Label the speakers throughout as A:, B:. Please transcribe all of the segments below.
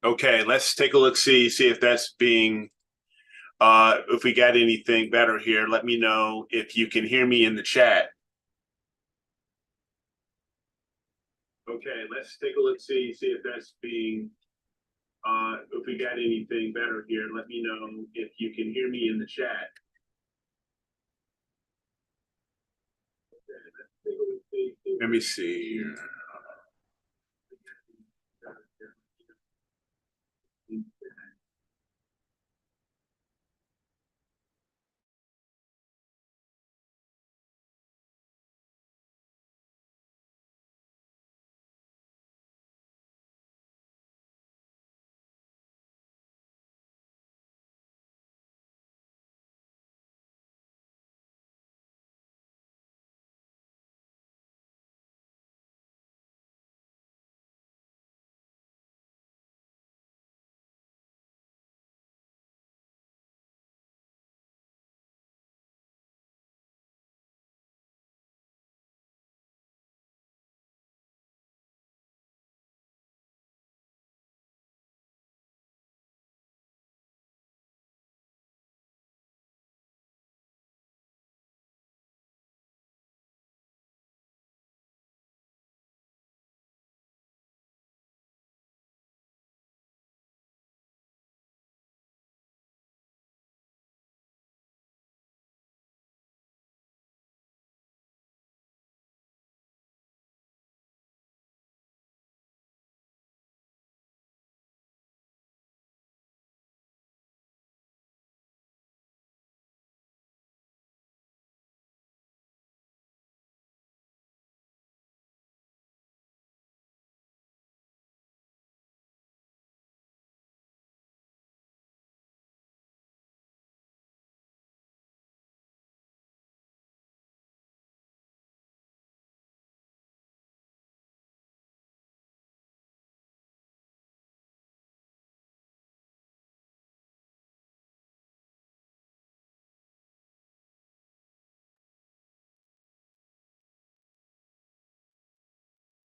A: Okay, let's take a look, see if that's being if we got anything better here. Let me know if you can hear me in the chat. Okay, let's take a look, see if that's being if we got anything better here. Let me know if you can hear me in the chat. Let me see here.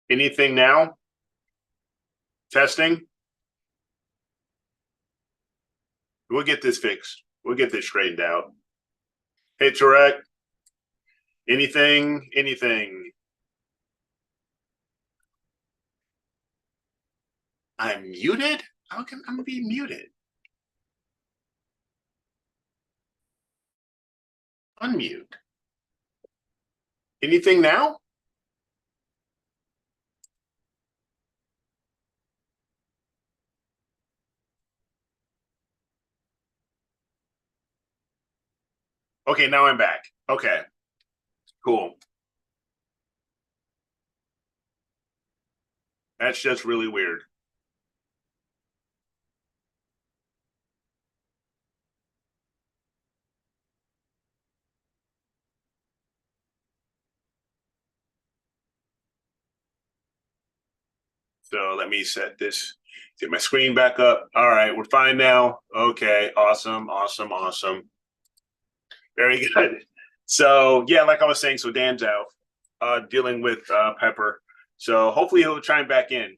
A: Anything now? Testing? We'll get this fixed. We'll get this straightened out. Hey, Tarek. Anything? Anything? I'm muted? How can I be muted? Unmute. Anything now? Okay, now I'm back. Okay, cool. That's just really weird. So let me set this, get my screen back up. All right, we're fine now. Okay, awesome, awesome, awesome. Very good. So yeah, like I was saying, so Dan's out dealing with Pepper. So hopefully he'll chime back in.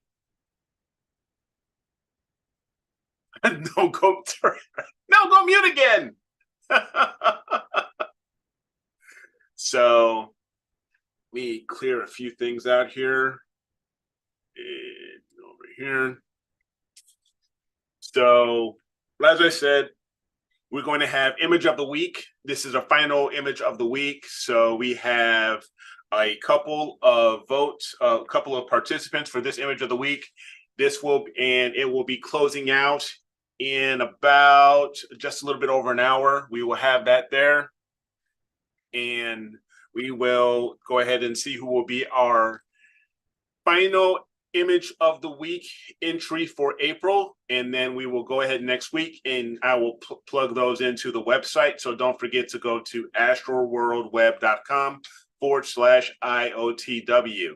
A: No, go mute again. So let me clear a few things out here. And over here. So as I said, we're going to have image of the week. This is a final image of the week. So we have a couple of votes, a couple of participants for this image of the week. And it will be closing out in about just a little bit over an hour. We will have that there. And we will go ahead and see who will be our final image of the week entry for April, and then we will go ahead next week and I will plug those into the website. So don't forget to go to astroworldweb.com/IOTW.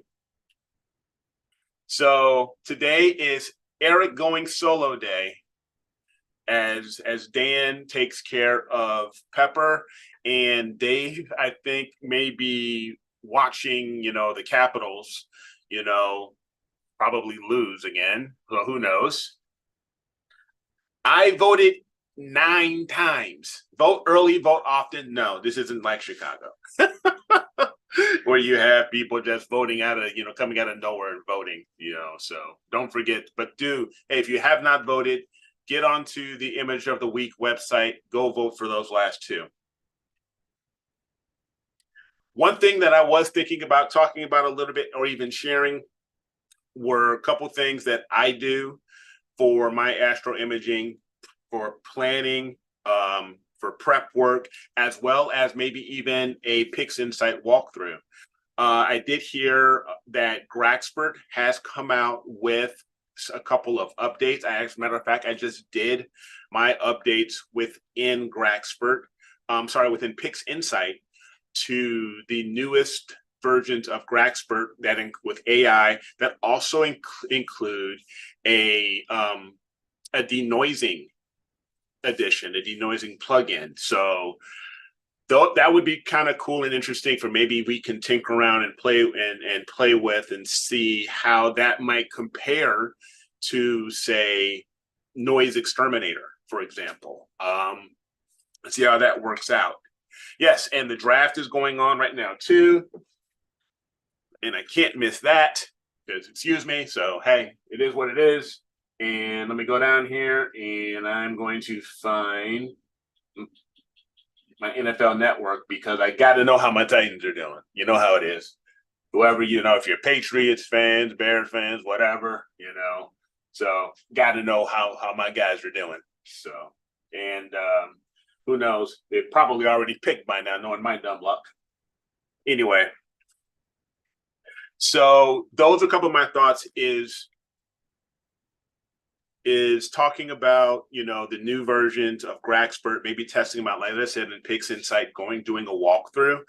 A: So today is Eric going solo day as Dan takes care of Pepper, and Dave, I think, may be watching, the Capitals, probably lose again. So who knows? I voted 9 times. Vote early, vote often. No, this isn't like Chicago, where you have people just voting out of, coming out of nowhere and voting, So don't forget, but hey, if you have not voted, get onto the Image of the Week website, go vote for those last 2. One thing that I was thinking about talking about a little bit, or even sharing, were a couple things that I do for my astro imaging, for planning, for prep work, as well as maybe even a PixInsight walkthrough. I did hear that Graxpert has come out with a couple of updates. As a matter of fact, I just did my updates within within PixInsight to the newest versions of Graxpert that with AI that also include a denoising edition, a denoising plugin. So that would be kind of cool and interesting for maybe we can tinker around and play with and see how that might compare to, say, Noise Exterminator, for example. See how that works out. Yes, and the draft is going on right now too, and I can't miss that because, excuse me. So hey, it is what it is. And let me go down here, and I'm going to find my NFL Network because I got to know how my Titans are doing. You know how it is. Whoever, if you're Patriots fans, Bears fans, whatever, So got to know how my guys are doing. So, and who knows? They've probably already picked by now, knowing my dumb luck. Anyway, so those are a couple of my thoughts. Is talking about, the new versions of Graxpert, maybe testing them out, like I said, in PixInsight, doing a walkthrough,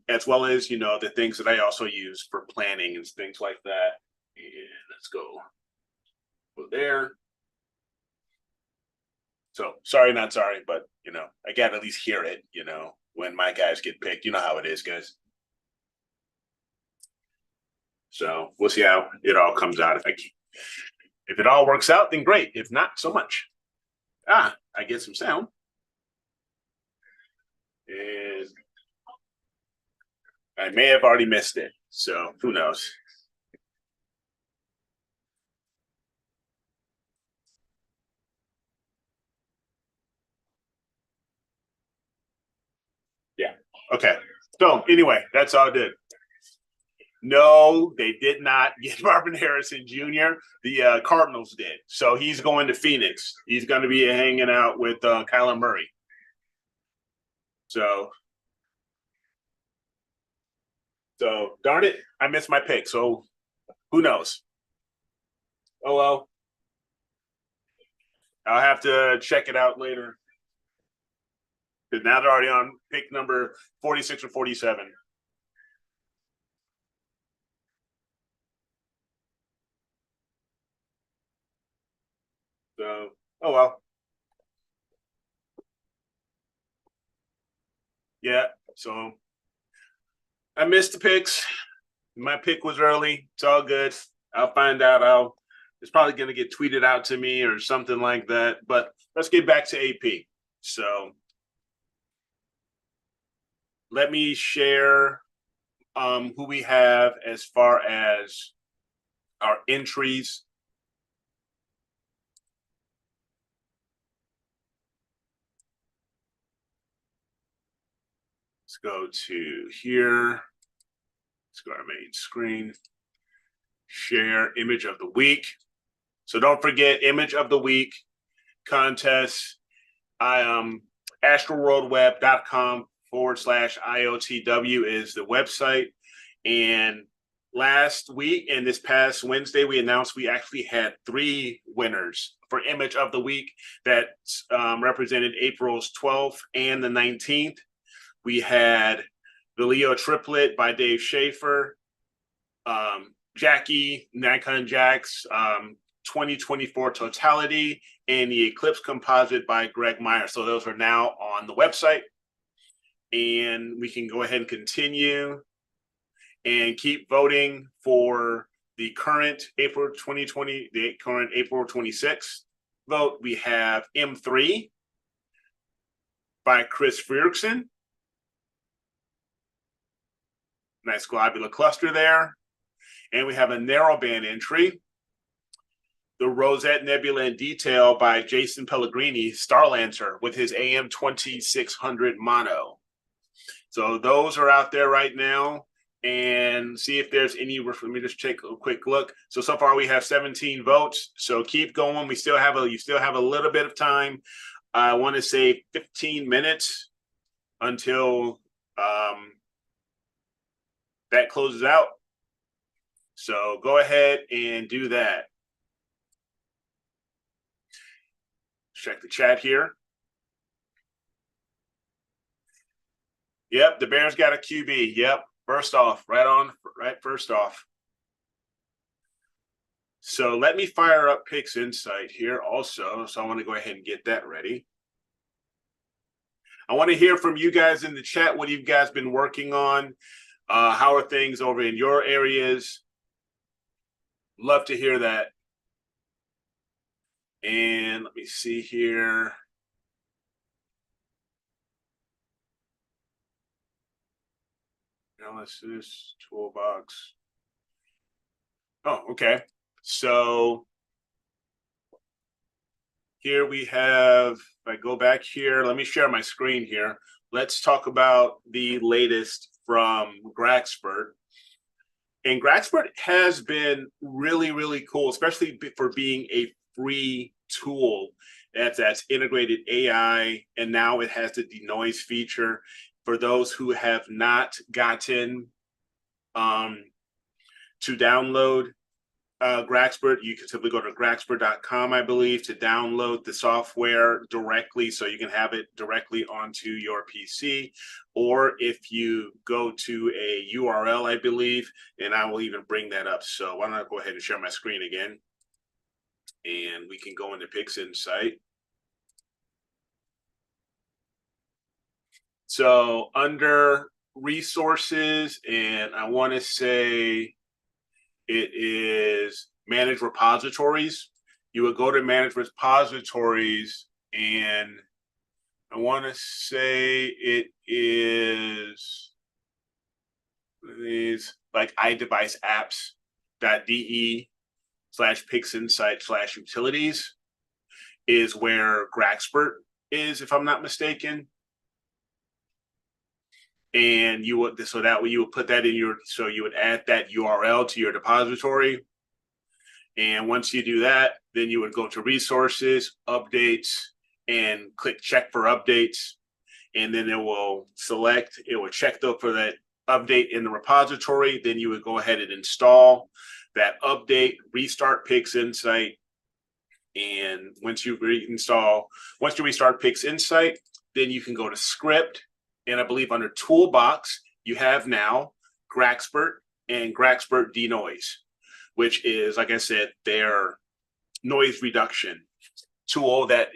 A: as well as, the things that I also use for planning and things like that. And let's go there. So sorry, not sorry, but, I got to at least hear it, when my guys get picked. You know how it is, guys. So we'll see how it all comes out. If it all works out, then great. If not, so much. I get some sound. And I may have already missed it. So who knows? Yeah. Okay. So anyway, that's all I did. No, they did not get Marvin Harrison Jr. The Cardinals did. So he's going to Phoenix. He's going to be hanging out with Kyler Murray. So darn it, I missed my pick. So who knows? Oh well. I'll have to check it out later. Because now they're already on pick number 46 or 47. So, oh well. Yeah. So I missed the picks. My pick was early. It's all good. I'll find out. It's probably going to get tweeted out to me or something like that. But let's get back to AP. So let me share who we have as far as our entries. Let's go to here. Let's go to our main screen. Share image of the week. So don't forget, image of the week contest. astroworldweb.com/IOTW is the website. And last week and this past Wednesday, we announced we actually had 3 winners for image of the week that represented April's 12th and the 19th. We had the Leo triplet by Dave Schaefer, Jackie, Nikon Jack's 2024 totality, and the Eclipse composite by Greg Meyer. So those are now on the website. And we can go ahead and continue and keep voting for the current April 2020, the current April 26th vote, we have M3 by Chris Fredrickson. Nice globular cluster there. And we have a narrowband entry, the Rosette Nebula in Detail by Jason Pellegrini, Starlancer, with his AM 2600 mono. So those are out there right now. And see if there's any. Let me just take a quick look. So far we have 17 votes. So keep going. You still have a little bit of time. I want to say 15 minutes until that closes out. So go ahead and do that. Check the chat here. Yep, the Bears got a QB. Yep, first off, first off. So let me fire up Pix Insight here also. So I want to go ahead and get that ready. I want to hear from you guys in the chat. What have you guys been working on? How are things over in your areas? Love to hear that. And let me see here. Analysis toolbox. Oh, okay. So here we have, if I go back here, let me share my screen here. Let's talk about the latest from Graxpert. And Graxpert has been really, really cool, especially for being a free tool that's integrated AI, and now it has the denoise feature. For those who have not gotten to download Graxpert, you can simply go to graxpert.com, I believe, to download the software directly, so you can have it directly onto your PC. Or if you go to a URL, I believe, and I will even bring that up. So why don't I go ahead and share my screen again, and we can go into Pix Insight. So under resources, and I want to say it is manage repositories. You would go to manage repositories, and I want to say it is these like iDevice apps.de/pixinsight/utilities is where Graxpert is, if I'm not mistaken. And you would, so that way you would put that in your, so you would add that URL to your depository. And once you do that, then you would go to resources, updates, and click check for updates. And then it will check for that update in the repository. Then you would go ahead and install that update, restart Pix Insight. And once you restart Pix Insight, then you can go to script. And I believe under toolbox, you have now Graxpert and Graxpert Denoise, which is, like I said, their noise reduction tool that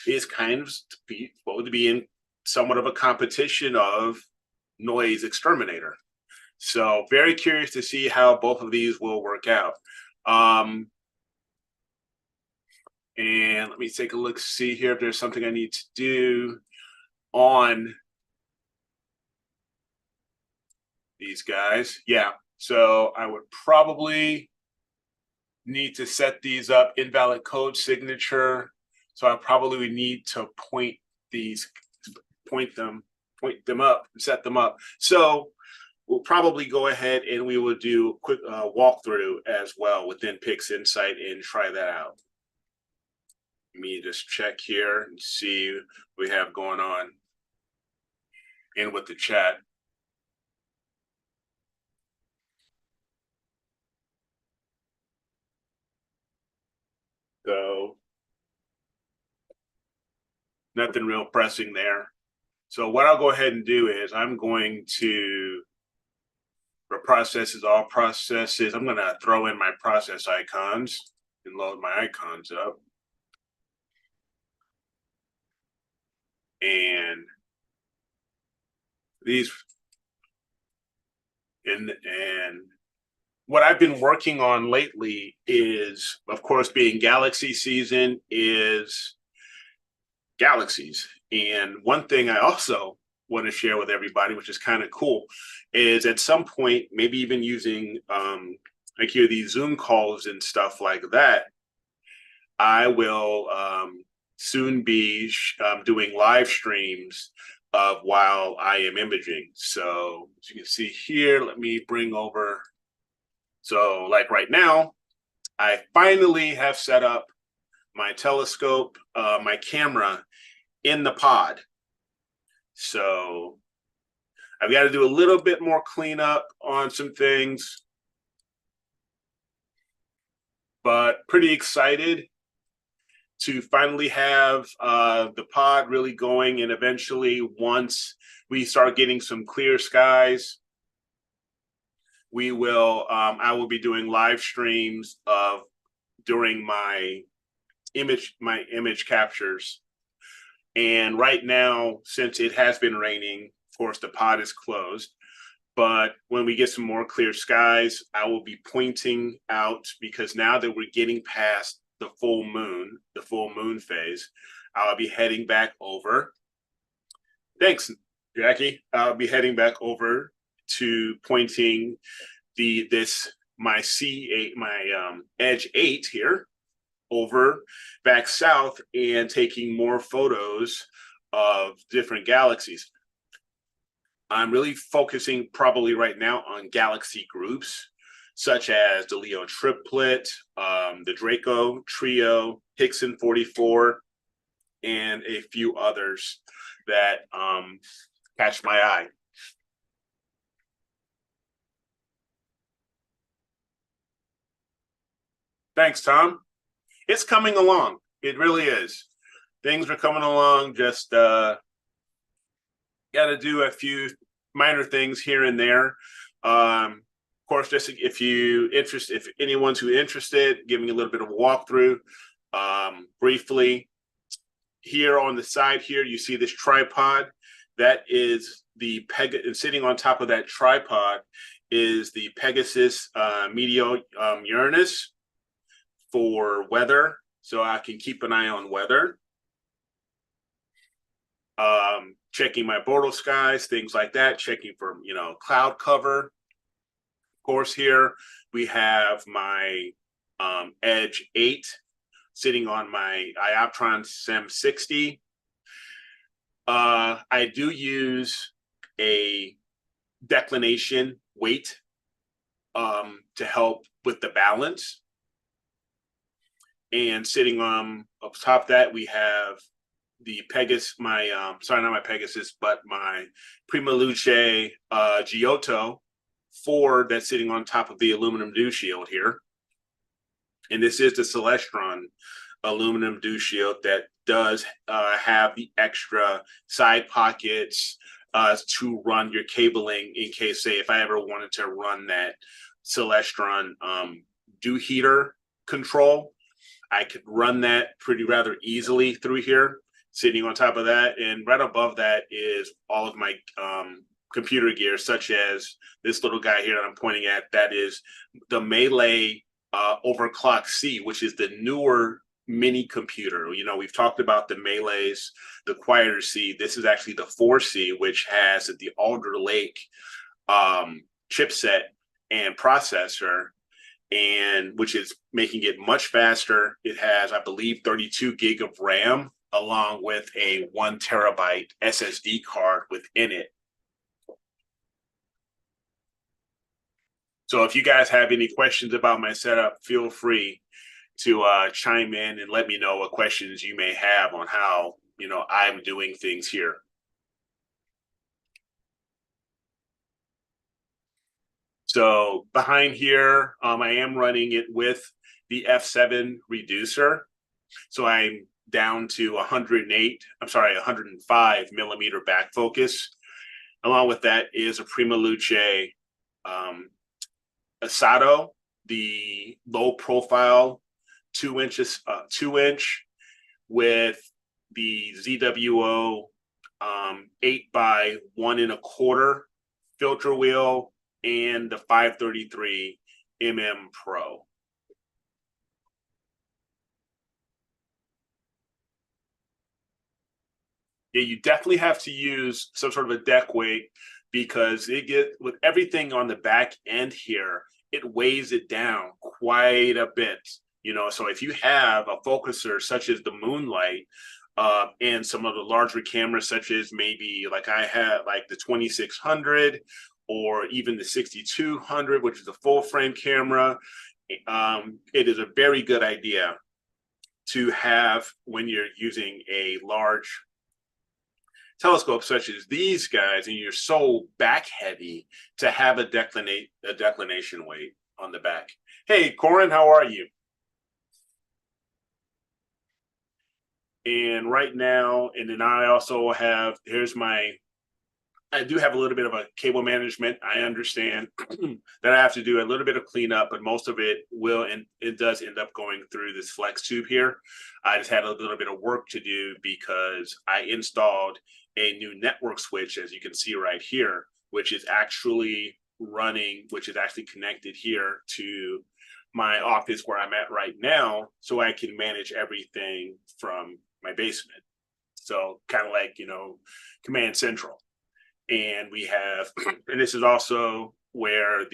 A: is kind of supposed to be in somewhat of a competition of Noise Exterminator. So very curious to see how both of these will work out. And let me take a look, see here if there's something I need to do on these guys. Yeah, so I would probably need to set these up, invalid code signature. So I probably would need to point them up, set them up. So we'll probably go ahead and we will do a quick walkthrough as well within Pix Insight and try that out. Let me just check here and see what we have going on in with the chat. So nothing real pressing there. So what I'll go ahead and do is I'm going to, for processes, all processes, I'm going to throw in my process icons and load my icons up. And these, and what I've been working on lately is, of course, being galaxy season, is galaxies. And one thing I also want to share with everybody, which is kind of cool, is at some point, maybe even using like here these Zoom calls and stuff like that, I will soon be doing live streams of while I am imaging. So as you can see here, let me bring over. So like right now, I finally have set up my telescope, my camera in the pod. So I've got to do a little bit more cleanup on some things, but pretty excited to finally have the pod really going. And eventually, once we start getting some clear skies, we will. I will be doing live streams of during my image captures. And right now, since it has been raining, of course, the pod is closed. But when we get some more clear skies, I will be pointing out, because now that we're getting past the full moon phase, I'll be heading back over. Thanks, Jackie. I'll be heading back over to pointing my C8, my Edge 8 here over back south and taking more photos of different galaxies. I'm really focusing probably right now on galaxy groups, such as the Leo triplet, the Draco trio, Hickson 44, and a few others that catch my eye. Thanks, Tom. It's coming along. It really is. Things are coming along. Just got to do a few minor things here and there. Of course, just if anyone's who interested, giving a little bit of a walkthrough. Briefly, here on the side here, you see this tripod. That is the and sitting on top of that tripod is the Pegasus Meteor Uranus for weather, so I can keep an eye on weather. Checking my border skies, things like that, checking for, cloud cover. Of course, here we have my Edge 8 sitting on my Ioptron SEM 60. I do use a declination weight to help with the balance. And sitting on up top of that, we have the Pegasus, not my Pegasus, but my Prima Luce Giotto 4 that's sitting on top of the aluminum dew shield here. And this is the Celestron aluminum dew shield that does have the extra side pockets to run your cabling in case, say, if I ever wanted to run that Celestron dew heater control, I could run that rather easily through here, sitting on top of that. And right above that is all of my computer gear, such as this little guy here that I'm pointing at. That is the Melee Overclock C, which is the newer mini computer. We've talked about the Melees, the Quieter C. This is actually the 4C, which has the Alder Lake chipset and processor, and which is making it much faster. It has, I believe, 32 gig of RAM, along with a 1 terabyte SSD card within it. So if you guys have any questions about my setup, feel free to chime in and let me know what questions you may have on how, I'm doing things here. So behind here, I am running it with the F7 reducer. So I'm down to 105 millimeter back focus. Along with that is a Prima Luce Asato, the low profile 2 inches, 2-inch with the ZWO 8 by 1 1/4 filter wheel and the 533 Pro. Yeah, you definitely have to use some sort of a deck weight because it get with everything on the back end here, it weighs it down quite a bit. So if you have a focuser such as the Moonlight, and some of the larger cameras, such as maybe like I had like the 2600 or even the 6200, which is a full frame camera, it is a very good idea to have when you're using a large telescope such as these guys and you're so back heavy to have a declination weight on the back. Hey Corin, how are you? And right now, and then I also have, I do have a little bit of a cable management. I understand that I have to do a little bit of cleanup, but most of it will, and it does end up going through this flex tube here. I just had a little bit of work to do because I installed a new network switch, as you can see right here, which is actually connected here to my office where I'm at right now, so I can manage everything from my basement. So kind of like, Command Central. And we have, and this is also where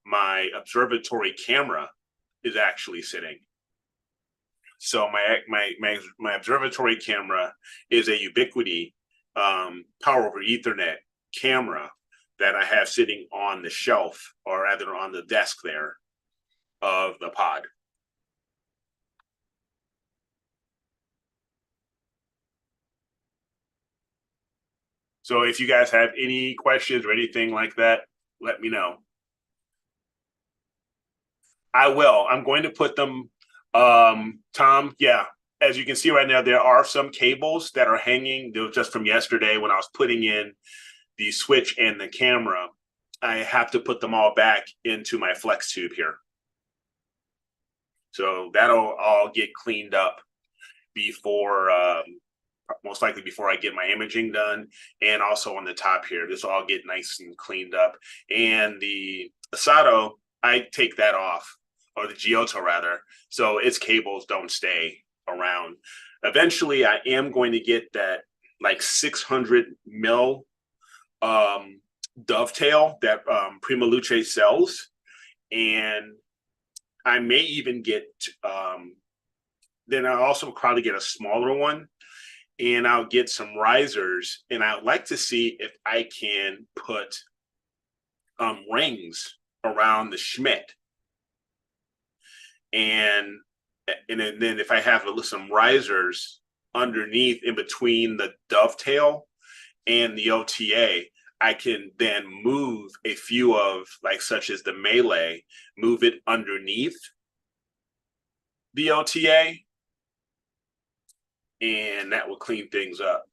A: my observatory camera is actually sitting. So my observatory camera is a Ubiquiti power over Ethernet camera that I have sitting on the shelf, or rather on the desk there of the pod. So if you guys have any questions or anything like that, let me know. I will. I'm going to put them, Tom. Yeah, as you can see right now, there are some cables that are hanging. They were just from yesterday when I was putting in the switch and the camera. I have to put them all back into my flex tube here. So that'll all get cleaned up before, most likely before I get my imaging done. And also on the top here, this will all get nice and cleaned up. And the Asado, I take that off, or the Giotto rather, so its cables don't stay around. Eventually, I am going to get that like 600 mil dovetail that Prima Luce sells, and I may even get. Then I'll also probably get a smaller one, and I'll get some risers, and I'd like to see if I can put rings around the Schmidt, and then if I have some risers underneath in between the dovetail and the OTA, I can then move a few of, like, such as the Melee, move it underneath the OTA, and that will clean things up.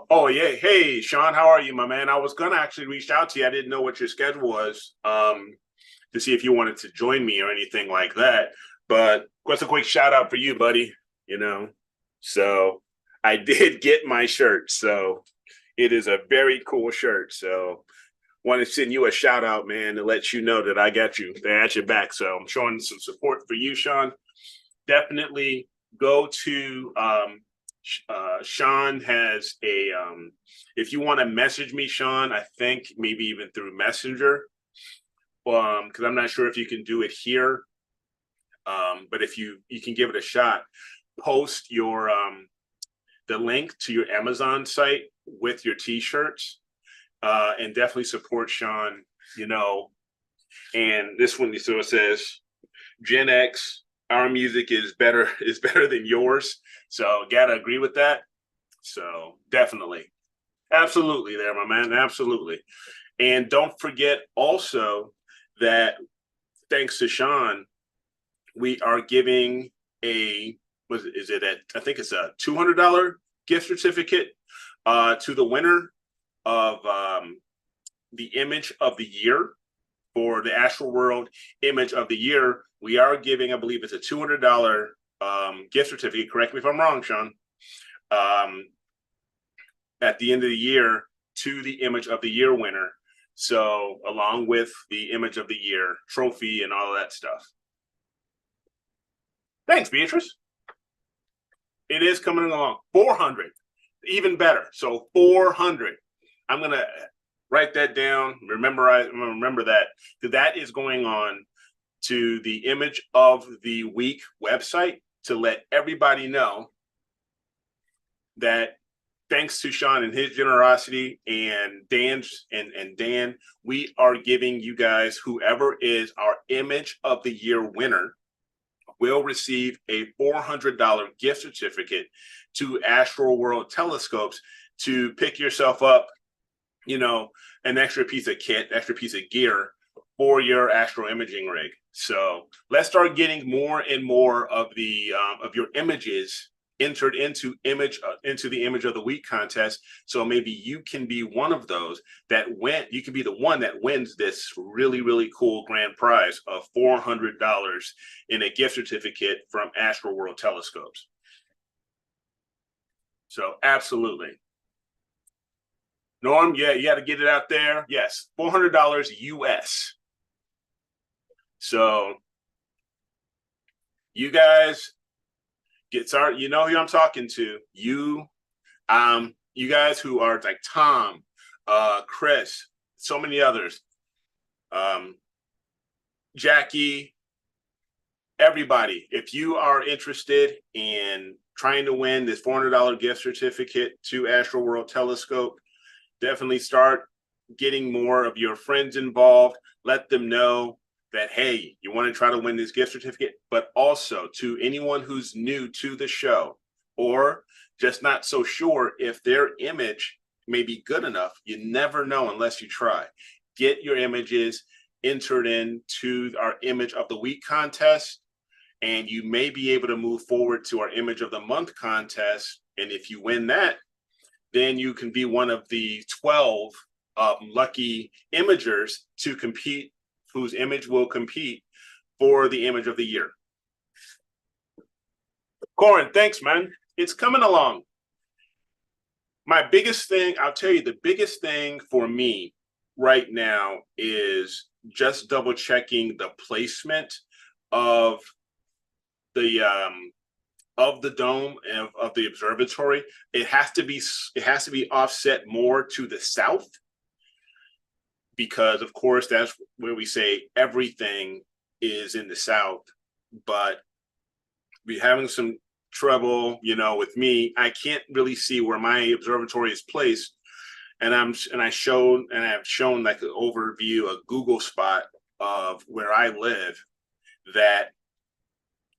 A: Oh yeah. Hey, Sean, how are you, my man? I was gonna actually reach out to you. I didn't know what your schedule was, to see if you wanted to join me or anything like that. But what's a quick shout out for you, buddy? So I did get my shirt. So it is a very cool shirt. So want to send you a shout out, man, to let you know that I got you. They're at your back. So I'm showing some support for you, Sean. Definitely go to Sean has a if you want to message me, Sean, I think maybe even through Messenger, because I'm not sure if you can do it here, but if you can give it a shot, post your the link to your Amazon site with your t-shirts, and definitely support Sean. And this one, so it says Gen X, our music is better than yours. So gotta agree with that. So definitely. Absolutely there, my man. Absolutely. And don't forget also that thanks to Sean, we are giving I think it's a $200 gift certificate to the winner of the image of the year. For the Astroworld image of the year, we are giving, I believe it's a $200 gift certificate. Correct me if I'm wrong, Sean. At the end of the year, to the image of the year winner. So along with the image of the year trophy and all of that stuff. Thanks, Beatrice. It is coming along. 400, even better. So 400. I'm going to write that down. Remember that. That is going on to the image of the week website to let everybody know that thanks to Sean and his generosity and Dan's and Dan, we are giving you guys, whoever is our image of the year winner, will receive a $400 gift certificate to Astroworld telescopes to pick yourself up, you know, an extra piece of kit, extra piece of gear for your astro imaging rig. So let's start getting more and more of the of your images entered into the image of the week contest. So maybe you can be one of those that you can be the one that wins this really, really cool grand prize of $400 in a gift certificate from Astroworld telescopes. So absolutely. Norm, yeah, you got to get it out there. Yes, $400 US. So you guys get started. You know who I'm talking to. You guys who are like Tom, Chris, so many others, Jackie, everybody. If you are interested in trying to win this $400 gift certificate to Astroworld Telescope, definitely start getting more of your friends involved. Let them know that, hey, you want to try to win this gift certificate, but also to anyone who's new to the show or just not so sure if their image may be good enough. You never know unless you try. Get your images entered into our image of the week contest, and you may be able to move forward to our image of the month contest. And if you win that, then you can be one of the 12 lucky imagers to compete, whose image will compete for the image of the year. Corin, thanks, man. It's coming along. My biggest thing, I'll tell you, the biggest thing for me right now is just double checking the placement of the dome of the observatory. It has to be offset more to the south, because of course that's where we say everything is in the south. But we're having some trouble, you know, with me. I can't really see where my observatory is placed, and I've shown like an overview, a Google spot of where I live, that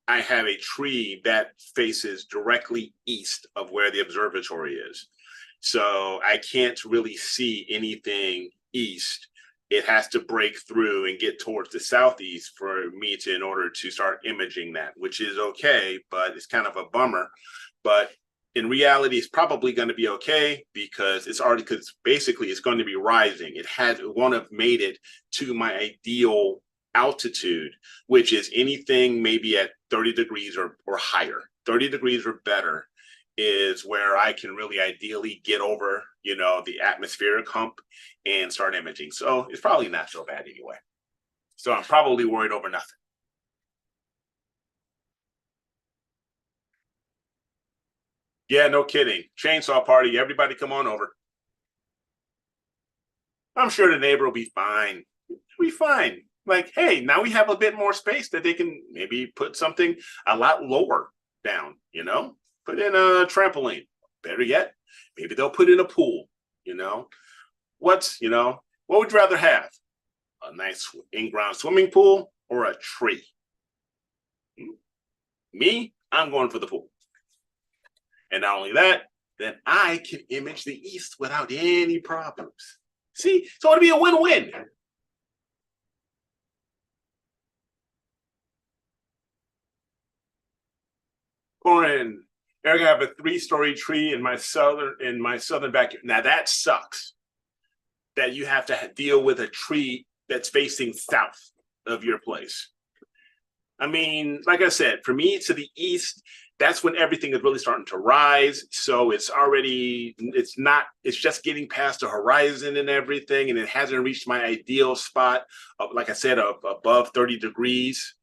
A: I have a tree that faces directly east of where the observatory is. So I can't really see anything east. It has to break through and get towards the southeast for me in order to start imaging that, which is okay, but it's kind of a bummer. But in reality, it's probably going to be okay because basically it's going to be rising. It won't have made it to my ideal altitude, which is anything maybe at 30 degrees or higher. 30 degrees or better is where I can really ideally get over, you know, the atmospheric hump and start imaging. So it's probably not so bad anyway. So I'm probably worried over nothing. Yeah, no kidding. Chainsaw party. Everybody come on over. I'm sure the neighbor will be fine. It'll be fine. Like, hey, now we have a bit more space that they can maybe put something a lot lower down, you know? Put in a trampoline. Better yet, maybe they'll put in a pool, you know? What would you rather have? A nice in-ground swimming pool or a tree? Me, I'm going for the pool. And not only that, then I can image the east without any problems. See, so it'll be a win-win. Corin, Eric, I have a 3-story tree in my southern backyard. Now that sucks. That you have to deal with a tree that's facing south of your place. I mean, like I said, for me to the east, that's when everything is really starting to rise. So it's just getting past the horizon and everything. And it hasn't reached my ideal spot of, like I said, of above 30 degrees,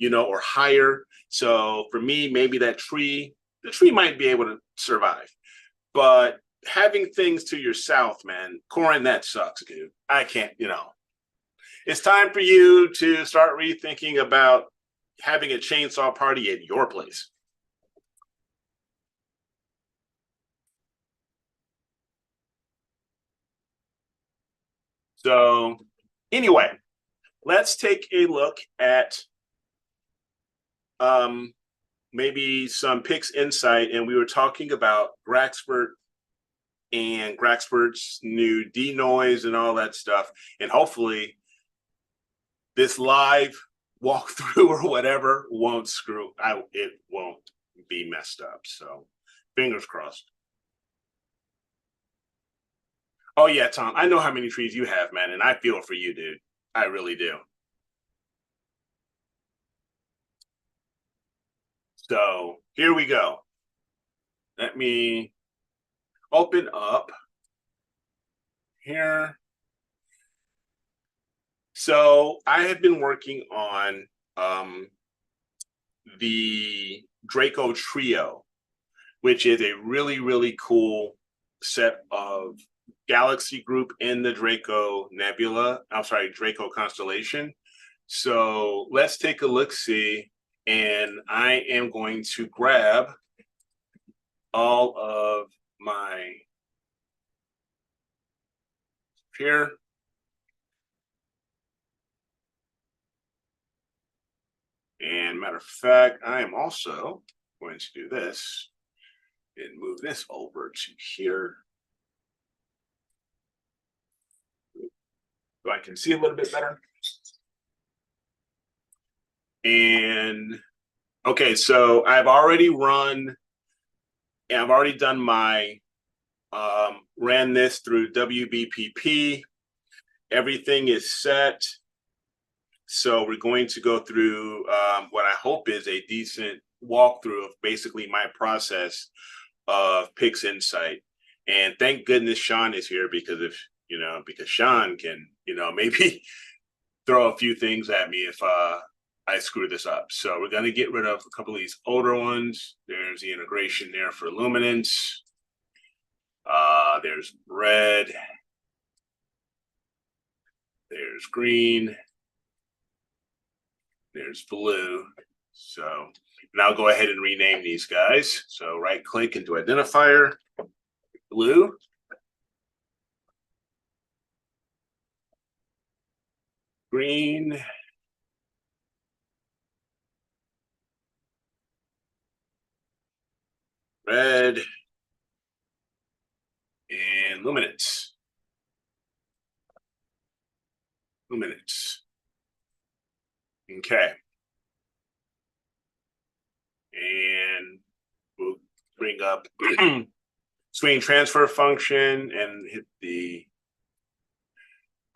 A: or higher. So for me, maybe the tree might be able to survive. But having things to your south, man, Corin, that sucks, dude. I can't, It's time for you to start rethinking about having a chainsaw party at your place. So anyway, let's take a look at um, maybe some Pix insight. And we were talking about Graxpert and Graxpert's new denoise and all that stuff. And hopefully this live walkthrough or whatever won't it won't be messed up. So fingers crossed. Oh yeah, Tom, I know how many trees you have, man, and I feel for you, dude. I really do. So here we go. Let me open up here. So I have been working on the Draco Trio, which is a really, really cool set of galaxy group in the Draco Nebula. I'm sorry, Draco constellation. So let's take a look see. And I am going to grab all of my here. And matter of fact, I am also going to do this and move this over to here. So I can see a little bit better. And okay, so I've already done my ran this through WBPP. Everything is set. So we're going to go through what I hope is a decent walkthrough of basically my process of Pix Insight. And thank goodness Sean is here because because Sean can, maybe throw a few things at me if I screw this up. So we're going to get rid of a couple of these older ones. There's the integration there for luminance. There's red. There's green. There's blue. So now I'll go ahead and rename these guys. So right click into identifier, blue. Green. Red. And luminance. Luminance. Okay. And we'll bring up screen transfer function and hit the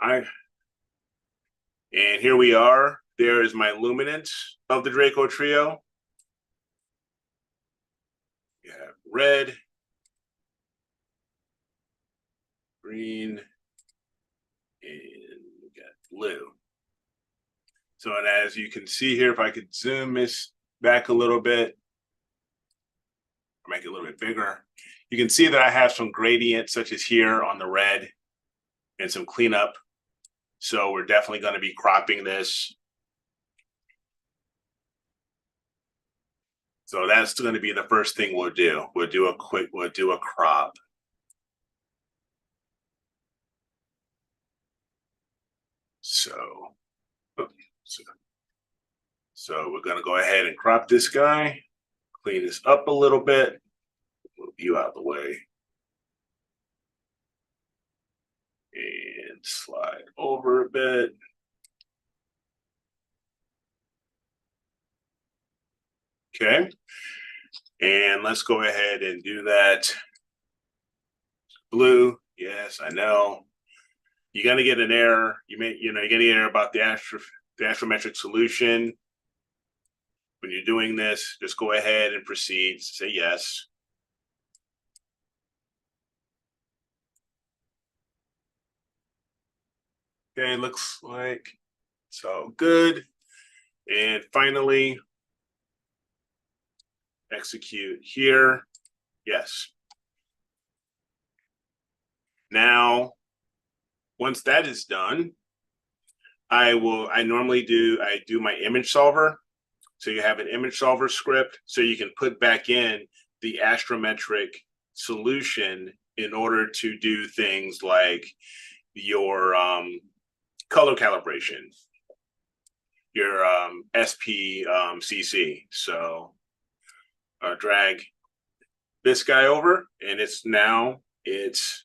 A: and here we are. There is my luminance of the Draco Trio. We have red, green, and we got blue. So, and as you can see here, if I could zoom this back a little bit, or make it a little bit bigger, you can see that I have some gradients such as here on the red and some cleanup. So we're definitely going to be cropping this. So that's going to be the first thing we'll do. We'll do a crop. So we're going to go ahead and crop this guy, clean this up a little bit, move you out of the way, and slide over a bit. Okay. And let's go ahead and do that. Blue. Yes, I know. You're going to get an error. You're going to get an error about the astrometric solution. When you're doing this, just go ahead and proceed, say yes. Okay, looks like it's all good. And finally, execute here. Yes. Now, once that is done, I do my image solver. So you have an image solver script so you can put back in the astrometric solution in order to do things like your color calibration, your SPCC. So drag this guy over, and it's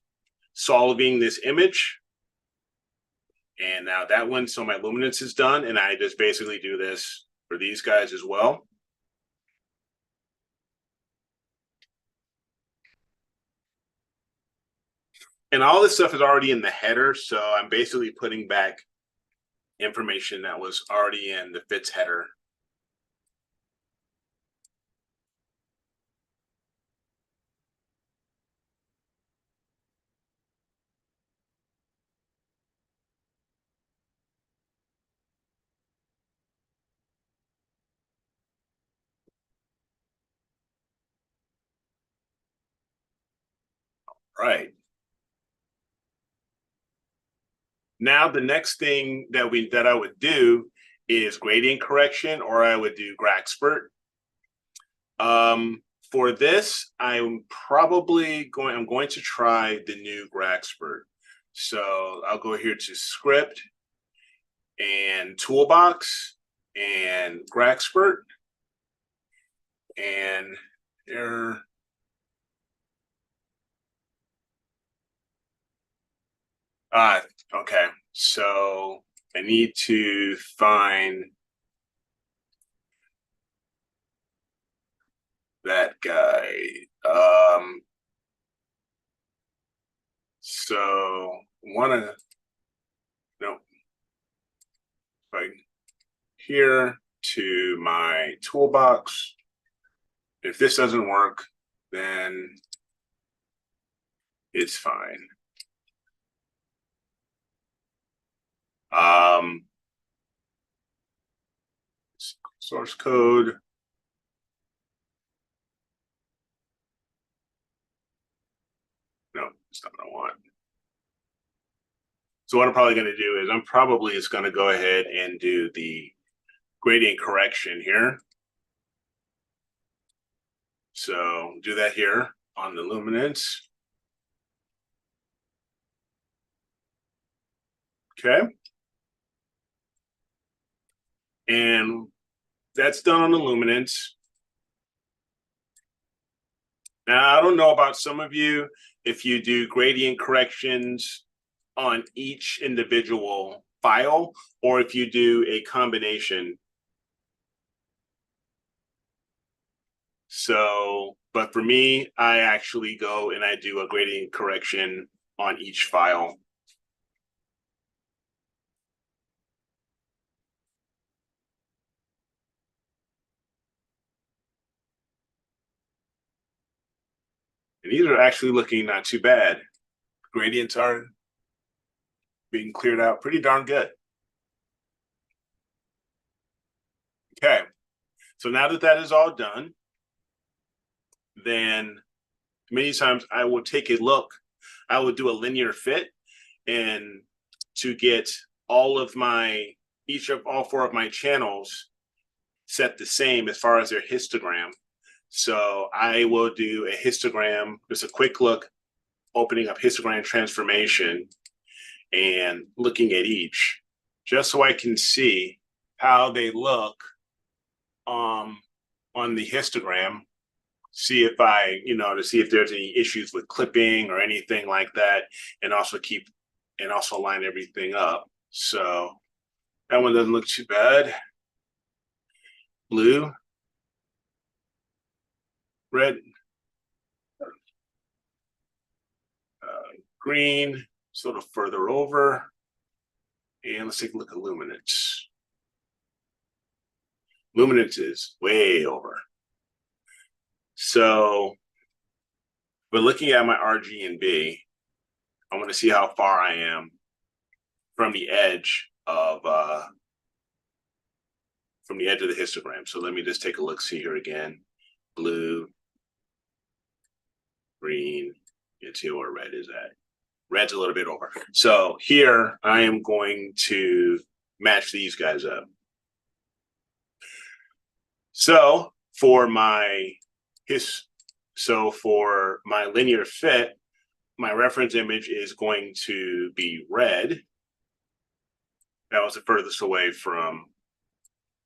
A: solving this image. And now that one, so my luminance is done, and I just basically do this for these guys as well. And all this stuff is already in the header, so I'm basically putting back information that was already in the fits header. Right. Now the next thing that I would do is gradient correction, or I would do Graxpert. For this, I'm going to try the new Graxpert. So I'll go here to script and toolbox and Graxpert, and there. Okay. So I need to find that guy. So wanna no, right here to my toolbox. If this doesn't work, then it's fine. Source code. No, it's not what I want. So what I'm probably going to do is I'm probably just going to go ahead and do the gradient correction here. So do that here on the luminance. Okay. And that's done on the luminance. Now, I don't know about some of you, if you do gradient corrections on each individual file, or if you do a combination. So, but for me, I actually go and I do a gradient correction on each file. And these are actually looking not too bad. Gradients are being cleared out pretty darn good. Okay, so now that that is all done, then many times I will take a look. I will do a linear fit, and to get all four of my channels set the same as far as their histogram. So I will do a histogram, just a quick look, opening up histogram transformation and looking at each, just so I can see how they look on the histogram. See if to see if there's any issues with clipping or anything like that, and also line everything up. So that one doesn't look too bad. Blue, red, green, sort of further over. And let's take a look at luminance. Luminance is way over. So we're looking at my RG&B. I want to see how far I am from the edge of the histogram. So let me just take a look, see here again. Blue, green, let's see where red is at. Red's a little bit over. So here I am going to match these guys up. So for my linear fit, my reference image is going to be red. That was the furthest away from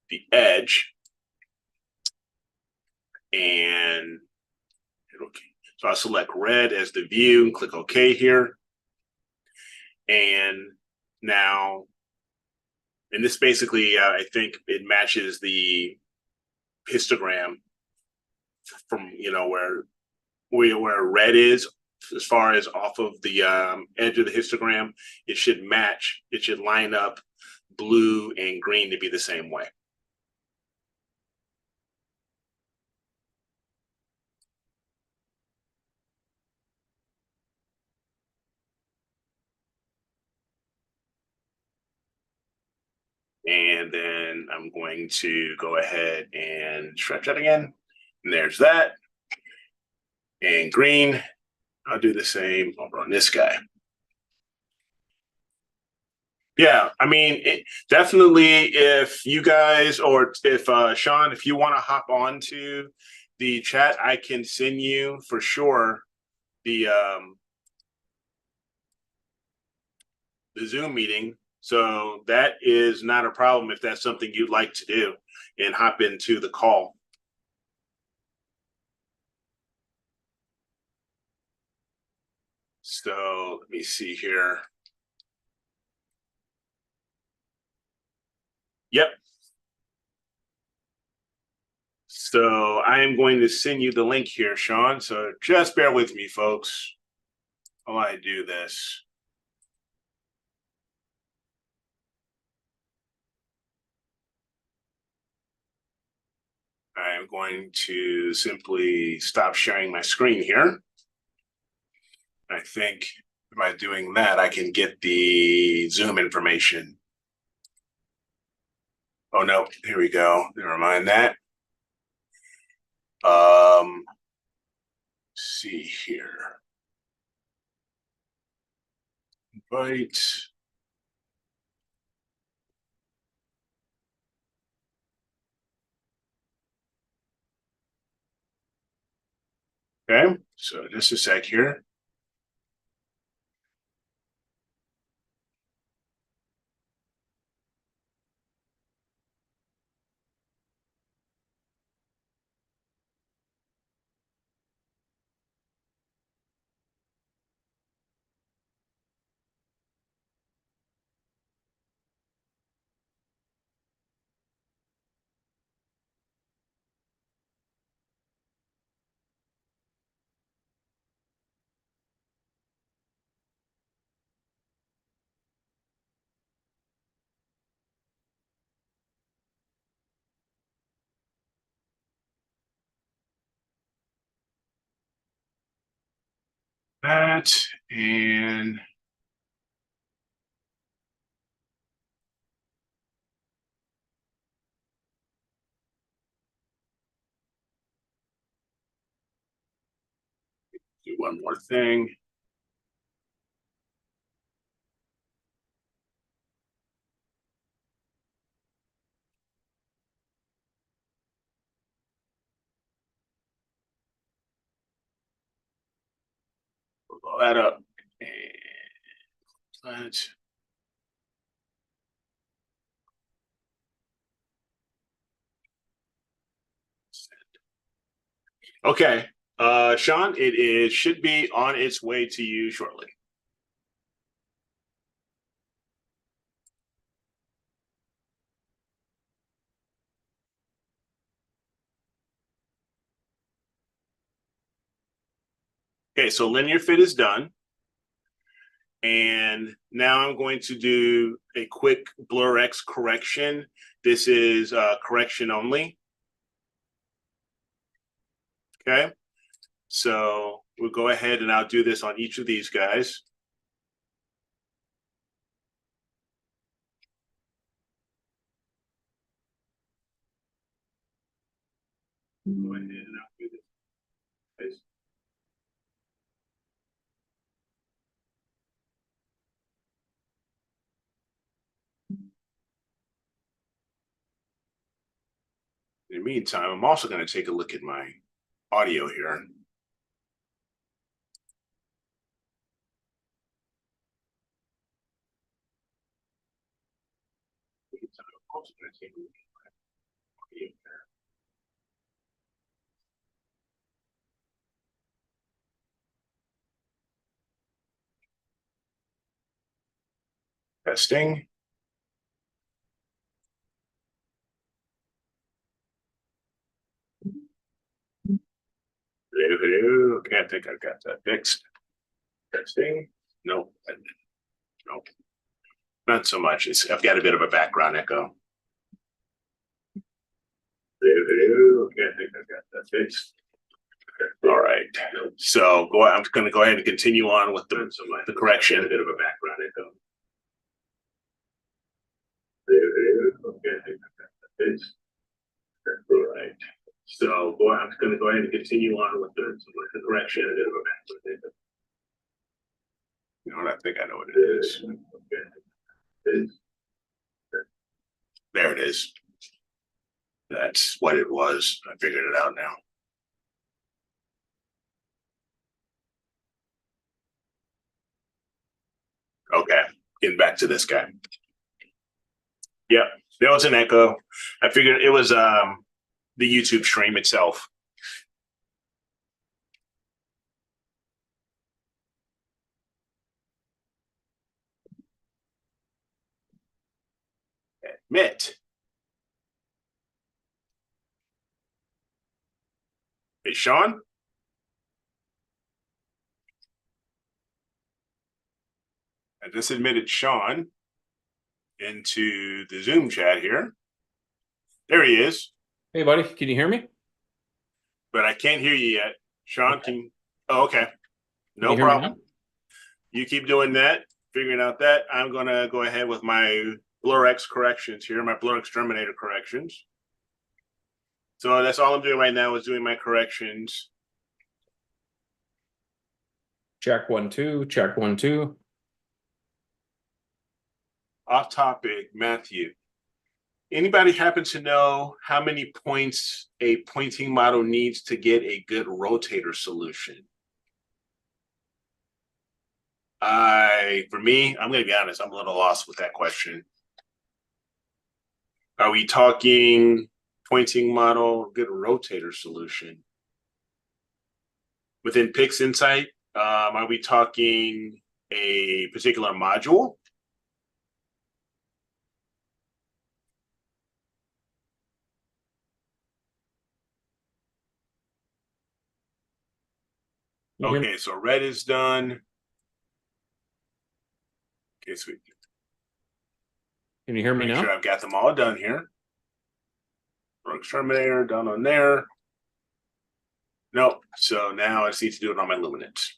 A: the edge. And okay. So I'll select red as the view and click OK here. And now, and this basically, I think it matches the histogram from, where red is as far as off of the edge of the histogram. It should match, it should line up blue and green to be the same way. And then I'm going to go ahead and stretch that again. And there's that. And green, I'll do the same over on this guy. Yeah, I mean, definitely if you guys, or if Sean, if you want to hop on to the chat, I can send you for sure the Zoom meeting. So that is not a problem if that's something you'd like to do and hop into the call. So let me see here. Yep. So I am going to send you the link here, Sean. So just bear with me, folks, while I do this. I'm going to simply stop sharing my screen here. I think by doing that, I can get the Zoom information. Oh, no, here we go. Never mind that. See here. Invite. Okay, so just a sec here. That and do one more thing. Blow that up. And let's. Okay, Sean, should be on its way to you shortly. Okay, so linear fit is done. And now I'm going to do a quick Blur X correction. This is correction only. Okay. So we'll go ahead and I'll do this on each of these guys. Go ahead and I'll do this. In the meantime, I'm also going to take a look at my audio here. I'm also going to take a look at my audio here. Testing. Hello. Okay, I think I got that fixed. Testing. No, no, not so much. I've got a bit of a background echo. Hello. Okay, I think I got that fixed. All right. So I'm going to go ahead and continue on with the correction. A bit of a background echo. Okay, I think I got that fixed. All right. So I'm going to go ahead and continue on with the correction. A bit of a background echo. You know what? I think I know what it is. Okay. There it is. That's what it was. I figured it out now. Okay, getting back to this guy. Yeah, there was an echo. I figured it was the YouTube stream itself. Admit. Hey, Sean. I just admitted Sean into the Zoom chat here. There he is.
B: Hey, buddy, can you hear me?
A: But I can't hear you yet. Sean,
B: okay.
A: Okay. No
B: you
A: problem. You keep doing that, figuring out that. I'm going to go ahead with my Blur X corrections here, my Blur Exterminator corrections. So that's all I'm doing right now is doing my corrections.
B: Check 1 2, check 1 2.
A: Off topic, Matthew. Anybody happen to know how many points a pointing model needs to get a good rotator solution? For me, I'm going to be honest, I'm a little lost with that question. Are we talking pointing model, good rotator solution? Within Pix Insight, are we talking a particular module? Okay, so red is done. Okay, sweet.
B: Can you hear me now?
A: Make sure I've got them all done here. Exterminator done on there. Nope. So now I just need to do it on my luminance.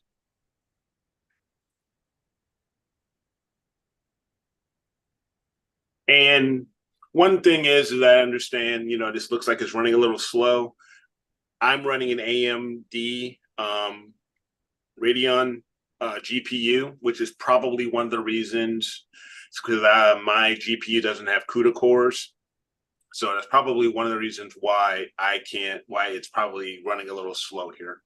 A: And one thing is that I understand, this looks like it's running a little slow. I'm running an AMD Radeon GPU, which is probably one of the reasons. It's because my GPU doesn't have CUDA cores. So that's probably one of the reasons why it's probably running a little slow here.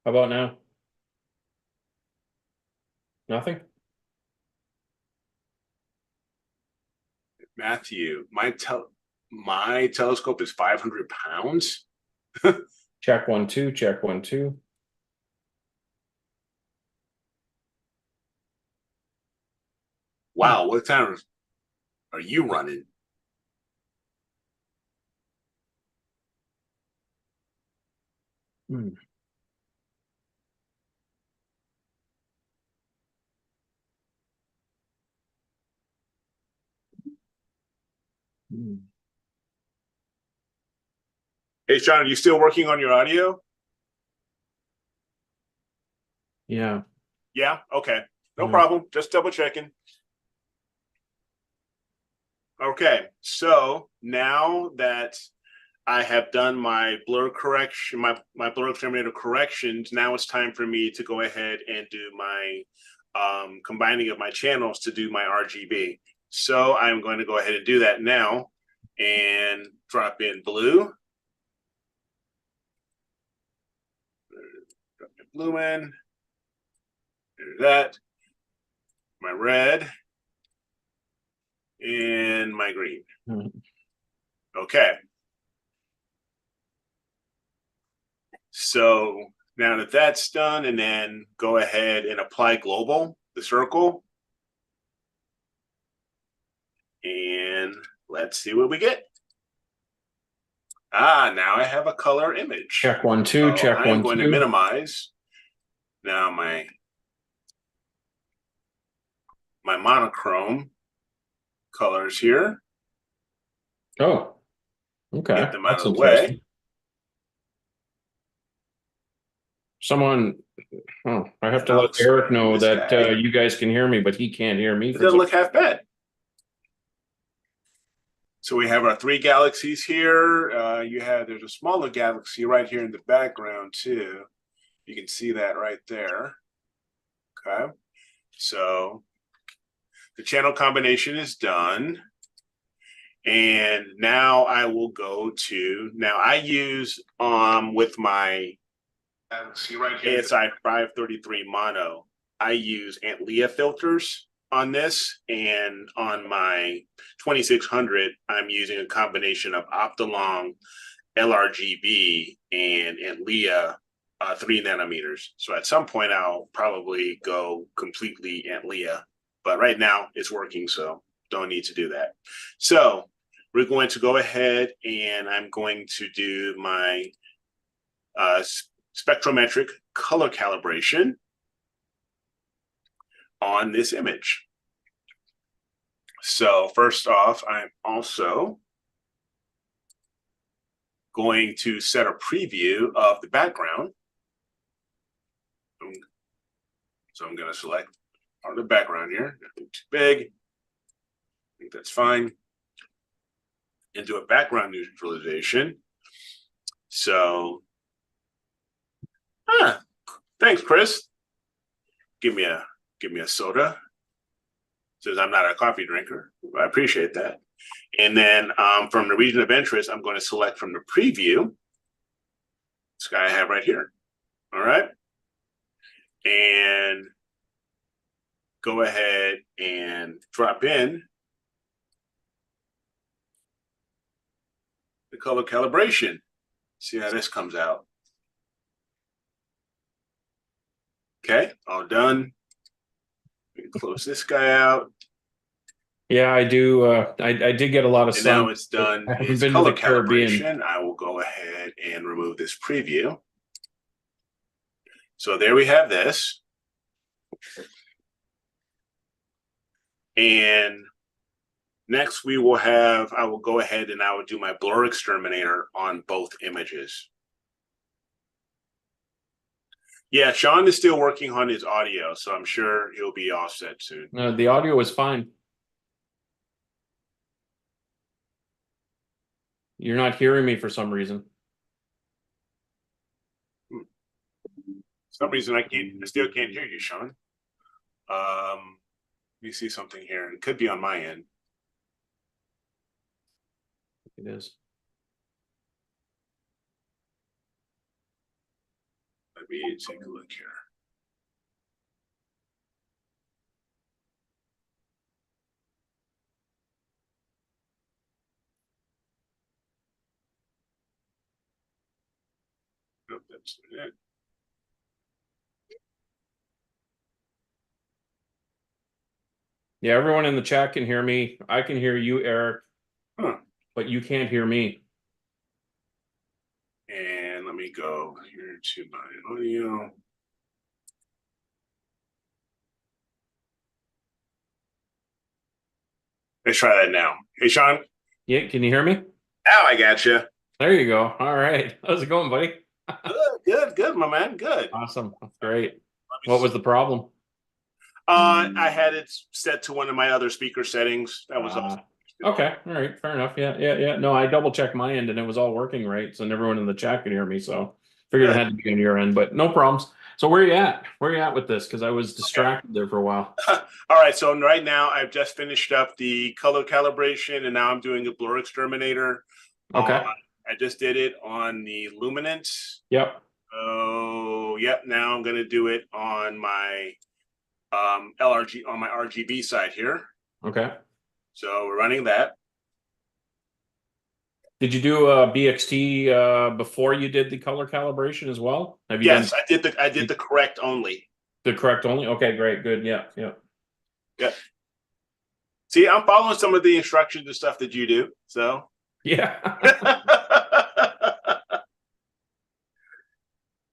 B: How about now? Nothing?
A: Matthew, my telescope is 500 pounds.
B: Check 1 2, check 1 2.
A: Wow, what time are you running?
B: Hmm. Hmm.
A: Hey, Sean, are you still working on your audio?
B: Yeah.
A: Yeah. Okay. No
B: Yeah.
A: problem. Just double checking. Okay. So now that I have done my blur correction, my blur exterminator corrections, now it's time for me to go ahead and do my combining of my channels to do my RGB. So I'm going to go ahead and do that now and drop in blue. Drop in blue in. There's that. My red and my green.
B: Hmm.
A: Okay. So now that that's done, and then go ahead and apply global, the circle. And let's see what we get. Ah, now I have a color image.
B: Check 1 2.
A: So
B: Check
A: I'm
B: 1
A: going
B: 2.
A: to minimize now my monochrome colors here.
B: Oh, okay.
A: Get them out
B: That's
A: of the way.
B: interesting. Someone, oh, I have to
A: I'll
B: let Eric
A: expand
B: know
A: this
B: that
A: guy.
B: you guys can hear me, but he can't hear me.
A: It doesn't look half bad. So we have our 3 galaxies here. There's a smaller galaxy right here in the background too. You can see that right there. Okay. So the channel combination is done. And now I will go to, now I use with my ASI533 mono, I use Antlia filters on this, and on my 2600 I'm using a combination of Optilong, LRGB, and Antlia 3 nanometers. So at some point I'll probably go completely Antlia, but right now it's working, so don't need to do that. So we're going to go ahead and I'm going to do my spectrometric color calibration on this image. So first off, I'm also going to set a preview of the background. So I'm going to select part of the background here. Nothing too big. I think that's fine. And do a background neutralization. So, thanks, Chris. Give me a soda. Says I'm not a coffee drinker. I appreciate that. And then from the region of interest, I'm going to select from the preview this guy I have right here. All right. And go ahead and drop in the color calibration. See how this comes out. Okay, all done. We can close this guy out.
B: Yeah, I do. I did get a lot of
A: And
B: sun.
A: now it's done.
B: I haven't
A: It's
B: been to the
A: color
B: Caribbean.
A: calibration. I will go ahead and remove this preview. So there we have this. And next we will have, I will go ahead and I will do my blur exterminator on both images. Yeah, Sean is still working on his audio, so I'm sure he'll be offset soon.
B: The audio is fine. You're not hearing me for some reason.
A: For some reason I still can't hear you, Sean. Let me see something here. It could be on my end.
B: It is.
A: Let me take a look here. Nope, that's it.
B: Yeah, everyone in the chat can hear me. I can hear you, Eric,
A: Huh.
B: but you can't hear me.
A: And let me go here to my audio. Let's try that now. Hey, Sean.
B: Yeah, can you hear me?
A: Now I got you.
B: There you go. All right. How's it going, buddy?
A: Good, my man. Good.
B: Awesome. That's great.
A: Let me
B: What
A: see.
B: was the problem?
A: I had it set to one of my other speaker settings. That was also.
B: Okay. All right. Fair enough. Yeah. No, I double checked my end and it was all working right. So everyone in the chat could hear me. So figured it
A: Good.
B: had to be on your end, but no problems. So where are you at? Where are you at with this? Because I was distracted there for a while.
A: All right. So right now I've just finished up the color calibration and now I'm doing a blur exterminator.
B: Okay.
A: I just did it on the luminance.
B: Yep.
A: Oh, yep. Now I'm going to do it on my LRG on my RGB side here.
B: Okay.
A: So we're running that.
B: Did you do BXT before you did the color calibration as well? Have you
A: Yes,
B: done
A: I did the correct only.
B: the correct only? Okay, great, good. Yeah.
A: Yeah. See, I'm following some of the instructions and stuff that you do. So
B: Yeah.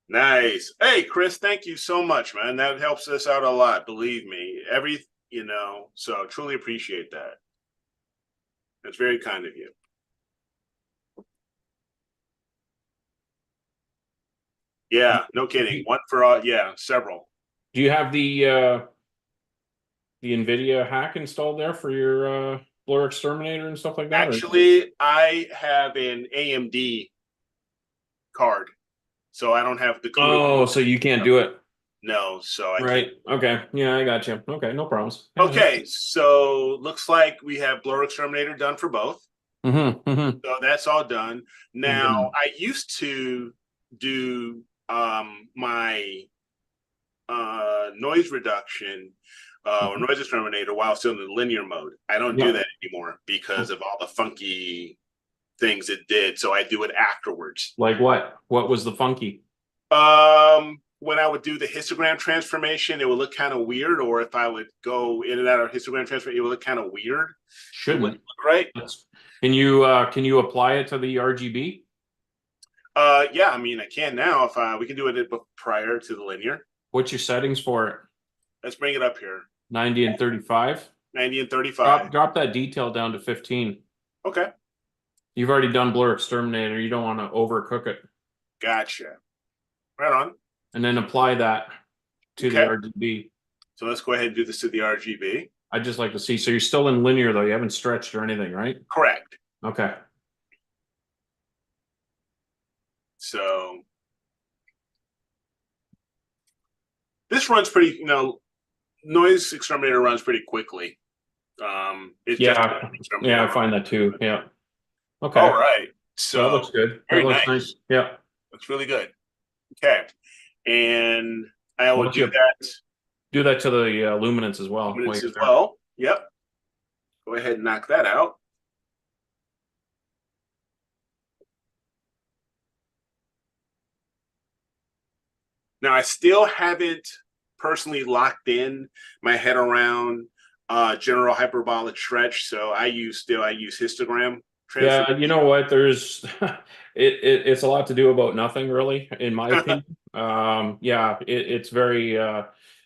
A: nice. Hey, Chris, thank you so much, man. That helps us out a lot. Believe me, so truly appreciate that. That's very kind of you. Yeah, no kidding. One for all. Yeah, several.
B: Do you have the NVIDIA hack installed there for your blur exterminator and stuff like that?
A: Actually, I have an AMD card, so I don't have the.
B: Oh, so you can't do it.
A: No, so I can't.
B: Right. Okay. Yeah, I got you. Okay, no problems. Yeah,
A: Okay, so looks like we have blur exterminator done for both.
B: Mm-hmm.
A: So that's all done.
B: And
A: Now
B: then
A: I used to do my noise reduction or noise exterminator while still in the linear mode. I don't do
B: yeah.
A: that anymore because of all the funky things it did. So I do it afterwards.
B: Like what? What was the funky?
A: When I would do the histogram transformation, it would look kind of weird. Or if I would go in and out of histogram transformation, it would look kind of weird. It wouldn't
B: Shouldn't.
A: look right.
B: Can you apply it to the RGB?
A: Yeah, I mean I can now if we can do it prior to the linear.
B: What's your settings for it?
A: Let's bring it up here.
B: 90 and 35?
A: 90 and 35.
B: Drop that detail down to 15.
A: Okay.
B: You've already done blur exterminator. You don't want to overcook it.
A: Gotcha. Right on.
B: And then apply that to the RGB.
A: So let's go ahead and do this to the RGB.
B: I'd just like to see. So you're still in linear though. You haven't stretched or anything, right?
A: Correct.
B: Okay.
A: So this runs pretty, noise exterminator runs pretty quickly. It's
B: yeah, I find that too. Yeah. Okay.
A: All right. So
B: that looks good. That looks nice. Yeah.
A: Looks really good. Okay. And I will do that.
B: Do that to the luminance as well.
A: Luminance as well. Yep. Go ahead and knock that out. Now, I still haven't personally locked in my head around general hyperbolic stretch, so I use histogram.
B: Yeah, you know what? There's it's a lot to do about nothing, really, in my opinion. Yeah, it's very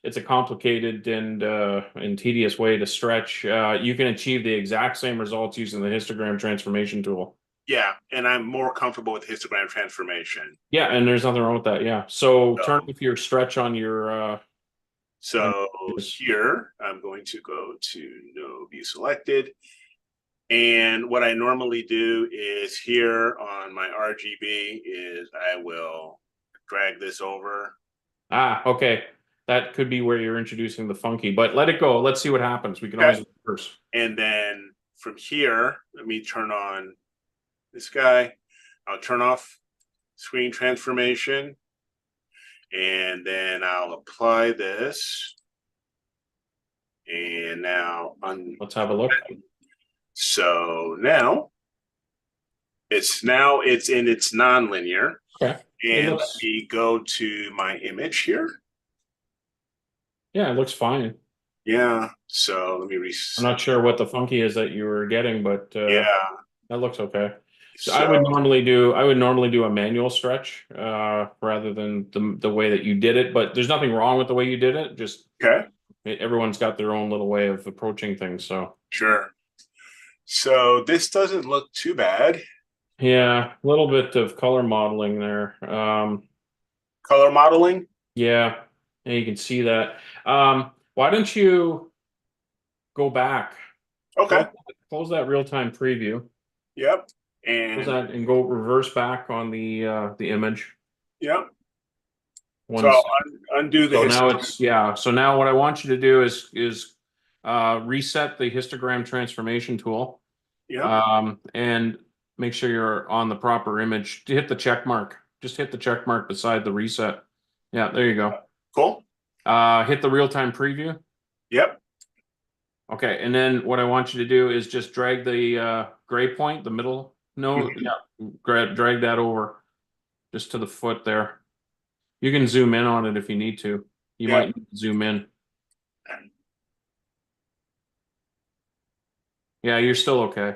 B: it's a complicated and tedious way to stretch. You can achieve the exact same results using the histogram transformation tool.
A: Yeah, and I'm more comfortable with histogram transformation.
B: Yeah, and there's nothing wrong with that. Yeah. So turn off your stretch on your
A: so here I'm going to go to no view selected. And what I normally do is here on my RGB is I will drag this over.
B: Ah, okay. That could be where you're introducing the funky, but let it go. Let's see what happens. We can always reverse.
A: And then from here, let me turn on this guy. I'll turn off screen transformation. And then I'll apply this. And now
B: let's have a look.
A: So now it's in its non-linear.
B: Okay.
A: And let me go to my image here.
B: Yeah, it looks fine.
A: Yeah. So let me
B: I'm
A: reset.
B: not sure what the funky is that you were getting, but
A: Yeah.
B: that looks okay. So
A: So
B: I would normally do a manual stretch rather than the way that you did it, but there's nothing wrong with the way you did it. Just
A: okay.
B: everyone's got their own little way of approaching things. So
A: Sure. So this doesn't look too bad.
B: yeah, a little bit of color modeling there.
A: Color modeling.
B: Yeah, and you can see that. Why don't you go back,
A: Okay.
B: close that real-time preview,
A: Yep.
B: close
A: And
B: that, and go reverse back on the image.
A: yep. So
B: One
A: I'll
B: second.
A: undo the
B: So now
A: histogram.
B: it's yeah. So now what I want you to do is reset the histogram transformation tool,
A: Yep.
B: and make sure you're on the proper image. To hit the check mark. Just hit the check mark beside the reset. Yeah, there you go.
A: Cool.
B: Hit the real-time preview.
A: Yep.
B: Okay, and then what I want you to do is just drag the gray point, the middle node,
A: Mhm.
B: yeah, drag that over just to the foot there. You can zoom in on it if you need to. You
A: Yep.
B: might need to zoom in. Yeah, you're still okay.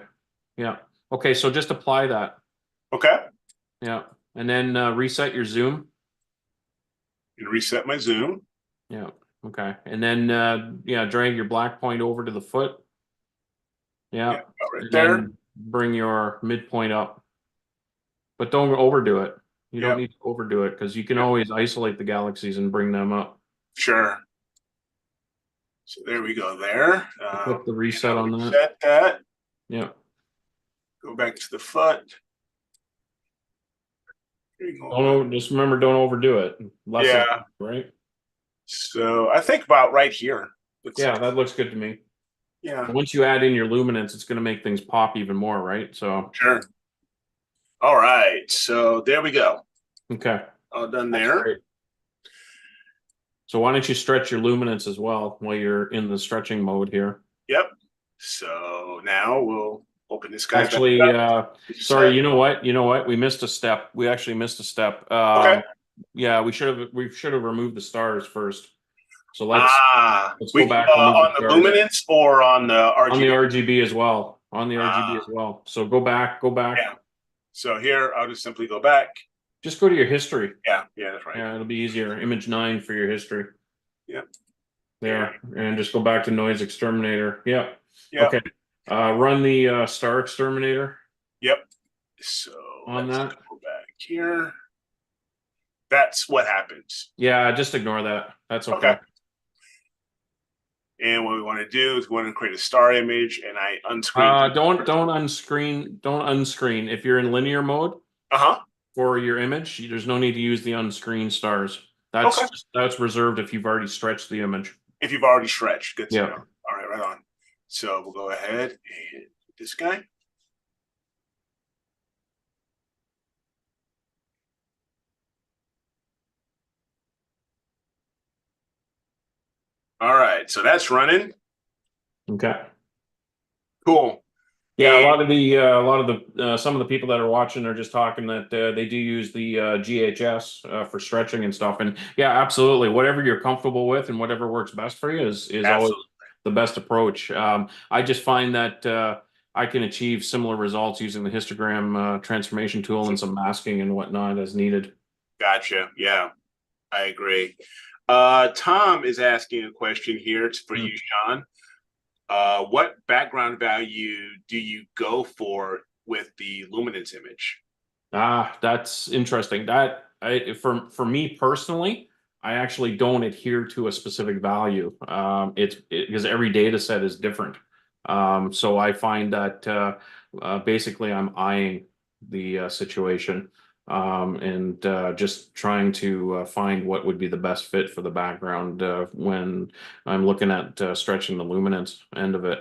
B: Yeah. Okay, so just apply that.
A: Okay.
B: Yeah. And then reset your zoom.
A: And reset my zoom.
B: Yeah. Okay. And then yeah, drag your black point over to the foot. Yeah.
A: Yep. Got right
B: And
A: there.
B: then bring your midpoint up. But don't overdo it. You don't
A: Yep.
B: need to overdo it because you can
A: Yep.
B: always isolate the galaxies and bring them up.
A: Sure. So there we go there.
B: Click the
A: And
B: reset
A: I'll
B: on that.
A: reset that.
B: Yeah.
A: Go back to the foot. Here you go.
B: Just remember, don't overdo it. Less is
A: Yeah.
B: right.
A: So I think about right here. Looks
B: Yeah,
A: like,
B: that looks good to me.
A: yeah,
B: Once you add in your luminance, it's going to make things pop even more, right? So,
A: sure. All right. So there we go.
B: okay,
A: All done
B: that's
A: there.
B: great. So why don't you stretch your luminance as well while you're in the stretching mode here?
A: Yep. So now we'll open this guy back
B: Actually,
A: up.
B: sorry,
A: Reset.
B: you know what? You know what? We missed a step. We actually missed a step.
A: Okay.
B: Yeah, we should have removed the stars first. So
A: Ah,
B: let's go
A: we
B: back, remove the
A: on the
B: stars
A: luminance or on the
B: on the
A: RGB?
B: RGB as well. On the RGB
A: Ah,
B: as well. So go back.
A: yeah. So here I'll just simply go back.
B: Just go to your history.
A: Yeah, yeah, that's right.
B: Yeah, it'll be easier. Image 9 for your history.
A: Yep. And
B: There, and just go back to noise exterminator. Yep.
A: yep,
B: Okay. Run the star exterminator
A: yep. So
B: on
A: let's
B: that.
A: go back here. That's what happens.
B: Yeah, just ignore that. That's
A: Okay.
B: okay.
A: And what we want to do is we want to create a star image, and I unscreen.
B: Don't unscreen. If you're in linear mode
A: Uh-huh.
B: for your image, there's no need to use the unscreen stars.
A: Okay.
B: That's reserved if you've already stretched the image.
A: If you've already stretched, good to
B: Yeah.
A: know. All right, right on. So we'll go ahead and this guy. All right, so that's running.
B: Okay.
A: Cool.
B: Yeah,
A: And
B: some of the people that are watching are just talking that they do use the GHS for stretching and stuff. And yeah, absolutely. Whatever you're comfortable with and whatever works best for you is always
A: absolutely.
B: the best approach. I just find that I can achieve similar results using the histogram transformation tool and some masking and whatnot as needed.
A: Gotcha. Yeah, I agree. Tom is asking a question here. It's for you, Sean. What background value do you go for with the luminance image?
B: That's interesting. For me personally, I actually don't adhere to a specific value. Because every data set is different. So I find that basically I'm eyeing the situation and just trying to find what would be the best fit for the background when I'm looking at stretching the luminance end of it.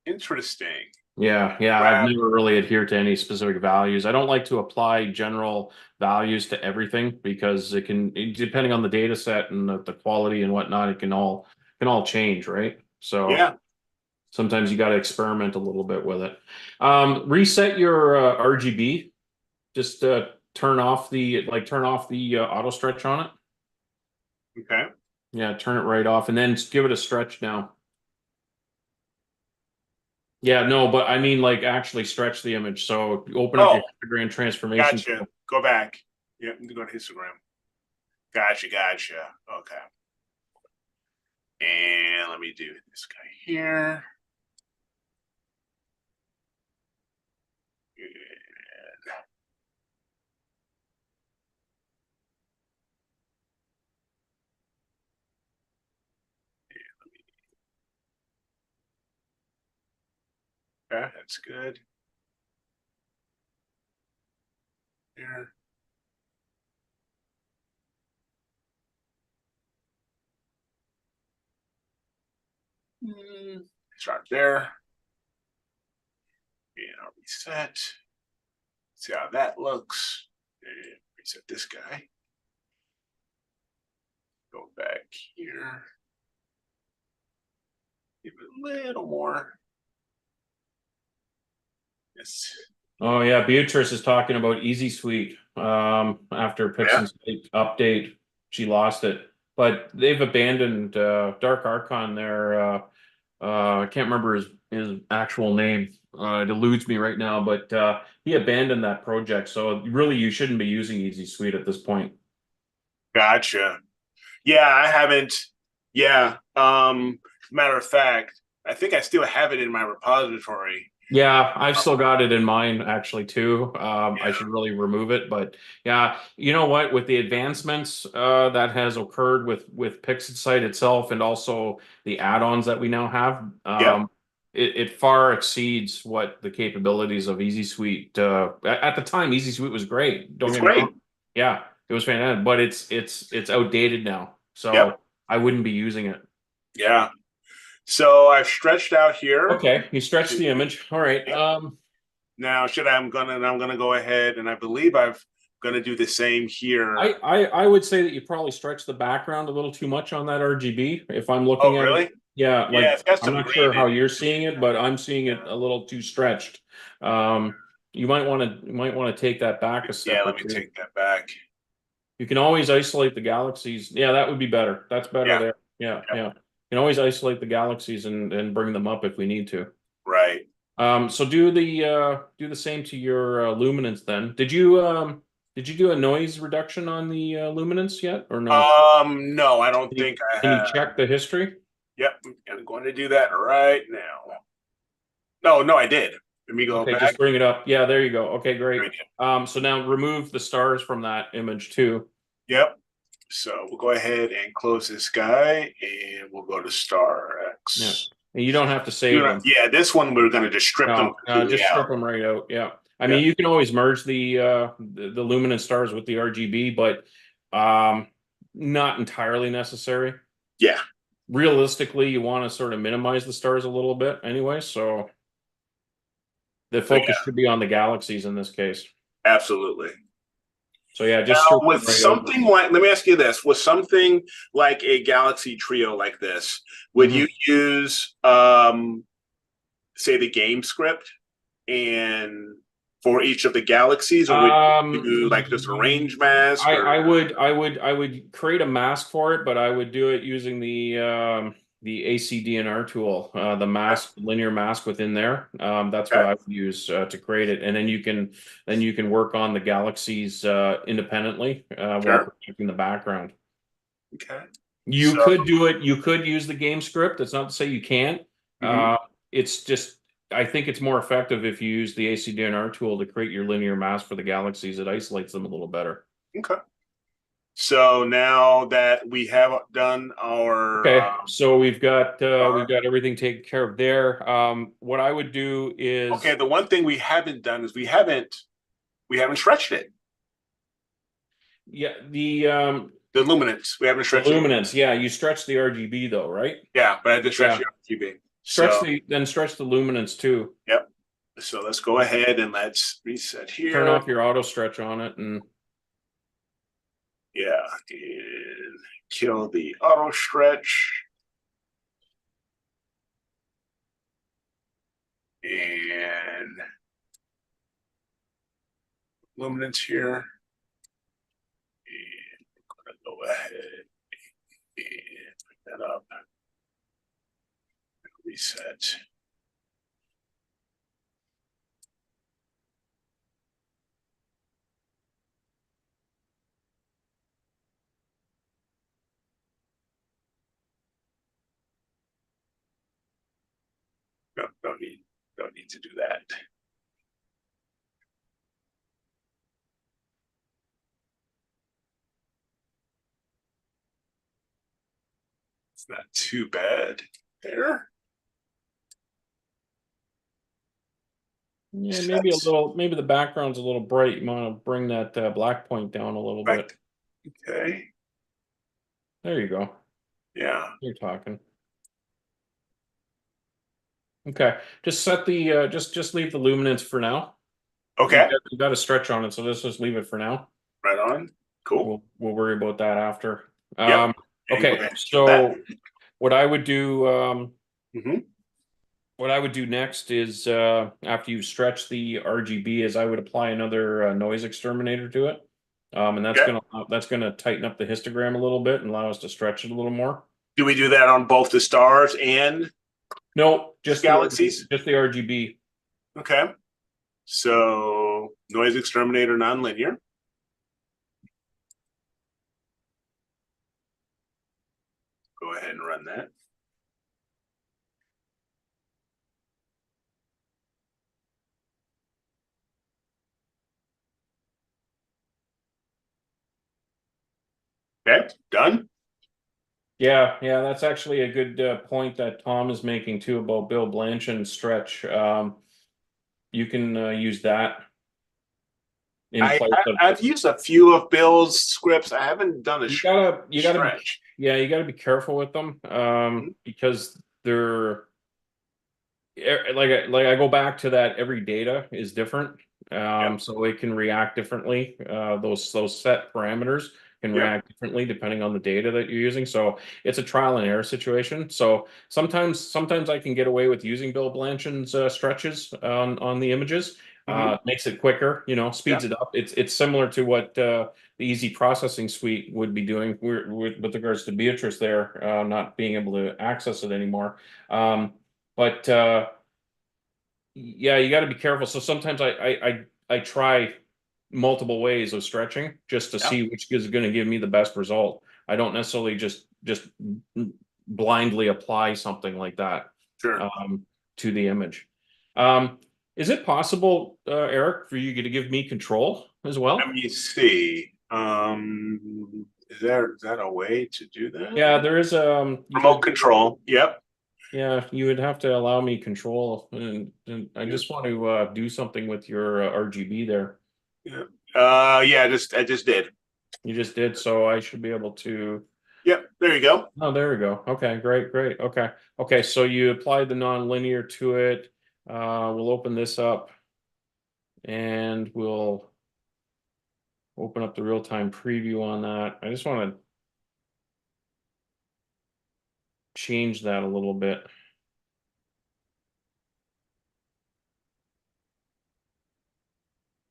A: Interesting.
B: Yeah, I've
A: Wow.
B: never really adhered to any specific values. I don't like to apply general values to everything because depending on the data set and the quality and whatnot, it can all change, right? So
A: Yeah.
B: sometimes you got to experiment a little bit with it. Reset your RGB. Just turn off the auto stretch on it.
A: Okay.
B: Yeah, turn it right off and then give it a stretch now. Yeah, no, but I mean like actually stretch the image. So open up your
A: Oh,
B: grand transformation
A: gotcha.
B: tool.
A: Go back. Yep, go to histogram. Gotcha, gotcha. Okay. And let me do this guy here. Okay, that's good. Here. Start there. And I'll reset. See how that looks. And reset this guy. Go back here. Give it a little more. Yes.
B: Oh yeah, Beatrice is talking about Easy Suite. After
A: Yeah.
B: Pixen's update, she lost it. But they've abandoned Dark Archon there. I can't remember his actual name. It eludes me right now, but he abandoned that project. So really, you shouldn't be using Easy Suite at this point.
A: Gotcha. Yeah, I haven't. Yeah. Matter of fact, I think I still have it in my repository.
B: Yeah, I've still got it in mine actually too. I
A: Yeah.
B: should really remove it, but yeah, you know what? With the advancements that has occurred with Pixelsite itself and also the add-ons that we now have,
A: Yep.
B: it far exceeds what the capabilities of Easy Suite. At the time, Easy Suite was great. Don't
A: It's
B: get me
A: great.
B: wrong. Yeah, it was fantastic, but it's outdated now,
A: Yep.
B: so I wouldn't be using it.
A: Yeah. So I've stretched out here.
B: Okay, you stretch
A: To,
B: the image. All right.
A: yep. Now should I'm gonna go ahead and I believe I've gonna do the same here.
B: I would say that you probably stretch the background a little too much on that RGB. If I'm looking
A: Oh,
B: at it,
A: really?
B: yeah,
A: Yeah,
B: like
A: it's got
B: I'm
A: some
B: not
A: green
B: sure
A: in
B: how
A: it.
B: you're seeing it, but I'm seeing it a little too stretched. Um, you might want to take that back a
A: Yeah,
B: step or
A: let me
B: two.
A: take that back.
B: You can always isolate the galaxies. Yeah, that would be better. That's better
A: Yeah,
B: there. Yeah,
A: yep,
B: yeah. You can always isolate the galaxies and bring them up if we need to.
A: right.
B: So do the same to your luminance then. Did you do a noise reduction on the luminance yet or no?
A: No, I don't
B: Can you
A: think I
B: can you
A: have.
B: check the history?
A: Yep, I'm going to do that right now. No, no, I did. Let me go
B: Okay,
A: back.
B: just bring it up. Yeah, there you go. Okay, great.
A: Right.
B: So now remove the stars from that image too.
A: Yep. So we'll go ahead and close this guy, and we'll go to Star
B: Yeah.
A: X.
B: And you don't have to save them.
A: Yeah, this one we're going to just strip them
B: No,
A: completely
B: just
A: out.
B: strip them right out. Yeah. I
A: Yeah,
B: mean, you can always merge the luminance stars with the RGB, but not entirely necessary.
A: yeah.
B: Realistically, you want to sort of minimize the stars a little bit anyway, so the
A: So
B: focus
A: yeah,
B: should be on the galaxies in this case.
A: absolutely.
B: So yeah, just
A: Now,
B: strip them
A: with
B: right out.
A: something like, let me ask you this: with something like a Galaxy Trio like this, would you
B: Mhm.
A: use, say, the game script and for each of the galaxies, or would you do like just a range mask? Or
B: I would create a mask for it, but I would do it using the ACDNR tool, the mask linear mask within there. That's what
A: okay,
B: I would use to create it, and then you can work on the galaxies independently while
A: sure,
B: protecting the background.
A: okay.
B: You
A: So,
B: could do it. You could use the game script. That's not to say you can't.
A: mhm,
B: Uh, it's just I think it's more effective if you use the ACDNR tool to create your linear mask for the galaxies. It isolates them a little better.
A: okay. So now that we have done our
B: Okay, so we've
A: star,
B: got everything taken care of there. What I would do
A: okay,
B: is
A: the one thing we haven't done is we haven't stretched it.
B: yeah
A: The luminance we haven't
B: the
A: stretched it.
B: luminance. Yeah, you stretch the RGB though, right?
A: Yeah, but I had to stretch
B: Yeah,
A: the RGB.
B: stretch
A: So,
B: the luminance too.
A: yep. So let's go ahead and let's reset
B: Turn
A: here.
B: off your auto stretch on it and
A: Yeah, and kill the auto stretch and luminance here. And I'm gonna go ahead that up. Reset. No, don't need to do that. It's not too bad there.
B: Yeah, maybe a little, maybe the background's a little bright. You want to bring that black point down a little bit.
A: Okay.
B: There you go.
A: Yeah.
B: You're talking. Okay, just set the just leave the luminance for now.
A: Okay.
B: You got a stretch on it, so let's just leave it for now.
A: Right on. Cool.
B: We'll worry about that after.
A: Yep.
B: Okay, so what I would do
A: Mhm.
B: what I would do next is after you stretch the RGB is I would apply another noise exterminator to it. And
A: Okay.
B: that's gonna tighten up the histogram a little bit and allow us to stretch it a little more.
A: Do we do that on both the stars and
B: No, just
A: galaxies?
B: just the RGB.
A: Okay. So noise exterminator nonlinear. Go ahead and run that. Okay, done.
B: Yeah, that's actually a good point that Tom is making too about Bill Blanchard stretch. You can use that in place of.
A: I've used a few of Bill's scripts. I haven't done a
B: You gotta
A: stretch.
B: you gotta be careful with them because they're like I go back to that every data is different.
A: Yep.
B: So it can react differently. Those set parameters can
A: Yep.
B: react differently depending on the data that you're using. So it's a trial and error situation. So sometimes I can get away with using Bill Blanchard's stretches on the images. Makes it quicker, speeds
A: Yep.
B: it up. It's similar to what the easy processing suite would be doing with regards to Beatrice there, not being able to access it anymore. But yeah, you got to be careful. So sometimes I try multiple ways of stretching just to
A: Yep.
B: see which is going to give me the best result. I don't necessarily just blindly apply something like that
A: Sure.
B: to the image. Is it possible, Eric, for you to give me control as well?
A: Let me see. Is that a way to do that?
B: Yeah, there is
A: Remote control. Yep.
B: yeah, you would have to allow me control, and I just want to do something with your RGB there.
A: Yeah. Yeah. I just did.
B: You just did, so I should be able to.
A: Yep. There you go.
B: Oh, there we go. Okay, great. Okay. So you applied the non-linear to it. We'll open this up, and we'll open up the real-time preview on that. I just want to change that a little bit.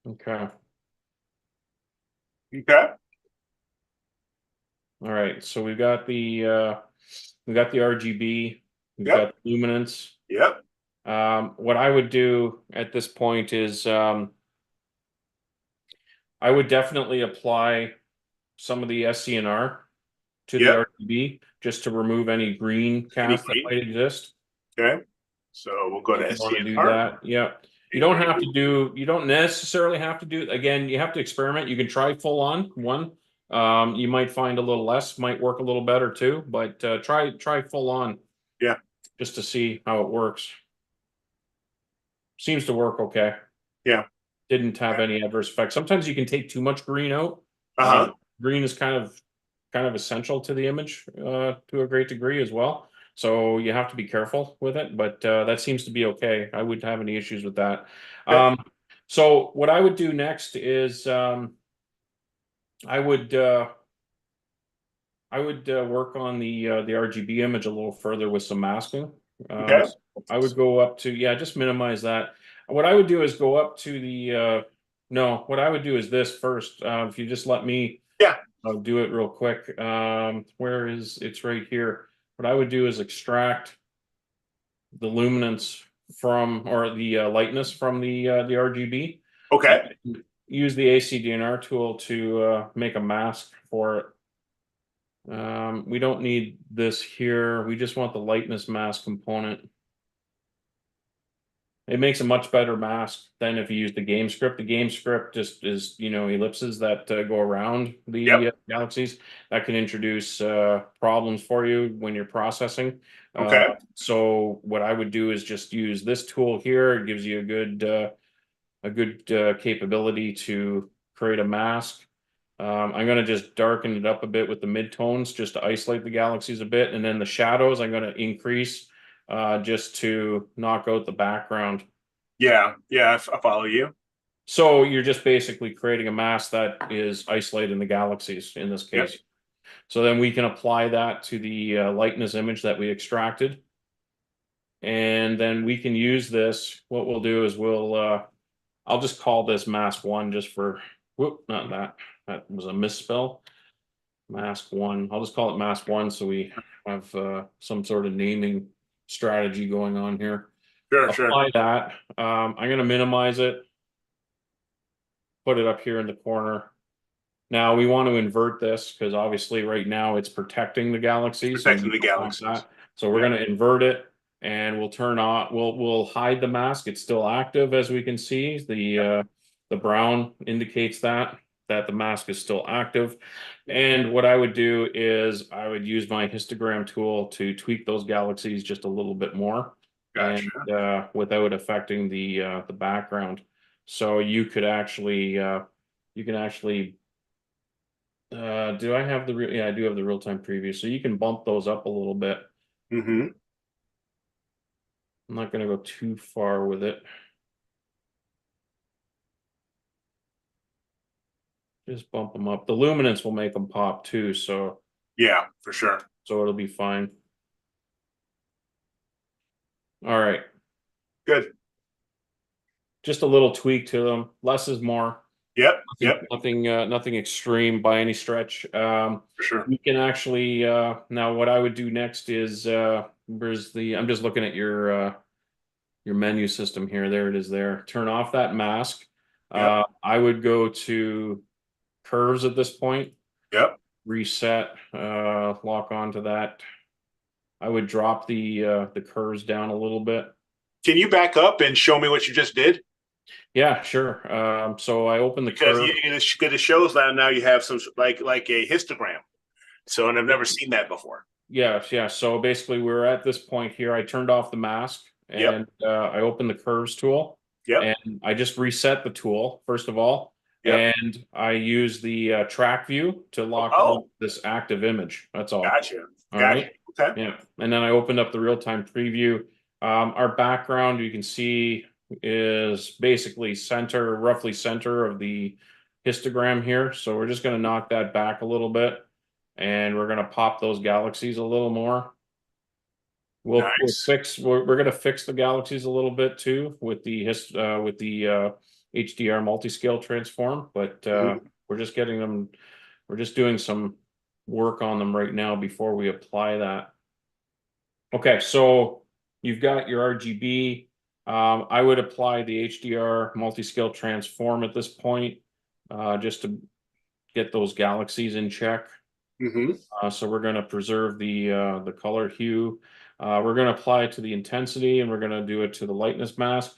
B: Okay.
A: Okay.
B: All right. So we got the RGB. We've
A: Yep.
B: got luminance.
A: Yep.
B: What I would do at this point is I would definitely apply some of the SCNR to the
A: Yep.
B: RGB just to remove any green
A: Any
B: cast that
A: green?
B: might exist.
A: Okay. So we'll go to
B: If you want to do
A: SCNR.
B: that, yeah. You don't necessarily have to do, again, you have to experiment. You can try full on one. You might find a little less, might work a little better too, but try full on.
A: Yeah.
B: Just to see how it works. Seems to work okay.
A: Yeah.
B: Didn't have any adverse effects. Sometimes you can take too much green out. Green is kind of essential to the image to a great degree as well. So you have to be careful with it, but that seems to be okay. I wouldn't have any issues with that.
A: Okay.
B: So what I would do next is I would work on the RGB image a little further with some masking.
A: Okay.
B: So I would go up to, yeah, just minimize that. What I would do is go up to the no, what I would do is this first. If you just let me
A: Yeah.
B: I'll do it real quick. Where is it's right here. what I would do is extract the luminance from, or the lightness from the RGB.
A: Okay.
B: And use the ACDNR tool to make a mask for it. We don't need this here. We just want the lightness mask component. It makes a much better mask than if you use the game script. The game script just is, ellipses that go around the
A: Yep.
B: galaxies that can introduce problems for you when you're processing.
A: Okay.
B: So what I would do is just use this tool here. It gives you a good capability to create a mask. I'm going to just darken it up a bit with the midtones just to isolate the galaxies a bit. And then the shadows I'm going to increase just to knock out the background.
A: Yeah. Yeah. I follow you.
B: So you're just basically creating a mask that is isolating the galaxies in this
A: Yep.
B: case. So then we can apply that to the lightness image that we extracted. And then we can use this. What we'll do is I'll just call this mask 1 just for, whoop, not that. That was a misspell. Mask 1. I'll just call it mask 1 so we have some sort of naming strategy going on here.
A: Sure.
B: Apply that. I'm going to minimize it. Put it up here in the corner. Now we want to invert this because obviously right now it's protecting the galaxies.
A: Protecting the galaxies.
B: So we're going to invert it and we'll turn on, we'll hide the mask. It's still active, as we can see. The brown indicates that the mask is still active. And what I would do is I would use my histogram tool to tweak those galaxies just a little bit more.
A: Gotcha.
B: And without affecting the background. So you could actually do I have the real? Yeah, I do have the real-time preview. So you can bump those up a little bit.
A: Mm-hmm.
B: I'm not going to go too far with it. Just bump them up. The luminance will make them pop too, so
A: Yeah, for sure.
B: so it'll be fine. All right.
A: Good.
B: Just a little tweak to them. Less is more.
A: Yep. Yep.
B: Nothing extreme by any stretch.
A: For sure.
B: You can actually now what I would do next is where's the I'm just looking at your menu system here. There it is there. Turn off that mask.
A: Yep.
B: I would go to curves at this point.
A: Yep.
B: Reset, lock onto that. I would drop the curves down a little bit.
A: Can you back up and show me what you just did?
B: Yeah, sure. So I open the
A: Because
B: curve.
A: it shows that now you have some like a histogram. So, and I've never seen that before.
B: Yeah. So basically we're at this point here. I turned off the mask and I opened the curves tool.
A: Yep.
B: And I just reset the tool, first of all.
A: Yep.
B: And I use the track view to lock on this active image. That's all.
A: Gotcha.
B: All right.
A: Okay.
B: Yeah. And then I opened up the real-time preview. Our background, you can see, is basically roughly center of the histogram here. So we're just going to knock that back a little bit. And we're going to pop those galaxies a little more. We're going to fix the galaxies a little bit too with the HDR multi-scale transform, but we're just getting them. We're just doing some work on them right now before we apply that. Okay, so you've got your RGB. I would apply the HDR multi-scale transform at this point, just to get those galaxies in check. So we're going to preserve the color hue. We're going to apply it to the intensity, and we're going to do it to the lightness mask.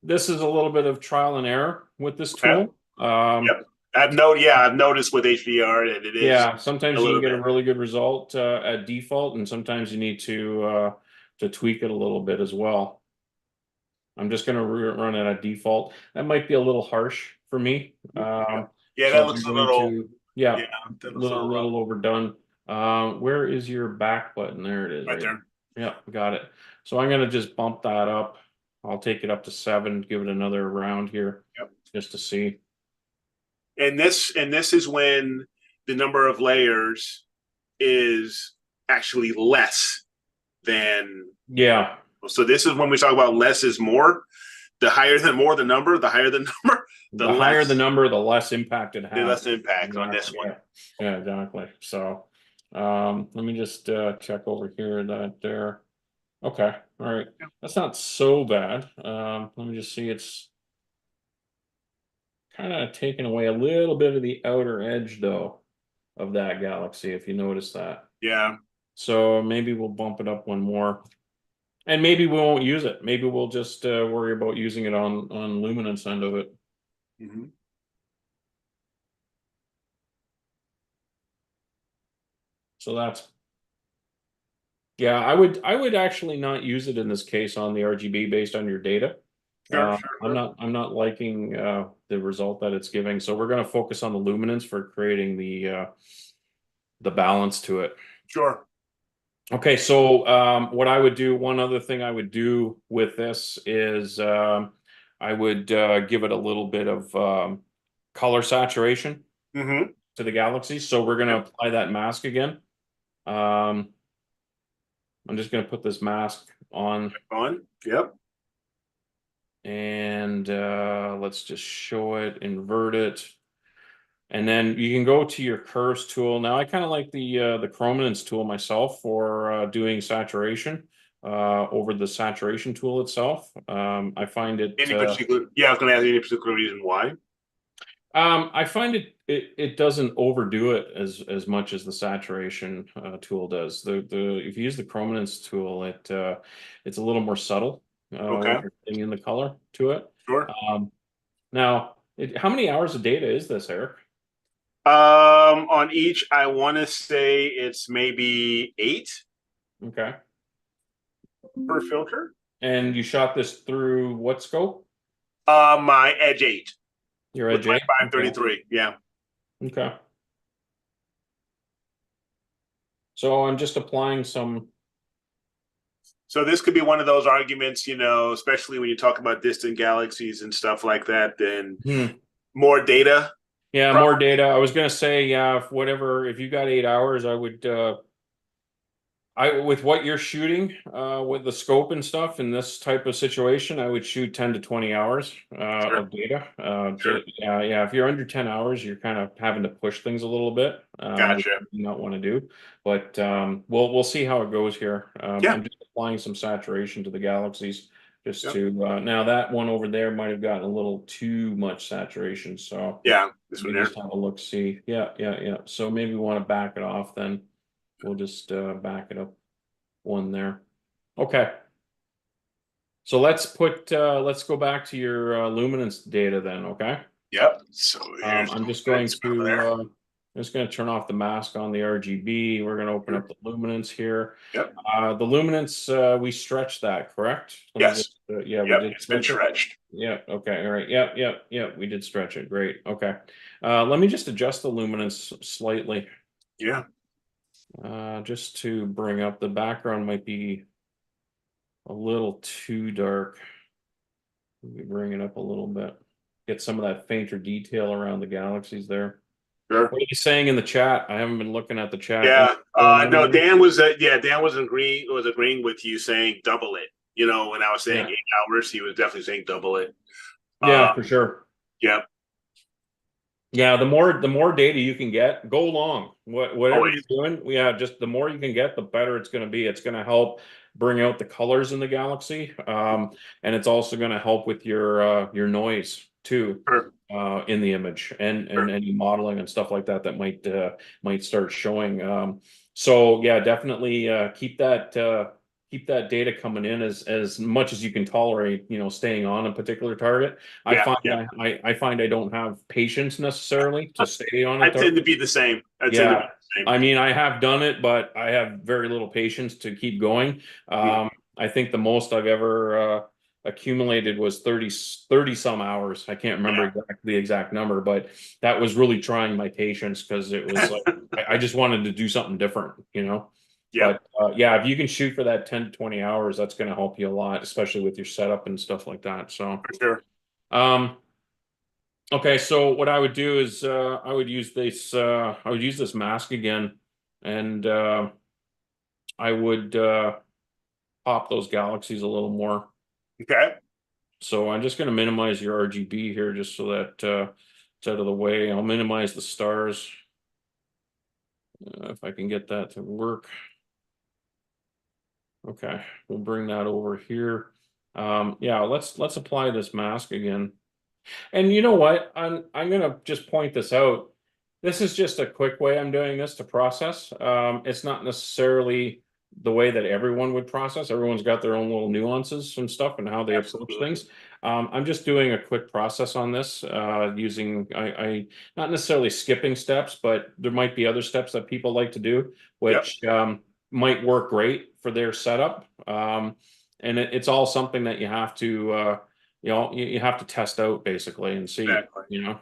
B: This is a little bit of trial and error with this tool.
A: Yep. I've noticed with HDR that it is.
B: Yeah, sometimes you can get a really good result at default, and sometimes you need to tweak it a little bit as well. I'm just going to run it at default. That might be a little harsh for me.
A: Yeah,
B: so
A: that looks a little.
B: A little overdone. Where is your back button? There it is.
A: Right there.
B: Yeah, got it. So I'm going to just bump that up. I'll take it up to 7, give it another round here.
A: Yep.
B: Just to see.
A: And this is when the number of layers is actually less than.
B: Yeah.
A: So this is when we talk about less is more. The higher the more the number, the higher the number.
B: The higher the number, the less impact it has.
A: The less impact on this one.
B: Yeah, exactly. So Let me just check over here that there. Okay, all right. That's not so bad. Let me just see. It's kind of taking away a little bit of the outer edge though of that galaxy, if you notice that.
A: Yeah.
B: So maybe we'll bump it up one more. And maybe we won't use it. Maybe we'll just worry about using it on luminance end of it.
A: Mhm.
B: So that's yeah, I would actually not use it in this case on the RGB based on your data.
A: Sure,
B: I'm not liking the result that it's giving. So we're going to focus on the luminance for creating the balance to it.
A: sure.
B: Okay, so what I would do, one other thing I would do with this is I would give it a little bit of color saturation
A: Mm-hmm.
B: to the galaxy. So we're going to
A: Yep.
B: apply that mask again. Um, I'm just going to put this mask on
A: On. Yep.
B: and let's just show it, invert it. And then you can go to your curves tool. Now I kind of like the chrominance tool myself for doing saturation over the saturation tool itself. I find it
A: Any particular? Yeah, I was going to ask any particular reason why.
B: I find it doesn't overdo it as much as the saturation tool does. The if you use the chrominance tool, it's a little more subtle when
A: Okay.
B: you're putting in the color to it.
A: Sure.
B: Now, how many hours of data is this, Eric?
A: On each, I want to say it's maybe 8
B: Okay.
A: per filter.
B: And you shot this through what scope?
A: My Edge 8
B: Your
A: with
B: Edge
A: my
B: 8? Okay.
A: 533. Yeah.
B: Okay. So I'm just applying some.
A: So this could be one of those arguments, especially when you talk about distant galaxies and stuff like that, then
B: Hmm.
A: more data.
B: Yeah,
A: Probably.
B: more data. I was gonna say, yeah, if you got 8 hours, I with what you're shooting, with the scope and stuff in this type of situation, I would shoot 10 to 20 hours
A: Sure.
B: of data.
A: Sure.
B: Yeah. If you're under 10 hours, you're kind of having to push things a little bit, which
A: Gotcha.
B: I do not want to do. But we'll see how it goes here.
A: Yeah.
B: I'm just applying some saturation to the galaxies just
A: Yep.
B: to now that one over there might have gotten a little too much saturation. So
A: Yeah. This
B: let
A: one
B: me
A: there.
B: just have a look, see. Yeah. So maybe we want to back it off then. We'll just back it up one there. Okay. So let's go back to your luminance data then, okay?
A: Yep. So here's
B: I'm just going
A: minutes over
B: to
A: there.
B: turn off the mask on the RGB. We're going to open
A: Sure.
B: up the luminance here.
A: Yep.
B: The luminance we stretched that, correct? Let me just
A: Yes.
B: yeah, we
A: Yep.
B: did
A: It's been
B: stretch it.
A: stretched.
B: Yeah, okay. All right. Yep, we did stretch it. Great. Okay. Let me just adjust the luminance slightly.
A: Yeah.
B: Just to bring up the background might be a little too dark. Let me bring it up a little bit. Get some of that fainter detail around the galaxies there.
A: Sure.
B: What are you saying in the chat? I haven't been looking at the chat. Anything
A: Yeah.
B: going on
A: No,
B: there?
A: Dan was agreeing with you saying double it. When I was saying
B: Yeah.
A: 8 hours, he was definitely saying double it.
B: Yeah, for sure.
A: Yep.
B: Yeah, the more data you can get, go long. Whatever you're
A: Always.
B: doing, yeah, just the more you can get, the better it's going to be. It's going to help bring out the colors in the galaxy, and it's also going to help with your noise too,
A: Sure.
B: in the image and
A: Sure.
B: any modeling and stuff like that that might start showing. So yeah, definitely keep that data coming in as much as you can tolerate. Staying on a particular target. I
A: Yeah.
B: find
A: Yeah.
B: I find I don't have patience necessarily to stay on
A: I
B: a
A: tend to
B: target.
A: be the same. I tend to be
B: Yeah.
A: the same.
B: I mean, I have done it, but I have very little patience to keep going.
A: Mm.
B: I think the most I've ever accumulated was 30 some hours. I can't remember
A: Yeah.
B: the exact number, but that was really trying my patience because it was like I just wanted to do something different.
A: Yep.
B: But yeah, if you can shoot for that 10 to 20 hours, that's going to help you a lot, especially with your setup and stuff like that. So,
A: For sure.
B: um, okay, so what I would do is I would use this mask again, and I would pop those galaxies a little more.
A: Okay.
B: So I'm just going to minimize your RGB here just so that it's out of the way. I'll minimize the stars If I can get that to work. Okay, we'll bring that over here. Yeah, let's apply this mask again. And you know what? I'm gonna just point this out. This is just a quick way I'm doing this to process. It's not necessarily the way that everyone would process. Everyone's got their own little nuances and stuff and how they approach
A: Absolutely.
B: things. I'm just doing a quick process on this using I not necessarily skipping steps, but there might be other steps that people like to do,
A: Yep.
B: which might work great for their setup. And it's all something that you have to you have to test out basically and see,
A: Exactly.
B: you never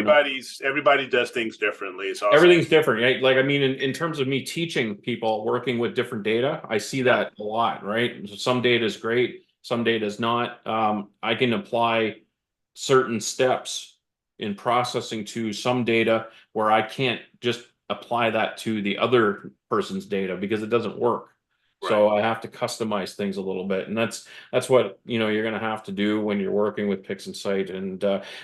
B: know.
A: Everybody does things differently. It's awesome.
B: Everything's different, right? Like, I mean, in terms of me teaching people working with different data, I see
A: Yeah.
B: that a lot, right? Some data is great, some data is not. I can apply certain steps in processing to some data where I can't just apply that to the other person's data because it doesn't work.
A: Right.
B: So I have to customize things a little bit, and that's what you're going to have to do when you're working with PixInsight. And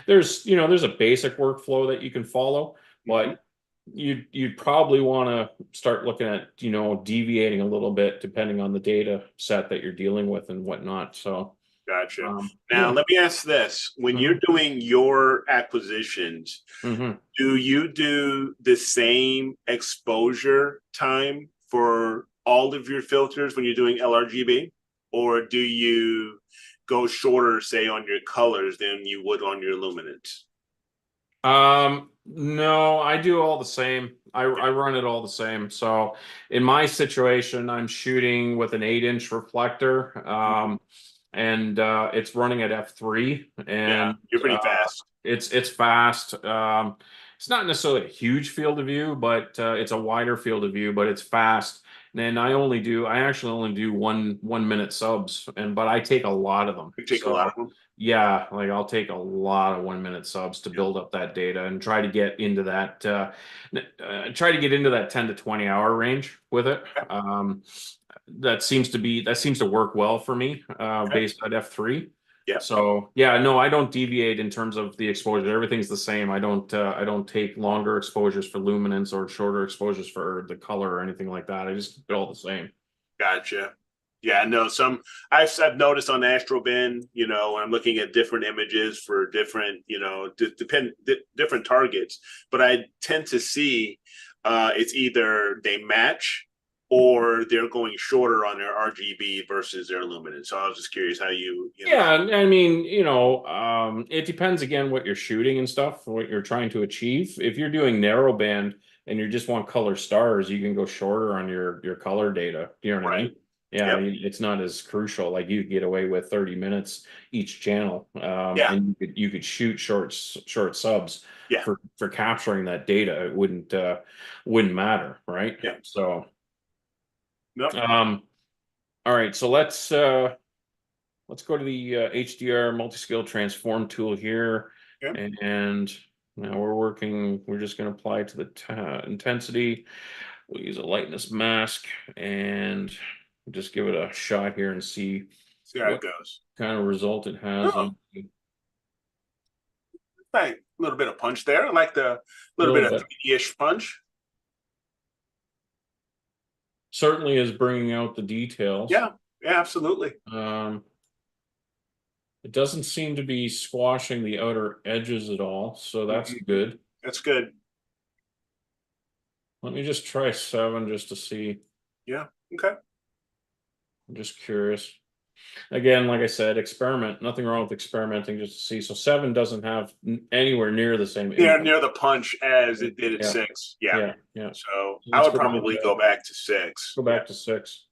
B: there's a basic workflow that you can follow,
A: Mhm.
B: but you'd probably want to start looking at deviating a little bit depending on the data set that you're dealing with and whatnot. So
A: Gotcha. Now,
B: yeah.
A: let me ask this. When you're
B: Hmm.
A: doing your acquisitions,
B: Hmm.
A: do you do the same exposure time for all of your filters when you're doing LRGB? Or do you go shorter, say, on your colors than you would on your luminance?
B: No, I do all the same. I run it all the same. So in my situation, I'm shooting with an 8-inch reflector,
A: Mhm.
B: and it's running at f3,
A: Yeah,
B: and
A: you're pretty fast.
B: it's fast. It's not necessarily a huge field of view, but it's a wider field of view, but it's fast. And I actually only do 1 minute subs, but I take a lot of them.
A: You take a lot
B: So
A: of them.
B: yeah, like I'll take a lot of 1 minute subs to
A: Yeah.
B: build up that data and try to get into that 10 to 20 hour range with it.
A: Okay.
B: That seems to work well for me
A: Okay.
B: based at f3.
A: Yeah.
B: So yeah, no, I don't deviate in terms of the exposure. Everything's the same. I don't take longer exposures for luminance or shorter exposures for the color or anything like that. I just keep it all the same.
A: Gotcha. Yeah, I know some. I've noticed on Astrobin, when I'm looking at different images for different, different targets, but I tend to see it's either they match or they're going shorter on their RGB versus their luminance. So I was just curious how
B: Yeah, I mean, it depends again what you're shooting and stuff, what you're trying to achieve. If you're doing narrowband and you just want color stars, you can go shorter on your color data. You know what I
A: right.
B: mean? Yeah,
A: Yep.
B: it's not as crucial. Like you get away with 30 minutes each channel,
A: Yeah.
B: and you could shoot short subs
A: Yeah.
B: for capturing that data. It wouldn't matter, right?
A: Yeah.
B: So,
A: Nope.
B: all right, so let's go to the HDR multi-scale transform tool here.
A: Yeah.
B: And now we're just going to apply to the intensity. We'll use a lightness mask and just give it a shot here and see
A: See how it
B: what
A: goes.
B: kind of result it has
A: Oh,
B: on a
A: like a little bit of punch there. I like the little bit
B: little
A: of
B: bit.
A: 3D-ish punch.
B: Certainly is bringing out the details.
A: Yeah. Yeah. Absolutely.
B: Um, it doesn't seem to be squashing the outer edges at all, so that's
A: Mhm.
B: good.
A: That's good.
B: Let me just try 7 just to see.
A: Yeah. Okay.
B: I'm just curious. Again, like I said, experiment. Nothing wrong with experimenting just to see. So 7 doesn't have anywhere near the same
A: Near
B: impact.
A: near the punch as it did at
B: Yeah,
A: 6. Yeah.
B: yeah.
A: So I
B: Let's
A: would
B: go back
A: probably
B: to
A: go back to 6.
B: go
A: Yeah.
B: back to 6.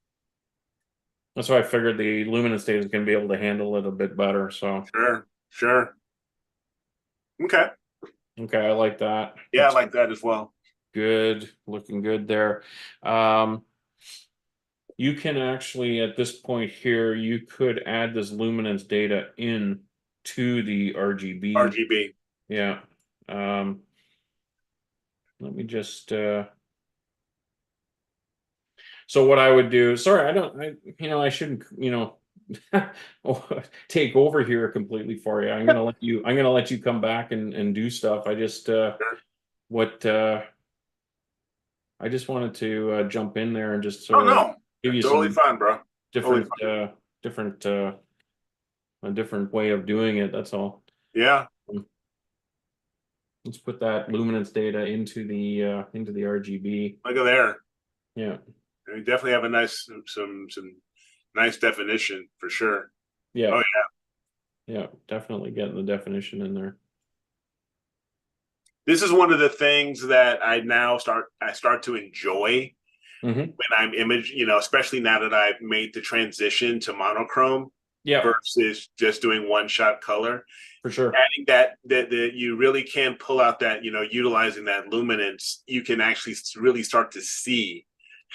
B: That's why I figured the luminance data is going to be able to handle it a bit better. So
A: Sure. Sure. Okay.
B: okay, I like that.
A: Yeah, I
B: That's
A: like that as well.
B: good. Looking good there. Um, you can actually at this point here, you could add this luminance data in to the RGB.
A: RGB.
B: Yeah. Um, let me just so what I would do, sorry, I shouldn't, take over here completely for you. I'm gonna let you come back and do stuff. I just,
A: Sure.
B: what, I just wanted to jump in there and just
A: Oh
B: sort of
A: no,
B: give you
A: totally
B: some
A: fine, bro. Totally
B: different,
A: fine.
B: different, a different way of doing it. That's all.
A: Yeah,
B: Um, Let's put that luminance data into the RGB.
A: look at there.
B: Yeah,
A: We definitely have a nice some nice definition for sure.
B: yeah,
A: Oh
B: yeah. Definitely getting the definition in there.
A: this is one of the things that I start to enjoy
B: Hmm.
A: when I'm image, especially now that I've made the transition to monochrome
B: Yeah,
A: versus just doing one shot color.
B: for sure.
A: Adding that you really can pull out that, utilizing that luminance, you can actually really start to see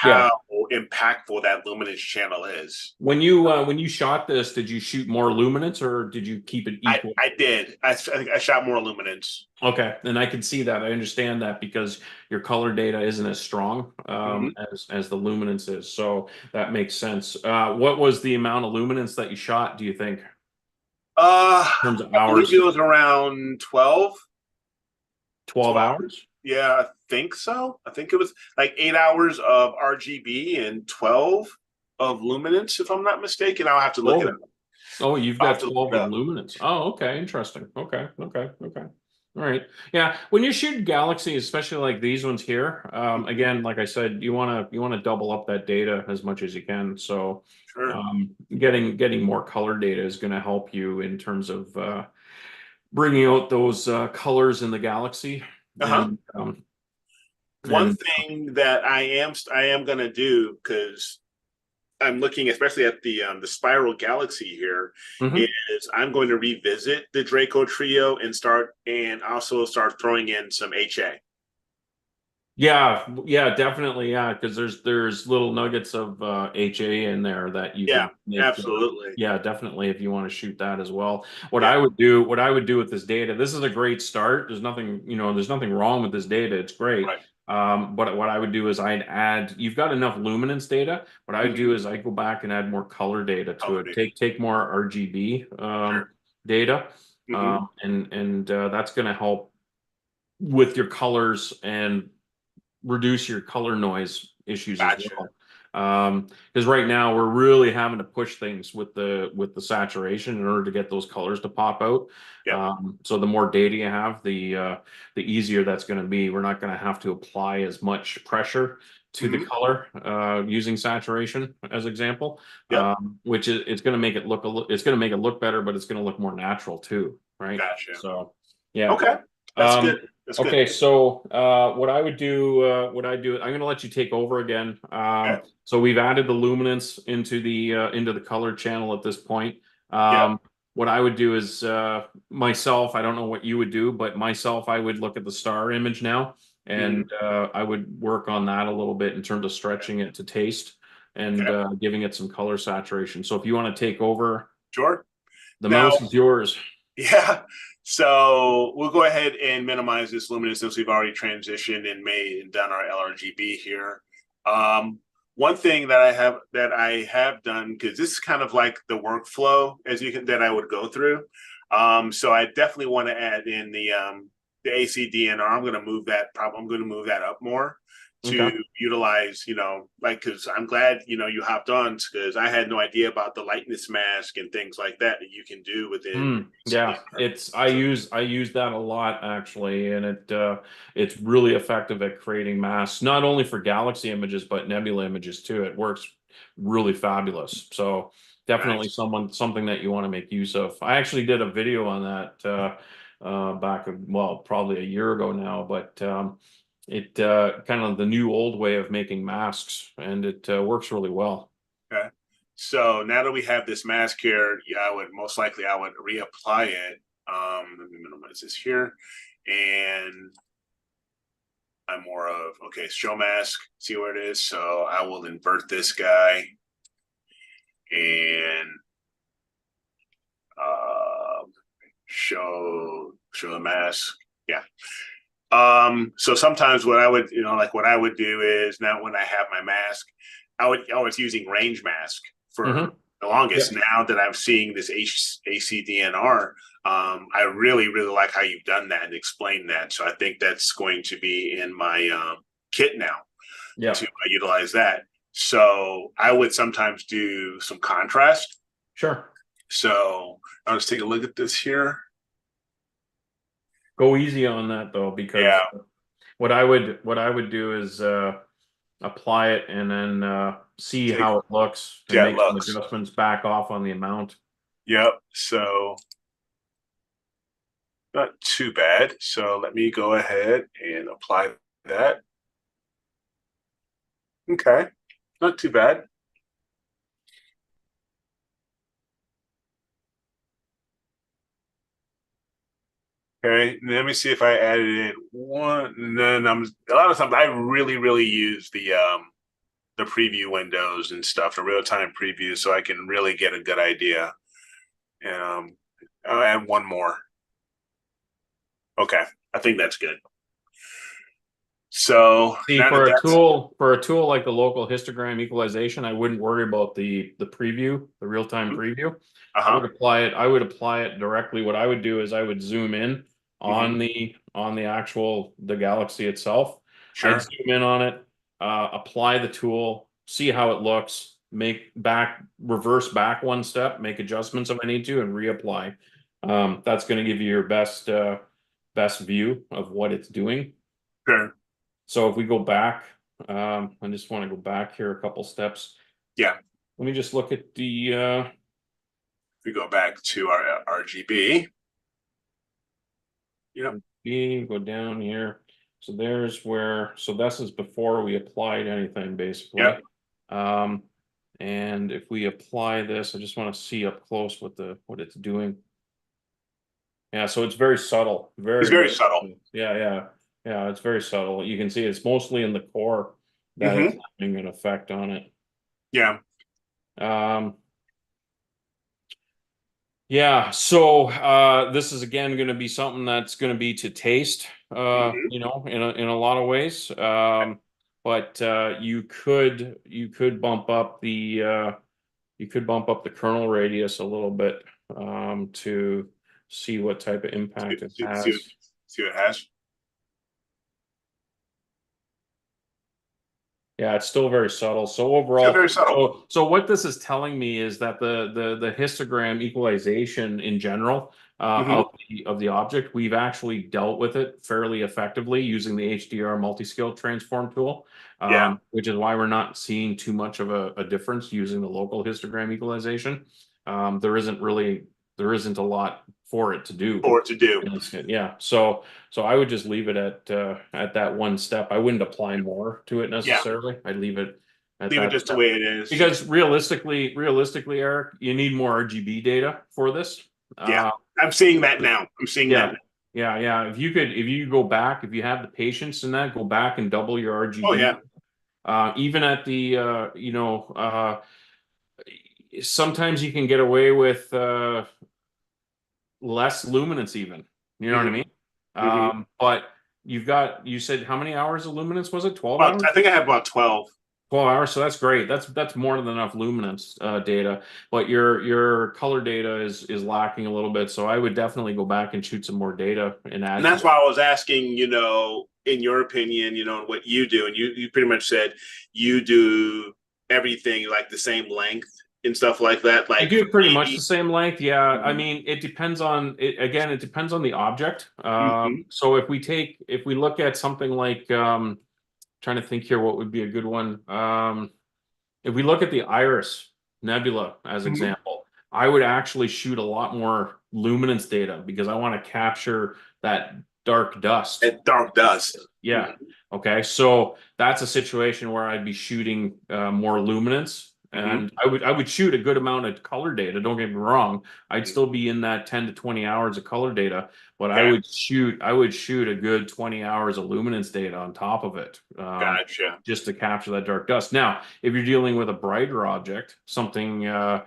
B: Yeah.
A: how impactful that luminance channel is.
B: When you shot this, did you shoot more luminance or did you keep it
A: I,
B: equal?
A: I did. I think I shot more luminance.
B: Okay, and I can see that. I understand that because your color data isn't as strong
A: Mm-hmm.
B: as the luminance is. So that makes sense. What was the amount of luminance that you shot, do you think, in terms of
A: I believe
B: hours?
A: it was around 12.
B: 12
A: 12.
B: hours?
A: Yeah, I think so. I think it was like 8 hours of RGB and 12 of luminance, if I'm not mistaken. I'll have to look it up.
B: Oh, oh, you've
A: I'll have
B: got
A: to look
B: 12
A: it
B: of
A: up.
B: luminance. Oh, okay, interesting. Okay, okay, okay. All right. Yeah, when you shoot Galaxy, especially like these ones here,
A: Mhm.
B: again, like I said, you want to double up that data as much as you can. So,
A: Sure.
B: getting more color data is going to help you in terms of bringing out those colors in the Galaxy.
A: Uh-huh.
B: And
A: One
B: and
A: thing that I am gonna do, because I'm looking especially at the Spiral Galaxy here,
B: Mhm.
A: is I'm going to revisit the Draco trio and also start throwing in some HA.
B: Yeah, yeah, definitely, yeah, because there's little nuggets of HA in there that you
A: Yeah,
B: could make.
A: absolutely.
B: Yeah, definitely, if you want to shoot that as well.
A: Yeah.
B: What I would do with this data, this is a great start. There's nothing wrong with this data. It's great.
A: Right.
B: But what I would do is I'd add. You've got enough luminance data. What I would do
A: Mm-hmm.
B: is I go back and add more color data to
A: Color
B: it.
A: data.
B: Take more RGB
A: Sure.
B: data,
A: Mm-hmm.
B: and that's going to help with your colors and reduce your color noise issues as
A: Gotcha.
B: well. Because right now we're really having to push things with the saturation in order to get those colors to pop out.
A: Yep.
B: So the more data you have, the easier that's going to be. We're not going to have to apply as much pressure to the
A: Mm-hmm.
B: color using saturation as example,
A: Yep.
B: which is it's going to make it look it's going to make it look better, but it's going to look more natural too, right?
A: Gotcha.
B: So yeah.
A: Okay. That's good.
B: Um,
A: That's good.
B: okay, so what I would do, I'm going to let you take over again.
A: Okay.
B: So we've added the luminance into the color channel at this point.
A: Yep.
B: What I would do is myself, I don't know what you would do, but myself, I would look at the star image now,
A: Mm-hmm.
B: and I would work on that a little bit in terms of stretching it to taste and
A: Okay.
B: giving it some color saturation. So if you want to take over,
A: Sure.
B: the
A: Now,
B: mouse is yours.
A: yeah. So we'll go ahead and minimize this luminance since we've already transitioned and made and done our LRGB here. Um, One thing that I have done, because this is kind of like the workflow as you can that I would go through. So I definitely want to add in the ACDNR. I'm going to move that up more to
B: Okay.
A: utilize, like, because I'm glad, you hopped on, because I had no idea about the lightness mask and things like that you can do within
B: Yeah,
A: CDNR.
B: it's
A: So
B: I use that a lot actually, and it's really effective at creating masks, not only for galaxy images but nebula images too. It works really fabulous. So definitely
A: nice.
B: something that you want to make use of. I actually did a video on that back well, probably a year ago now, but it kind of the new old way of making masks, and it works really well.
A: Okay. So now that we have this mask here, yeah, I would reapply it. Let me minimize this here. And I'm more of, okay, show mask, see where it is. So I will invert this guy and uh, show the mask. Yeah. So sometimes what I would do is, now when I have my mask, I was using range mask for
B: Hmm.
A: the longest. Now that I'm seeing this ACDNR, I really, really like how you've done that and explained that. So I think that's going to be in my kit now.
B: Yeah.
A: to utilize that. So I would sometimes do some contrast.
B: Sure.
A: So I'll just take a look at this here.
B: Go easy on that though, because
A: Yeah,
B: what I would do is apply it and then see
A: take
B: how it looks
A: see
B: and
A: how it
B: make some
A: looks.
B: adjustments back off on the amount.
A: Yep. So not too bad. So let me go ahead and apply that. Okay, not too bad. Okay, let me see if I added in one. And then a lot of times I really use the preview windows and stuff, the real time preview, so I can really get a good idea. And I'll add one more. Okay, I think that's good. So
B: See,
A: now that that's
B: for a tool like the local histogram equalization, I wouldn't worry about the preview, the real-time preview.
A: uh-huh.
B: I would apply it directly. What I would do is I would zoom in
A: Hmm.
B: on the actual the galaxy itself. I'd
A: Sure.
B: zoom in on it, apply the tool, see how it looks, reverse back one step, make adjustments if I need to, and reapply. That's going to give you your best view of what it's doing.
A: Sure.
B: So if we go back, I just want to go back here a couple steps.
A: Yeah.
B: Let me just look at the
A: We go back to our RGB. Yep.
B: go down here. So so this is before we applied anything basically.
A: Yep.
B: Um, and if we apply this, I just want to see up close what it's doing. Yeah, so it's very subtle,
A: It's
B: very,
A: very
B: very,
A: subtle.
B: yeah, it's very subtle. You can see it's mostly in the core that it's
A: Hmm.
B: having an effect on it.
A: Yeah.
B: Um, Yeah, so this is again going to be something that's going to be to taste,
A: Hmm.
B: in a lot of ways. But you could bump up the kernel radius a little bit to see what type of impact it
A: See,
B: has.
A: see what it has.
B: Yeah, it's still very subtle. So
A: Still
B: overall,
A: very subtle.
B: so what this is telling me is that the histogram equalization in general
A: Hmm.
B: of the object, we've actually dealt with it fairly effectively using the HDR multi-scale transform tool,
A: Yeah.
B: which is why we're not seeing too much of a difference using the local histogram equalization. There isn't a lot for it to do.
A: For it to do.
B: Yeah, so I would just leave it at that one step. I wouldn't apply more to it
A: Yeah.
B: necessarily. I'd leave it at
A: Leave it
B: that
A: just the
B: step.
A: way it is.
B: Because realistically, Eric, you need more RGB data for this.
A: Yeah.
B: Uh,
A: I'm seeing that now. I'm seeing that
B: yeah,
A: now.
B: yeah. If you go back, if you have the patience in that, go back and double your
A: Oh
B: RGB.
A: yeah.
B: Even at the sometimes you can get away with less luminance even. You know what I
A: Hmm.
B: mean?
A: Hmm.
B: But you said how many hours of luminance was it? 12
A: But
B: hours?
A: I think I have about 12.
B: 12 hours. So that's great. That's more than enough luminance data. But your color data is lacking a little bit. So I would definitely go back and shoot some more data and
A: And
B: add to
A: that's
B: that.
A: why I was asking, in your opinion, what you do. And you pretty much said you do everything like the same length and stuff like that.
B: I
A: Like
B: do
A: for
B: it pretty much the
A: me,
B: same length. Yeah. I
A: hmm
B: mean, it depends on it again, it depends on the object.
A: hmm
B: So if we look at something like trying to think here what would be a good one. If we look at the Iris Nebula as
A: hmm
B: example, I would actually shoot a lot more luminance data because I want to capture that dark dust.
A: and dark dust.
B: Yeah. Okay. So that's a situation where I'd be shooting more luminance,
A: Hmm.
B: and I would shoot a good amount of color data. Don't get me wrong. I'd still be in that 10 to 20 hours of color data, but
A: Okay,
B: I would shoot a good 20 hours of luminance data on top of it,
A: gotcha.
B: just to capture that dark dust. Now, if you're dealing with a brighter object, something like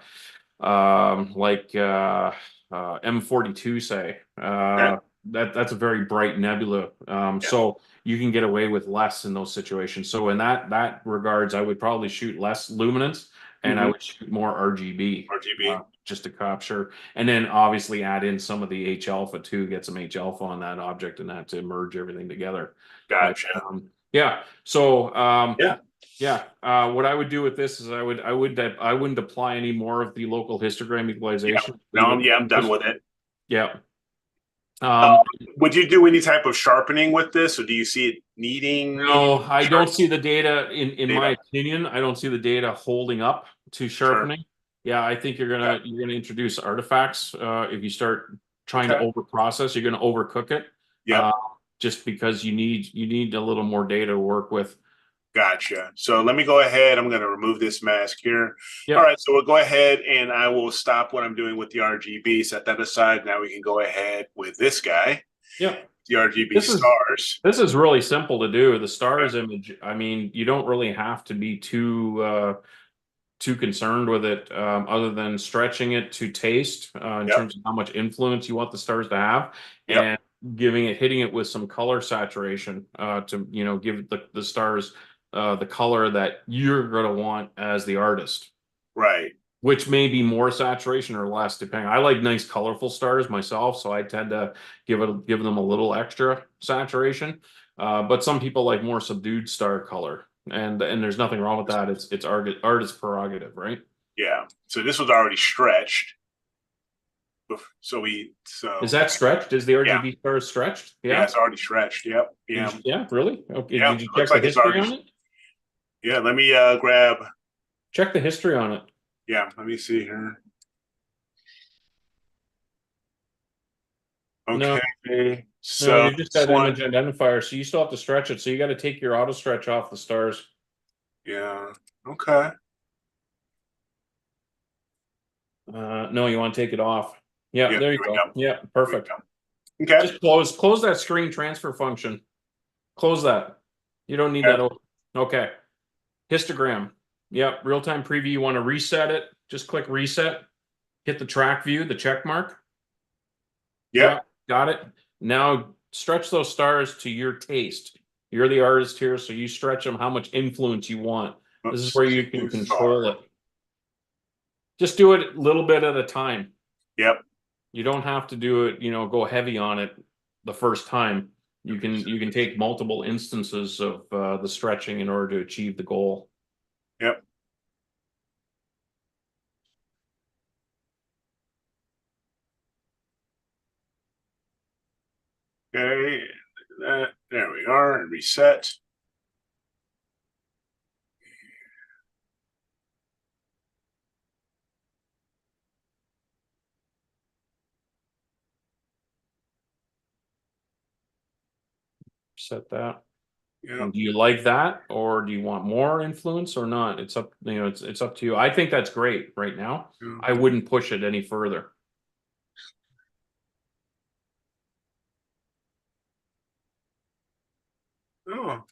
B: M42, say.
A: Okay.
B: That's a very bright nebula.
A: Yeah.
B: So you can get away with less in those situations. So in that regards, I would probably shoot less luminance and I
A: Hmm.
B: would shoot more RGB
A: RGB.
B: just to capture, and then obviously add in some of the H alpha too, get some H alpha on that object and that to merge everything together. But
A: Gotcha.
B: Yeah. So,
A: Yeah.
B: yeah. What I would do with this is I wouldn't apply any more of the local histogram
A: Yeah.
B: equalization.
A: No,
B: Leave it.
A: I'm done
B: Just,
A: with it.
B: yeah.
A: Um,
B: Um,
A: would you do any type of sharpening with this, or do you see it needing any
B: no, I
A: sharp
B: don't see the data in my
A: data?
B: opinion, I don't see the data holding up to
A: Sure.
B: sharpening. Yeah, I think
A: Yeah.
B: you're gonna introduce artifacts if you start trying to
A: Okay.
B: over process, you're gonna overcook it.
A: Yep.
B: Uh, just because you need a little more data to work with.
A: Gotcha. So let me go ahead. I'm going to remove this mask here. All
B: Yep.
A: right. So we'll go ahead and I will stop what I'm doing with the RGB, set that aside. Now we can go ahead with this guy,
B: Yep.
A: the RGB
B: This is
A: stars.
B: this is really simple to do. The
A: Okay.
B: stars image, I mean, you don't really have to be too concerned with it, other than stretching it to taste in
A: Yep.
B: terms of how much influence you want the stars to have,
A: Yep.
B: and hitting it with some color saturation to give the stars the color that you're going to want as the artist,
A: Right.
B: which may be more saturation or less depending. I like nice colorful stars myself, so I tend to give them a little extra saturation. But some people like more subdued star color, and there's nothing wrong with that. It's artist prerogative, right?
A: Yeah. So this was already stretched.
B: Is
A: So
B: that stretched? Is the
A: yeah.
B: RGB star stretched?
A: Yeah,
B: Yeah.
A: it's already stretched. Yep. Yeah.
B: Yeah, really? Okay.
A: Yep.
B: Did you
A: Looks
B: check the
A: like it's
B: history
A: already.
B: on it?
A: Yeah. Let me grab.
B: Check the history on it.
A: Yeah. Let me see here.
B: No,
A: Okay.
B: no,
A: So
B: you just
A: this
B: got image
A: one.
B: identifier, so you still have to stretch it. So you got to take your auto stretch off the stars.
A: Yeah. Okay.
B: No, you want to take it off. Yeah,
A: Yeah.
B: there you
A: Here we
B: go.
A: go.
B: Yeah,
A: Here we
B: perfect.
A: go. Okay.
B: Just close that screen transfer function. Close that. You don't need that
A: Okay.
B: open. Okay. Histogram. Yep, real-time preview. You want to reset it. Just click reset. Hit the track view, the check mark.
A: Yep.
B: Yeah, got it. Now stretch those stars to your taste. You're the artist here, so you stretch them how much influence you want. This is where
A: Oops.
B: you can
A: Too far.
B: control it. Just do it a little bit at a time.
A: Yep.
B: You don't have to do it, go heavy on it the first time. You can take multiple instances of the stretching in order to achieve the goal.
A: Yep. Okay. There we are. And reset.
B: Set that.
A: Yep.
B: And do you like that, or do you want more influence or not? It's up, it's up to you. I think that's great right now. I wouldn't push it any further.
A: Oh.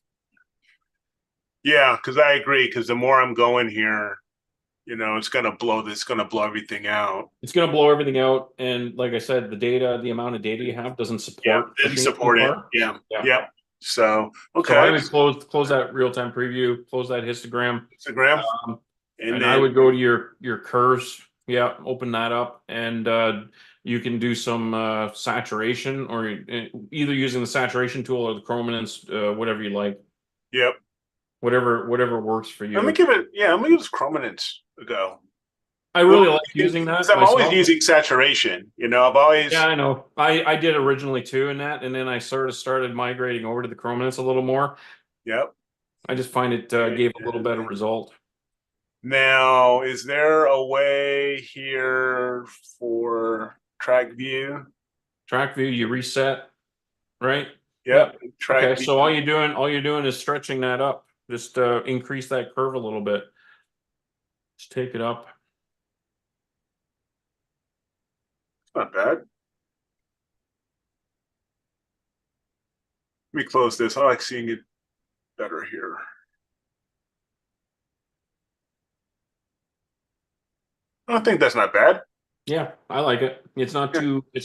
A: Yeah, because I agree. Because the more I'm going here, it's gonna blow this, gonna blow everything out.
B: It's going to blow everything out, and like I said, the amount of data you have doesn't
A: Yeah,
B: support
A: didn't
B: pushing it too
A: support it.
B: far.
A: Yeah.
B: Yeah.
A: Yep. So
B: So I
A: okay.
B: would close that real time preview, close that histogram.
A: Instagram.
B: Um,
A: And
B: and I
A: then
B: would go to your curves. Yeah, open that up, and you can do some saturation, or either using the saturation tool or the chrominance, whatever you like,
A: yep.
B: whatever works for
A: Let me
B: you.
A: give it, yeah, let me give this chrominance a go.
B: I
A: Well,
B: really like using
A: because
B: that
A: I'm always
B: myself.
A: using saturation. I've
B: Yeah,
A: always,
B: I know. I did originally too in that, and then I sort of started migrating over to the chrominance a little more.
A: yep.
B: I just find it gave a little better
A: And
B: result.
A: now, is there a way here for track view?
B: Track view, you reset, right?
A: Yep,
B: Yep.
A: track
B: Okay,
A: view.
B: so all you're doing is stretching that up. Just increase that curve a little bit. Just take it up.
A: Not bad. Let me close this. I like seeing it better here. I think that's not bad.
B: Yeah, I like it.
A: Yeah,
B: It's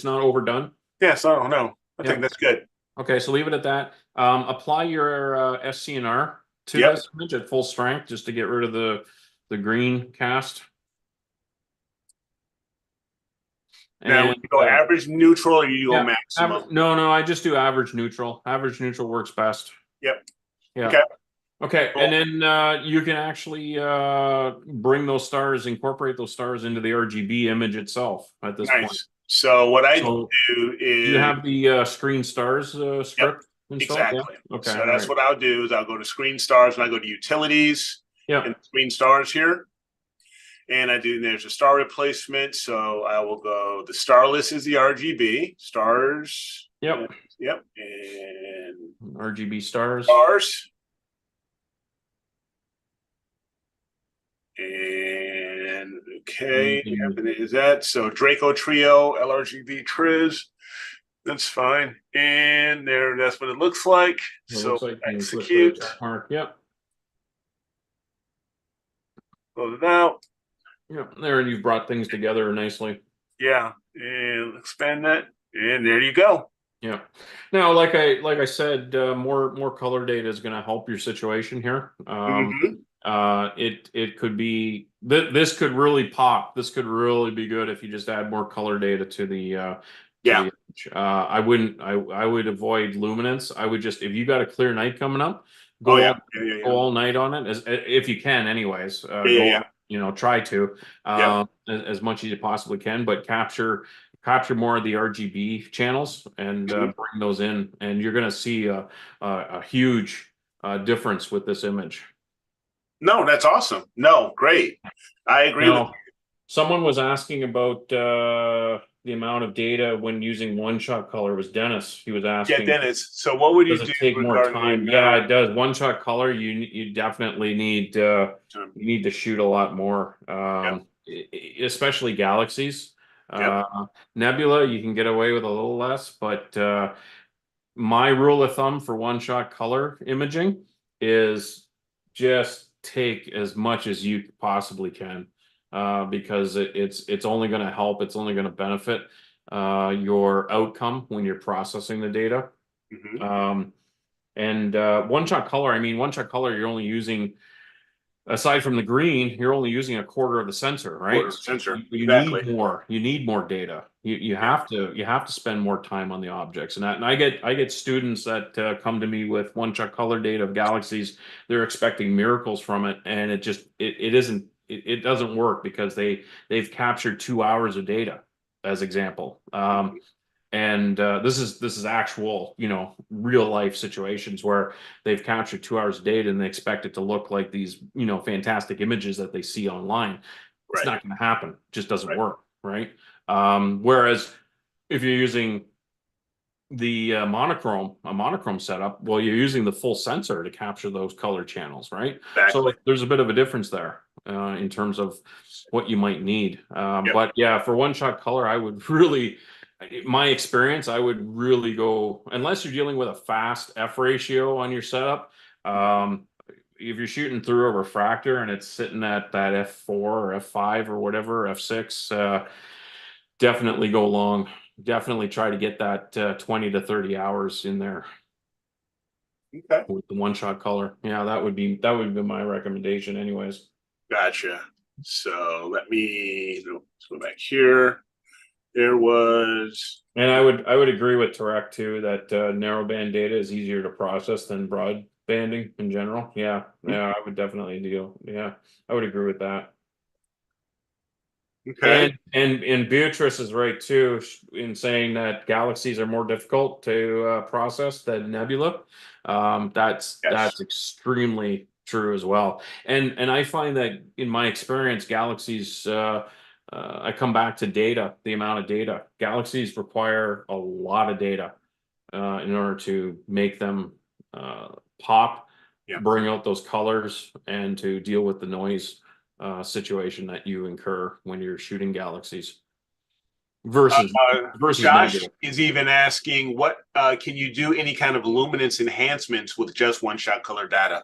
B: not overdone.
A: yeah, so no, I think
B: Yep.
A: that's good.
B: Okay, so leave it at that. Apply your SCNR to
A: Yep.
B: this image at full strength just to get rid of the green cast.
A: Now,
B: And
A: would you go average, neutral, or you go
B: yeah,
A: maximum?
B: no, I just do average neutral. Average neutral works best.
A: Yep.
B: Yeah.
A: Okay,
B: Okay, and
A: cool.
B: then you can actually bring those stars, incorporate those stars into the RGB image itself at this point.
A: Nice. So what I
B: So
A: do
B: do you
A: is,
B: have the screen stars
A: yep,
B: script installed? Yeah.
A: exactly.
B: Okay.
A: So
B: All
A: that's
B: right.
A: what I'll do is I'll go to Screen Stars and I go to Utilities and
B: Yep.
A: Screen Stars here. And I do, there's a star replacement. So I will go, the starless is the RGB, stars.
B: Yep.
A: Yep. And
B: RGB stars.
A: stars. And
B: And you
A: okay,
B: can,
A: is that so? Draco Trio, LRGB Triz. That's fine. And there, that's what it looks like.
B: it
A: So
B: looks like you can click the
A: execute,
B: check mark. Yep.
A: close it out.
B: Yep. There, you've brought things together nicely.
A: Yeah, and expand that, and there you go.
B: Yeah. Now, like I said, more color data is going to help your situation here.
A: Mm-hmm.
B: It could be this could really pop. This could really be good if you just add more color data to
A: Yeah.
B: the image. I wouldn't. I would avoid luminance. I would just if you got a clear night coming up,
A: Oh
B: go
A: yeah.
B: all
A: Yeah. Yeah.
B: go
A: Yeah.
B: all night on it as if you can. Anyways,
A: Yeah. Yeah. Yeah.
B: try to
A: Yep.
B: as much as you possibly can, but capture more of the RGB channels and
A: Mhm.
B: bring those in, and you're going to see a huge difference with this image.
A: No, that's awesome. No, great. I agree with
B: Now, someone was asking about the amment of data when using one-shot color. It was Dennis. He was
A: you. Yeah,
B: asking,
A: Dennis. So what would
B: does
A: you
B: it
A: do
B: take more
A: regarding the
B: time?
A: amount
B: Yeah, it does. One-shot color, you definitely need
A: of
B: you need to shoot a lot more,
A: Yep.
B: especially galaxies.
A: Yep.
B: Nebula, you can get away with a little less, but my rule of thumb for one-shot color imaging is just take as much as you possibly can, because it's only going to help. It's only going to benefit your outcome when you're processing the data.
A: Mm-hmm.
B: Um, and one-shot color, I mean, one-shot color, you're only using, aside from the green, you're only using a quarter of the sensor, right?
A: Quarter
B: So
A: sensor.
B: you
A: Exactly.
B: need more. You need more data.
A: Yeah.
B: You have to spend more time on the objects. And I get students that come to me with one-shot color data of galaxies. They're expecting miracles from it, and it isn't it doesn't work because they've captured 2 hours of data as example. And this is actual, real life situations where they've captured 2 hours of data and they expect it to look like these, fantastic images that they see online. It's
A: Right.
B: not going to happen. It just doesn't
A: Right.
B: work, right? Whereas if you're using the a monochrome setup, well, you're using the full sensor to capture those color channels, right? So
A: Exactly.
B: there's a bit of a difference there in terms of what you might need.
A: Yep.
B: But yeah, for one shot color, I would really, my experience, I would really go, unless you're dealing with a fast F ratio on your setup. If you're shooting through a refractor and it's sitting at that F4 or F5 or whatever, F6, definitely go long. Definitely try to get that 20 to 30 hours in there
A: Okay.
B: with the one shot color. Yeah, that would be my recommendation anyways.
A: Gotcha. So let's go back here. There was
B: And I would agree with Tarek too that narrowband data is easier to process than broadbanding in general. Yeah, yeah, I would definitely deal. Yeah, I would agree with that.
A: okay.
B: And Beatrice is right too in saying that galaxies are more difficult to process than nebula.
A: Yes.
B: That's extremely true as well. And I find that in my experience, galaxies. I come back to data, the amount of data. Galaxies require a lot of data in order to make them uh, pop,
A: Yeah.
B: bring out those colors, and to deal with the noise situation that you incur when you're shooting galaxies versus
A: Josh
B: nebula.
A: is even asking, what can you do any kind of luminance enhancements with just one shot color data?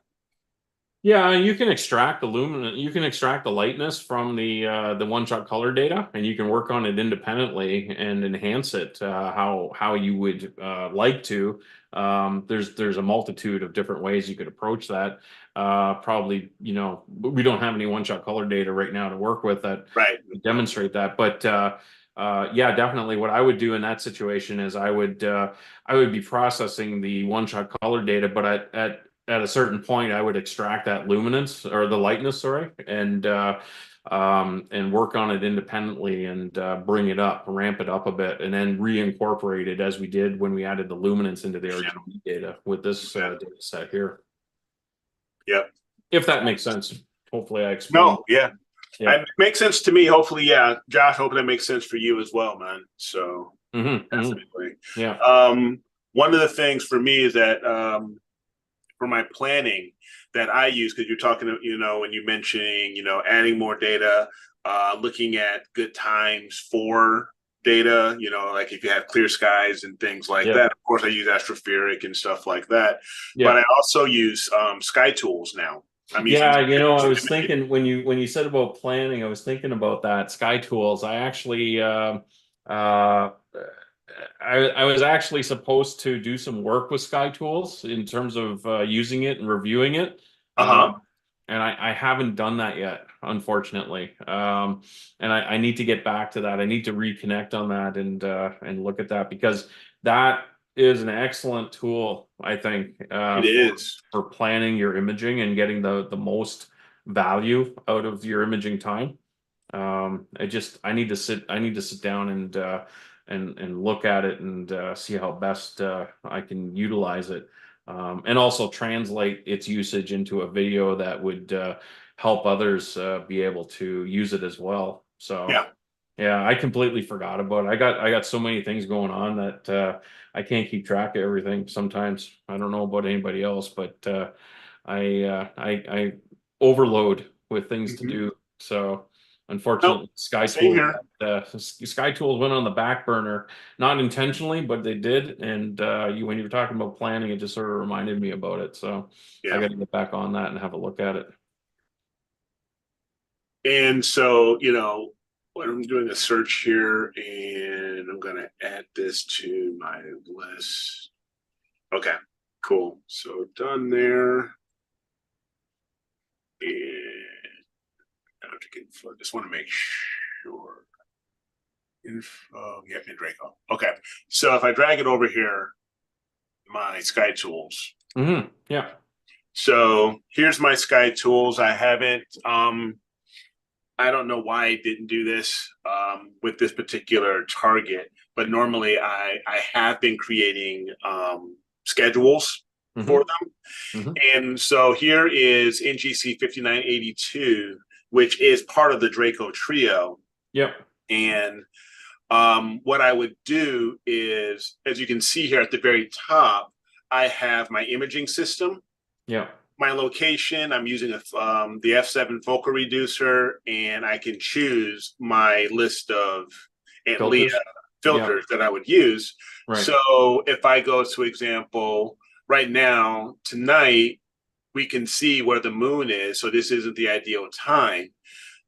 B: Yeah, you can extract the luminance, you can extract the lightness from the one-shot color data, and you can work on it independently and enhance it how you would like to. There's a multitude of different ways you could approach that. Probably, we don't have any one-shot color data right now to work with that
A: Right.
B: demonstrate that, but yeah, definitely. What I would do in that situation is I would be processing the one-shot color data, but at at a certain point, I would extract that luminance or the lightness, sorry, and work on it independently and bring it up, ramp it up a bit, and then reincorporate it as we did when we added the luminance into the RGB data with this data set here.
A: Yep.
B: If that makes sense. Hopefully I explained.
A: No, yeah.
B: Yeah.
A: It makes sense to me. Hopefully, yeah. Josh, hopefully that makes sense for you as well, man. So definitely.
B: Yeah.
A: One of the things for me is that for my planning that I use, because you're talking, when you're mentioning, adding more data, looking at good times for data, like if you have clear skies and things like that. Of course, I use Astropheric and stuff like that. But I also use Sky Tools now.
B: I was thinking when you said about planning, I was thinking about that Sky Tools. I actually I was actually supposed to do some work with Sky Tools in terms of using it and reviewing it. And I haven't done that yet, unfortunately. And I need to get back to that. I need to reconnect on that and look at that, because that is an excellent tool, I think,
A: it is
B: for planning your imaging and getting the most value out of your imaging time. I need to sit down and look at it and see how best I can utilize it, and also translate its usage into a video that would help others be able to use it as well. So yeah, I completely forgot about it. I got so many things going on that I can't keep track of everything sometimes. I don't know about anybody else, but I overload with things to do. So unfortunately, Sky Tools went on the back burner, not intentionally, but they did. And when you were talking about planning, it just sort of reminded me about it. So I got to get back on that and have a look at it.
A: And so, I'm doing a search here, and I'm going to add this to my list. Okay, cool. So done there. And I just want to make sure. Info, Draco. Okay, so if I drag it over here, my Sky Tools.
B: Yeah.
A: So here's my Sky Tools. I haven't. I don't know why I didn't do this with this particular target, but normally I have been creating schedules for them. And so here is NGC 5982, which is part of the Draco trio.
B: Yep.
A: And what I would do is, as you can see here at the very top, I have my imaging system.
B: Yeah.
A: My location, I'm using the F7 focal reducer, and I can choose my list of filters that I would use. Right. So if I go to example, right now, tonight, we can see where the moon is. So this isn't the ideal time.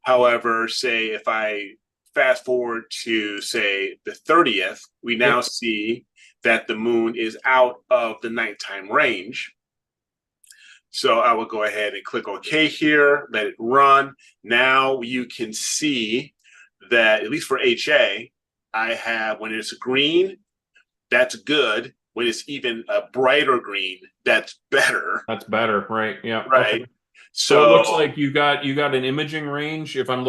A: However, say if I fast forward to, say, the 30th, we now see that the moon is out of the nighttime range. So I will go ahead and click OK here, let it run. Now you can see that, at least for HA, I have, when it's green, that's good. When it's even a brighter green, that's better.
B: That's better, right? Yeah.
A: Right.
B: Okay. So it looks like you got an imaging range. If I'm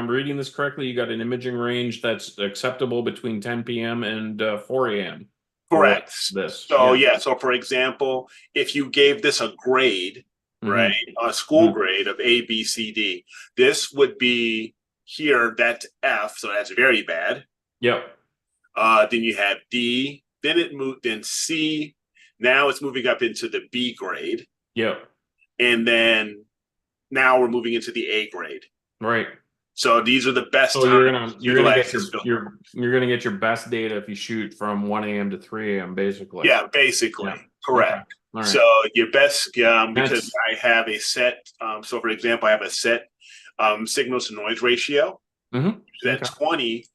B: reading this correctly, you got an imaging range that's acceptable between 10 p.m. and 4 a.m.
A: Correct. So for example, if you gave this a grade, right, a school grade of A, B, C, D, this would be here, that's F, so that's very bad.
B: Yep.
A: Then you have D, then C, now it's moving up into the B grade.
B: Yep.
A: And then now we're moving into the A grade.
B: Right.
A: So these are the best.
B: So you're gonna get your best data if you shoot from 1 a.m. to 3 a.m. basically.
A: Yeah, basically. Yeah. Correct. Okay. Right. So your best, because I have a set. So for example, I have a set signals to noise ratio. That's 20,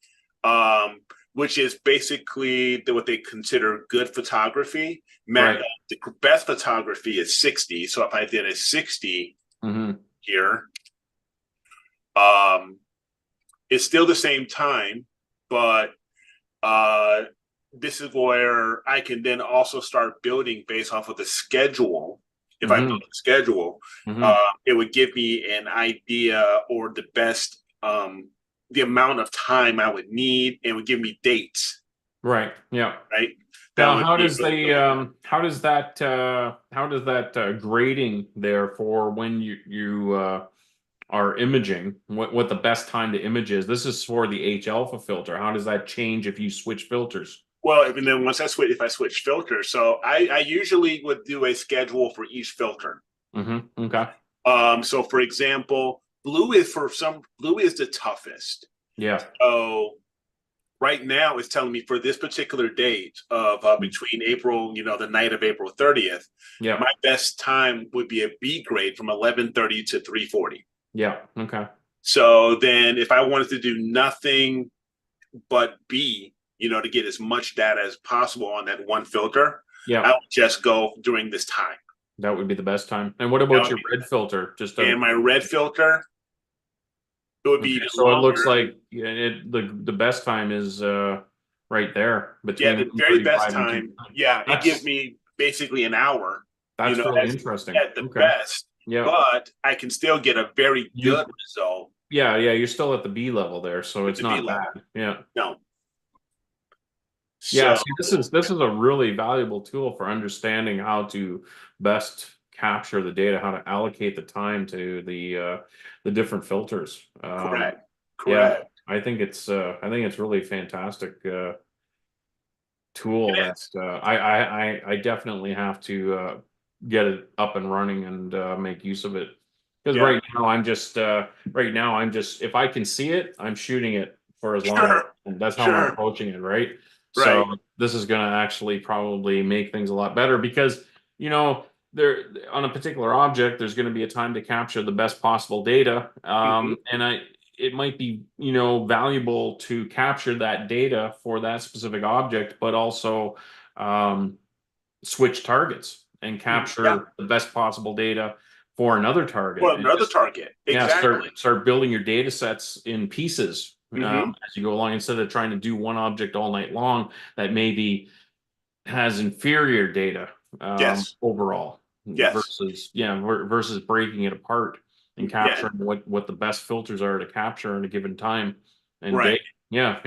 A: which is basically what they consider good photography. The best photography is 60. So if I did a 60 here, it's still the same time, but this is where I can then also start building based off of the schedule if I built a schedule,
B: Mm-hmm.
A: it would give me an idea or the best, the amount of time I would need, and would give me dates.
B: Right. Yeah.
A: Right. That
B: Now,
A: would
B: how
A: be
B: does
A: really
B: the
A: good.
B: how does that grading there for when you are imaging, what the best time to image is? This is for the H alpha filter. How does that change if you switch filters?
A: Well, and then once I switch, if I switch filters, so I usually would do a schedule for each filter.
B: Okay.
A: So for example, blue is the toughest.
B: Yeah.
A: So right now it's telling me for this particular date of between April, the night of April 30th,
B: Yeah.
A: my best time would be a B grade from 11:30 to 3:40.
B: Yeah. Okay.
A: So then if I wanted to do nothing but B, to get as much data as possible on that one filter, I
B: Yeah.
A: would just go during this time.
B: That would be the best time. And what about your red filter? Just
A: And my red filter, it would be
B: okay.
A: even
B: So it looks
A: longer.
B: like the best time is right there
A: Yeah,
B: between
A: the very best
B: 1:35 and
A: time.
B: 2:00.
A: Yeah, it gives
B: That's
A: me basically an hour,
B: really
A: as
B: interesting.
A: at the
B: Okay.
A: best,
B: Yeah.
A: but I can still get a very
B: You
A: good result
B: yeah, you're still at the B level there, so
A: with
B: it's
A: the B
B: not
A: level.
B: bad. Yeah.
A: No.
B: Yeah,
A: So
B: see, this is a really valuable tool for understanding how to best capture the data, how to allocate the time to the different filters.
A: correct.
B: Yeah,
A: Correct.
B: I think it's really fantastic tool
A: It
B: that
A: is.
B: I definitely have to get it up and running and make use of it. Because
A: Yeah.
B: right now I'm just if I can see it, I'm shooting it for as long as
A: Sure.
B: and that's how I'm
A: Sure.
B: approaching it, right? So
A: Right.
B: this is gonna actually probably make things a lot better because there on a particular object, there's gonna be a time to capture the best possible data.
A: Hmm.
B: And it might be valuable to capture that data for that specific object, but also um, switch targets and
A: Yeah.
B: capture the best possible data for another target
A: Well,
B: and
A: another
B: just
A: target.
B: yeah
A: Exactly.
B: start building your data sets in pieces
A: Hmm.
B: as you go along instead of trying to do one object all night long that maybe has inferior data
A: Yes.
B: overall
A: Yes.
B: versus breaking it apart and
A: Yeah.
B: capturing what the best filters are to capture in a given time and day.
A: Right.
B: Yeah.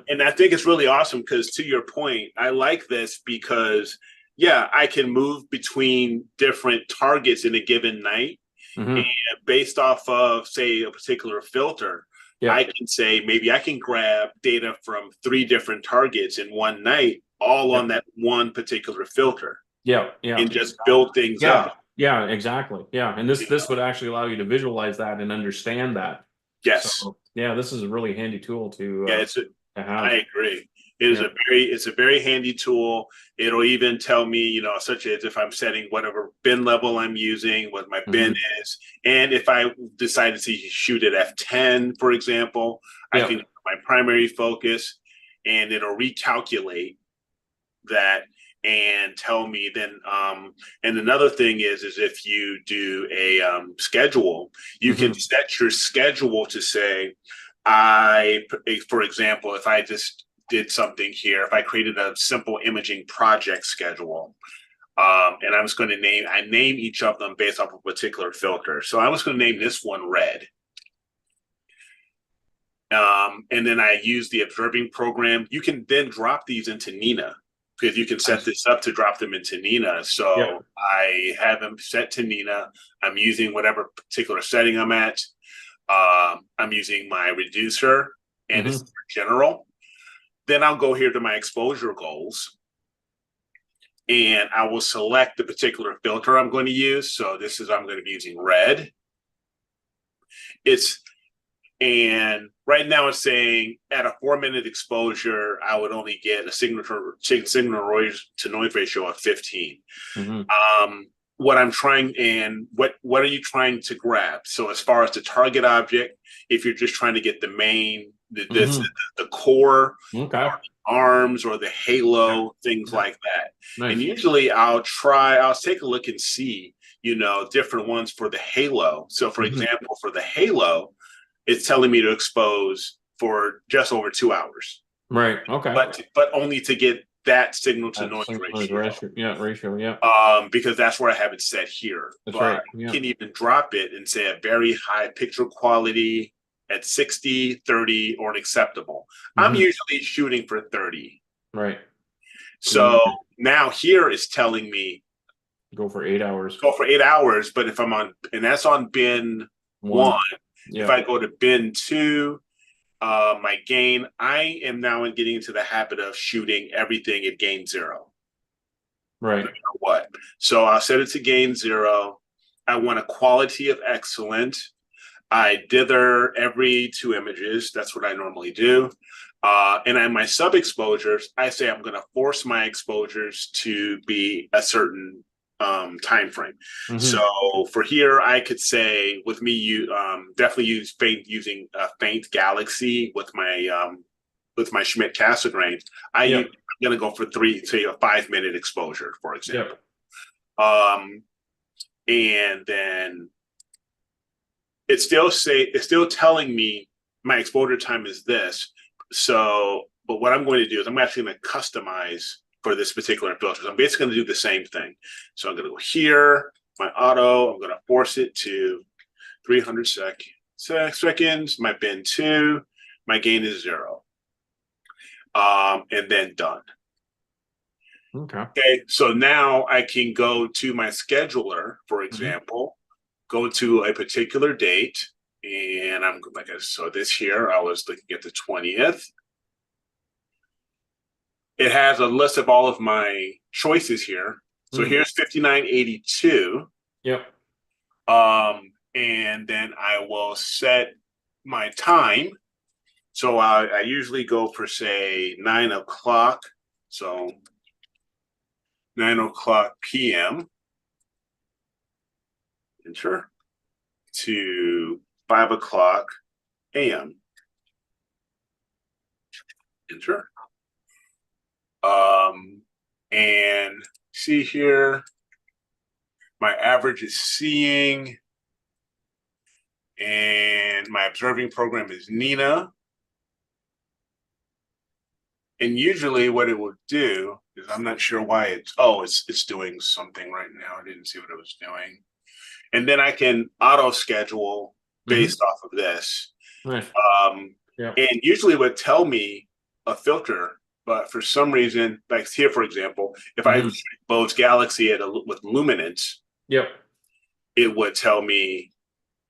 A: And I think it's really awesome because, to your point, I like this because, yeah, I can move between different targets in a given night. And
B: Hmm.
A: based off of, say, a particular filter,
B: Yeah.
A: I can say maybe I can grab data from 3 different targets in one night, all
B: Yeah.
A: on that one particular filter,
B: Yeah.
A: and just build things
B: Yeah.
A: up.
B: Yeah, exactly. Yeah. And this
A: You
B: this
A: know?
B: would actually allow you to visualize that and understand that.
A: Yes.
B: So yeah, this is a really handy tool
A: Yeah,
B: to
A: I
B: have.
A: agree. It is
B: Yeah.
A: it's a very handy tool. It'll even tell me, such as if I'm setting whatever bin level I'm using, what my bin
B: Hmm.
A: is. And if I decided to shoot at F10, for example, I
B: Yeah.
A: can my primary focus, and it'll recalculate that and tell me then. And another thing is if you do a schedule, you can
B: Hmm.
A: set your schedule to say, for example, if I just did something here, if I created a simple imaging project schedule, and I was going to name each of them based off of a particular filter. So I was going to name this one red. And then I use the observing program. You can then drop these into Nina because you can set
B: Nice.
A: this up to drop them into Nina.
B: Yeah.
A: So I have them set to Nina. I'm using whatever particular setting I'm at. I'm using my reducer, and it's
B: Hmm.
A: general. Then I'll go here to my exposure goals, and I will select the particular filter I'm going to use. So I'm going to be using red. It's And right now it's saying at a 4-minute exposure, I would only get a signal to noise ratio of 15.
B: Hmm.
A: What I'm trying and what are you trying to grab? So as far as the target object, if you're just trying to get the main,
B: Hmm.
A: the core,
B: Okay.
A: or the arms or the
B: Yeah.
A: halo, things
B: Yeah.
A: like that. And
B: Nice.
A: usually I'll take a look and see, different ones for the halo. So for
B: Hmm.
A: example, for the halo, it's telling me to expose for just over 2 hours,
B: Right. Okay.
A: but only to get that signal to
B: That
A: noise
B: signal noise
A: ratio.
B: ratio. Yeah, ratio. Yeah,
A: Because that's where I have it set here.
B: that's
A: But
B: right. Yeah.
A: you can even drop it and say a very high picture quality at 60, 30, or an acceptable. I'm
B: Hmm.
A: usually shooting for 30.
B: Right. So you
A: So now here is telling me
B: go for 8 hours.
A: go for 8 hours, but if I'm on, and that's on bin
B: One.
A: one, if
B: Yeah.
A: I go to bin two, my gain, I am now getting into the habit of shooting everything at gain 0.
B: Right.
A: No matter what. So I'll set it to gain 0. I want a quality of excellent. I dither every 2 images. That's what I normally do. And on my sub exposures, I say I'm going to force my exposures to be a certain time frame.
B: Mm-hmm.
A: So for here, I could say with me, you definitely using faint galaxy with my Schmidt Cassegrain.
B: Yep.
A: I'm going to go for 5-minute exposure, for example.
B: Yep.
A: Um, and then it's still telling me my exposure time is this. So, but what I'm going to do is I'm actually going to customize for this particular filter. So I'm basically going to do the same thing. So I'm going to go here, my auto, I'm going to force it to 300 seconds, my bin 2, my gain is 0. And then done.
B: Okay.
A: Okay, so now I can go to my scheduler, for example, go to a particular date, and I'm like, so this year I was looking at the 20th. It has a list of all of my choices here. So here's 5982.
B: Yep.
A: And then I will set my time. So I usually go for, say, 9 o'clock. So 9 o'clock p.m. Enter to 5 o'clock a.m. Enter. And see here, my average is seeing, and my observing program is Nina. And usually what it will do is, I'm not sure why it's doing something right now. I didn't see what it was doing. And then I can auto schedule based off of this.
B: Nice. Yep.
A: And usually it would tell me a filter, but for some reason, like here, for example, if I load Galaxy with luminance,
B: Yep.
A: it would tell me,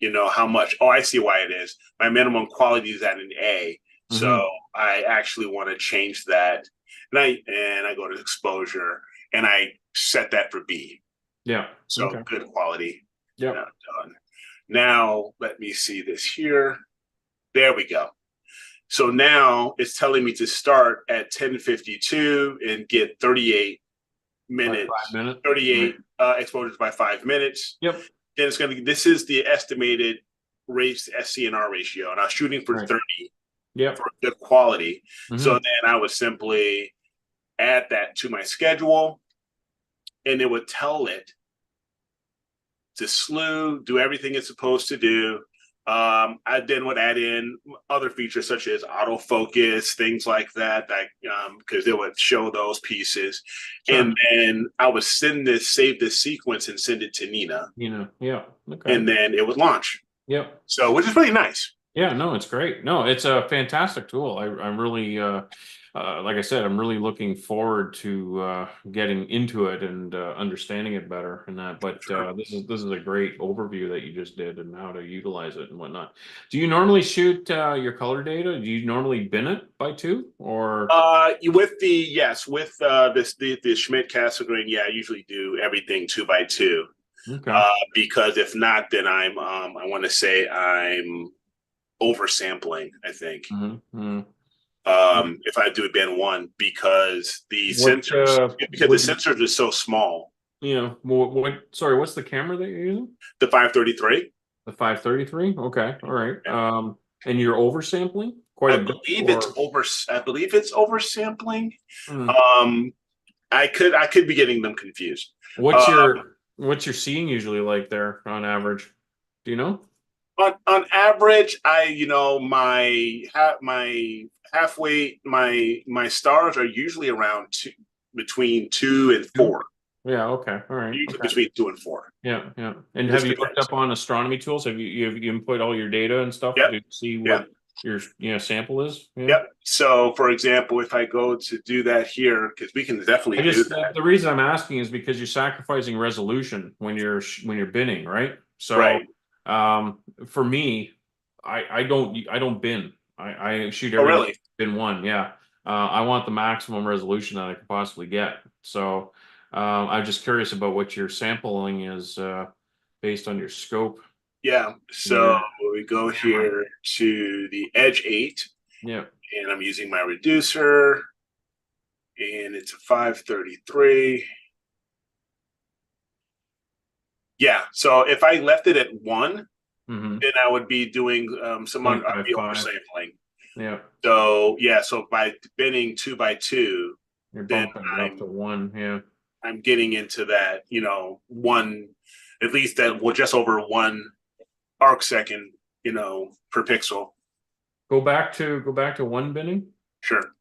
A: how much. Oh, I see why it is. My minimum quality is at an A. So I actually want to change that. And I go to exposure and I set that for B.
B: Yeah.
A: So
B: Okay.
A: good quality.
B: Yep.
A: Done. Now let me see this here. There we go. So now it's telling me to start at 10:52 and get 38 minutes,
B: 5 minutes.
A: 38 exposures by 5 minutes.
B: Yep.
A: Then it's going to, this is the estimated race SCNR ratio, and I was shooting for 30
B: Yep.
A: for good quality. So then I would simply add that to my schedule, and it would tell it to slew, do everything it's supposed to do. I then would add in other features such as autofocus, things like that, because it would show those pieces. Sure. And then I would save this sequence and send it to Nina.
B: Yeah. Okay.
A: And then it would launch.
B: Yep.
A: So, which is really nice.
B: Yeah, no, it's great. No, it's a fantastic tool. I'm really, like I said, I'm really looking forward to getting into it and understanding it better and that. But this is a great overview that you just did and how to utilize it and whatnot. Do you normally shoot your color data? Do you normally bin it by 2 or?
A: With the Schmidt Cassegrain, yeah, I usually do everything 2 by 2.
B: Okay.
A: Because if not, then I want to say I'm oversampling, I think. If I do bin 1, because the sensors are so small.
B: Yeah. Sorry, what's the camera that you're using?
A: The 533.
B: The 533. Okay. All right. Yeah. And you're oversampling quite a bit.
A: I believe it's oversampling. I could be getting them confused.
B: What's your seeing usually like there on average? Do you know?
A: On average, my halfway, my stars are usually around between 2 and 4.
B: Yeah. Okay. All right.
A: Usually
B: Okay.
A: between 2 and 4.
B: Yeah. Yeah. And
A: This
B: have you looked
A: depends.
B: up on astronomy tools? Have you input all your data and stuff
A: Yep.
B: to see
A: Yep.
B: what your sample is? Yeah.
A: Yep. So, for example, if I go to do that here, because we can definitely do that.
B: The reason I'm asking is because you're sacrificing resolution when you're binning, right? So,
A: Right.
B: for me, I don't bin. I shoot
A: Oh,
B: everything
A: really?
B: bin one. Yeah. I want the maximum resolution that I could possibly get. So, I'm just curious about what your sampling is based on your scope.
A: Yeah.
B: And
A: So
B: your
A: we go
B: camera.
A: here to the Edge 8,
B: Yeah.
A: and I'm using my reducer, and it's a 533. Yeah. So if I left it at 1,
B: Mm-hmm.
A: then I would be doing I'd be
B: 0.55.
A: oversampling.
B: Yeah.
A: So yeah, so by binning 2 by 2,
B: You're
A: then
B: bumping it up to 1. Yeah.
A: I'm getting into that, one, at least that, well, just over 1 arc second, per pixel.
B: Go back to 1 binning.
A: Sure.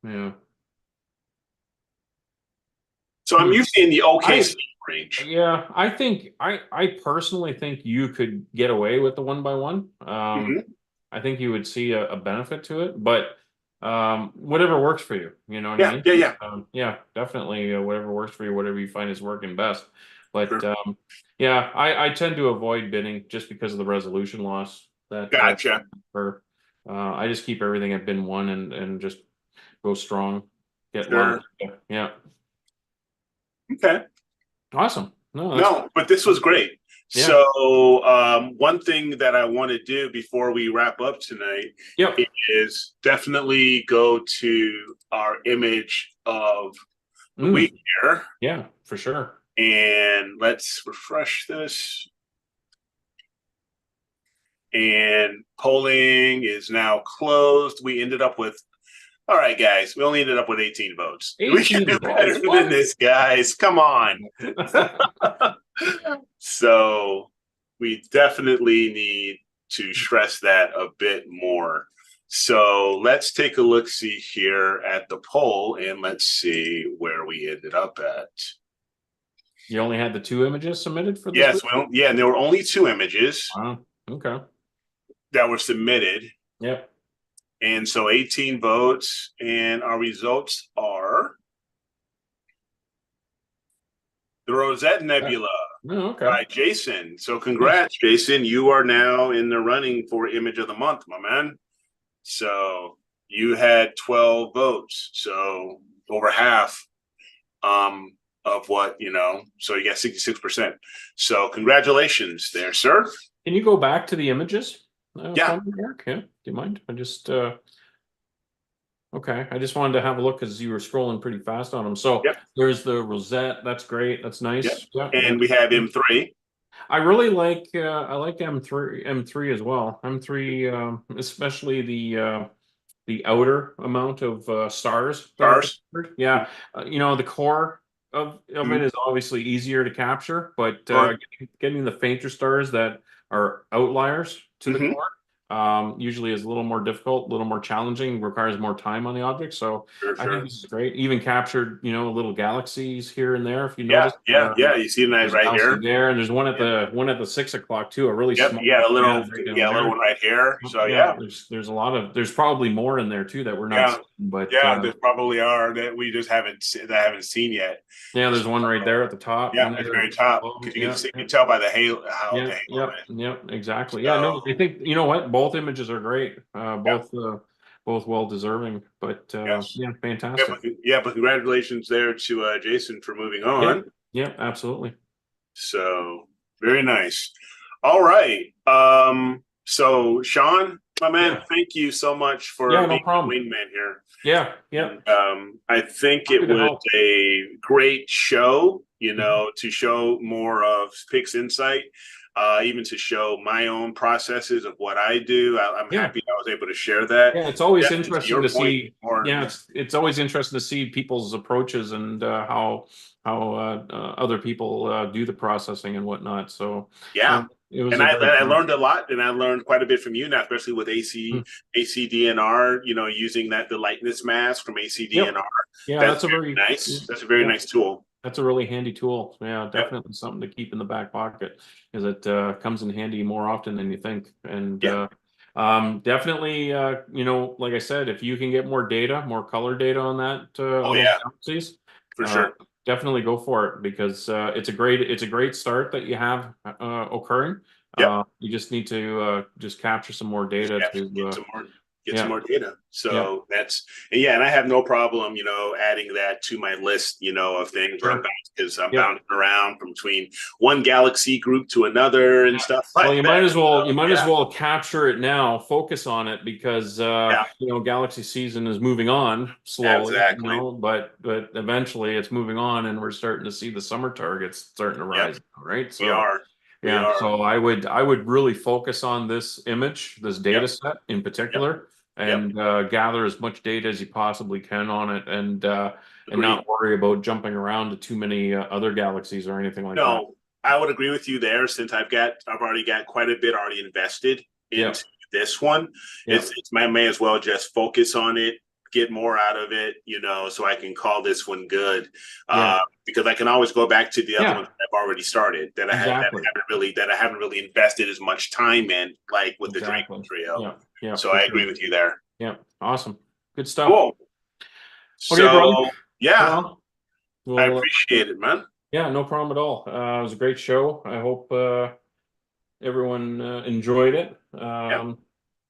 B: Yeah.
A: So I'm usually in the okay
B: I
A: speed range.
B: Yeah, I personally think you could get away with the 1 by 1.
A: Mhm.
B: I think you would see a benefit to it, but whatever works for you, you know what I
A: Yeah,
B: mean?
A: yeah, yeah.
B: Yeah, definitely whatever works for you, whatever you find is working best. But
A: Sure.
B: yeah, I tend to avoid binning just because of the resolution loss that
A: Gotcha.
B: for I just keep everything at bin 1 and just go strong, get a lot of
A: Sure.
B: data. Yeah.
A: Okay.
B: Awesome. No, that's
A: No, but this was great.
B: yeah.
A: So one thing that I want to do before we wrap up tonight
B: Yep.
A: is definitely go to our image of the
B: Mm,
A: week here,
B: yeah, for sure.
A: and let's refresh this. And polling is now closed. We ended up with, all right, guys, we only ended up with 18 votes. We can
B: 18
A: do better
B: votes.
A: than
B: What?
A: this, guys. Come on. So we definitely need to stress that a bit more. So let's take a look, see here at the poll, and let's see where we ended up at.
B: You only had the 2 images submitted for this week?
A: Yes, well, yeah, and there were only 2 images
B: Wow. Okay.
A: that were submitted.
B: Yep.
A: And so 18 votes, and our results are the Rosette Nebula
B: Oh, okay.
A: by Jason. So
B: Nice.
A: congrats, Jason. You are now in the running for Image of the Month, my man. So you had 12 votes. So over half of what, so you got 66%. So congratulations there, sir.
B: Can you go back to the images
A: Yeah.
B: from Eric? Yeah. Do you mind? I just okay. I just wanted to have a look because you were scrolling pretty fast on them. So
A: Yep.
B: there's the Rosette. That's great. That's nice.
A: Yep.
B: Yeah.
A: And we have M3.
B: I really like I like M3 as well. M3 especially the outer amount of stars that are
A: Stars.
B: captured. Yeah, the core of it
A: Mhm.
B: is obviously easier to capture, but
A: Sure.
B: getting the fainter stars that are outliers to the
A: Mhm.
B: core usually is a little more difficult, a little more challenging, requires more time on the object. So
A: Sure,
B: I think
A: sure.
B: this is great. Even captured, little galaxies here and there, if you
A: Yeah,
B: notice.
A: yeah, yeah. You see that
B: There's a
A: right
B: galaxy
A: here.
B: there, and there's one at the 6 o'clock too, a really
A: Yep,
B: small
A: yeah,
B: one right down
A: a little
B: there.
A: one right here. So
B: Yeah,
A: yeah,
B: there's a lot of there's probably more in there too that we're not
A: yeah,
B: seeing, but
A: yeah. There probably are that we just haven't seen yet.
B: yeah, there's
A: So,
B: one right there at the top,
A: yeah,
B: one
A: at the
B: there
A: very top,
B: below.
A: because
B: Yeah,
A: you can tell by the halo how the
B: yeah,
A: halo
B: yep,
A: is.
B: yep, exactly. Yeah, no, I
A: So
B: think you know what, both images are great,
A: yeah,
B: both well deserving, but
A: yes,
B: yeah,
A: yeah,
B: fantastic.
A: but congratulations there to Jason for moving
B: Yeah,
A: on.
B: yeah, absolutely.
A: So very nice. All right. So Sean, my man,
B: Yeah,
A: thank you so much
B: yeah,
A: for
B: no
A: being the
B: problem.
A: wingman here.
B: Yeah, yeah,
A: And I think
B: happy
A: it
B: to
A: was
B: help.
A: a great show,
B: Mhm.
A: to show more of Pick's insight. even to show my own processes of what I do. I'm
B: Yeah.
A: happy I was able to share that.
B: Yeah, it's always
A: Definitely to
B: interesting
A: your
B: to
A: point,
B: see.
A: or
B: Yeah, it's always interesting to see people's approaches and how other people do the processing and whatnot. So
A: yeah.
B: it was
A: And
B: a
A: I,
B: great
A: I
B: time.
A: learned a lot, and I learned quite a bit from you now, especially with
B: Mm.
A: ACDNR. Using the lightness mask from
B: Yep.
A: ACDNR.
B: Yeah,
A: That's
B: that's a
A: very
B: very
A: nice. That's a very
B: yeah,
A: nice tool.
B: that's a really handy tool. Yeah,
A: Yep.
B: definitely something to keep in the back pocket because it comes in handy more often than you think. And
A: Yeah.
B: definitely, like I said, if you can get more data, more color data on that
A: Oh
B: on those
A: yeah,
B: galaxies,
A: for
B: uh,
A: sure.
B: definitely go for it because it's a great start that you have occurring.
A: Yep.
B: You just need to just capture some more
A: Just
B: data
A: get
B: to
A: some more get some
B: yeah,
A: more data.
B: yeah,
A: So and I have no problem, adding that to my list, of things where
B: sure,
A: I'm
B: yeah.
A: bouncing around from between one galaxy group to another and
B: Yeah.
A: stuff
B: Well,
A: like
B: you
A: that.
B: might as well you
A: So
B: might as
A: yeah,
B: well capture it now, focus on it because
A: yeah,
B: Galaxy season is moving on slowly,
A: exactly.
B: but eventually it's moving on and we're starting to see the summer targets starting to
A: Yep,
B: rise, right?
A: we
B: So
A: are. We
B: yeah,
A: are.
B: so I would really focus on this image, this
A: Yep,
B: data set in
A: yep,
B: particular,
A: yep.
B: and gather as much data as you possibly can on it and
A: Agreed.
B: not worry about jumping around to too many other galaxies or anything like that.
A: No, I would agree with you there since I've already got quite a bit already invested
B: Yeah,
A: into this one.
B: yeah,
A: It's may as well just focus on it, get more out of it, so I can call this one good.
B: yeah,
A: Because I can always go back to the other
B: yeah.
A: ones that I've already started
B: Exactly.
A: that I haven't really invested as much time in, like with the Draco
B: Exactly.
A: Trio.
B: Yeah. Yeah,
A: So
B: for
A: I
B: sure.
A: agree with you there.
B: Yeah. Awesome. Good stuff.
A: Cool.
B: Okay, brother.
A: So yeah,
B: Well,
A: I
B: well,
A: appreciate it, man.
B: yeah, no problem at all. It was a great show. I hope everyone enjoyed it.
A: Yep.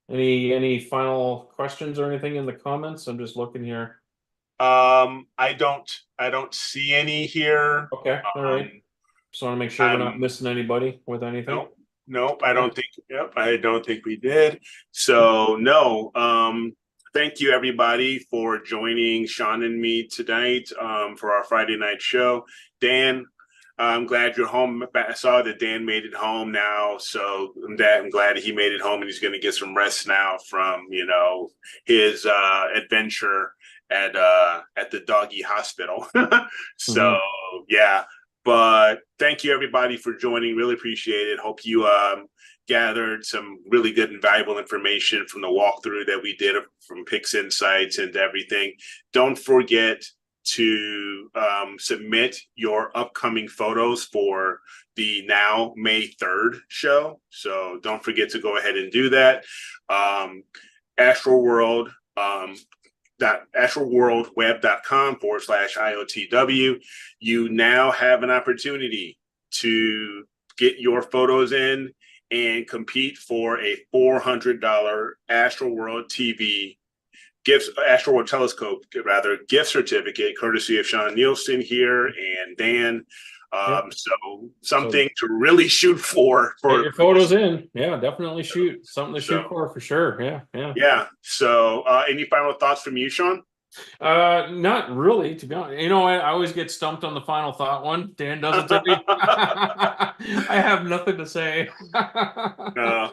B: Any final questions or anything in the comments? I'm just looking here.
A: I don't see any here.
B: Okay. All right.
A: Um,
B: Just want to make sure we're not
A: I'm
B: missing anybody with anything.
A: nope, nope. I
B: Okay.
A: don't think. Yep, I don't think we did. So no. Thank you everybody for joining Sean and me tonight for our Friday night show. Dan, I'm glad you're home. I saw that Dan made it home now, so I'm glad he made it home and he's going to get some rest now from his adventure at the doggy hospital. So
B: Mhm.
A: yeah, but thank you everybody for joining. Really appreciate it. Hope you gathered some really good and valuable information from the walkthrough that we did from Pix Insights and everything. Don't forget to submit your upcoming photos for the now May 3rd show. So don't forget to go ahead and do that. Astroworld, astroworldweb.com/IOTW. You now have an opportunity to get your photos in and compete for a $400 Astroworld TV Astroworld Telescope, rather, gift certificate, courtesy of Sean Nielsen here and Dan.
B: Yep.
A: So
B: So
A: something to really shoot for
B: get
A: for
B: your
A: this.
B: photos in. Yeah, definitely shoot. Something to shoot
A: So
B: for sure. Yeah, yeah.
A: yeah. So any final thoughts from you, Sean?
B: Not really, to be honest. I always get stumped on the final thought one. Dan does it to me. I have nothing to say.
A: uh,
B: Yeah,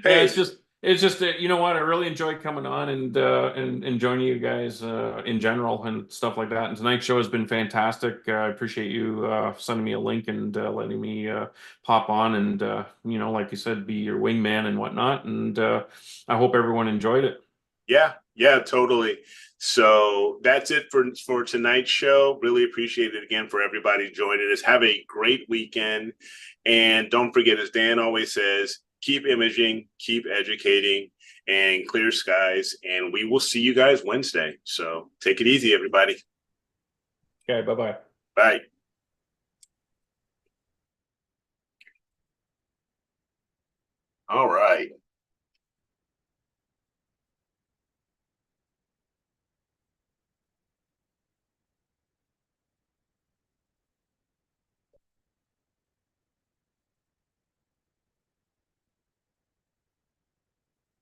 A: hey,
B: it's just you know what? I really enjoy coming on and joining you guys in general and stuff like that. And tonight's show has been fantastic. I appreciate you sending me a link and letting me pop on and like you said, be your wingman and whatnot. And I hope everyone enjoyed it.
A: yeah, yeah, totally. So that's it for tonight's show. Really appreciate it again for everybody joining us. Have a great weekend. And don't forget, as Dan always says, keep imaging, keep educating, and clear skies. And we will see you guys Wednesday. So take it easy, everybody.
B: Okay, bye bye.
A: Bye. All right.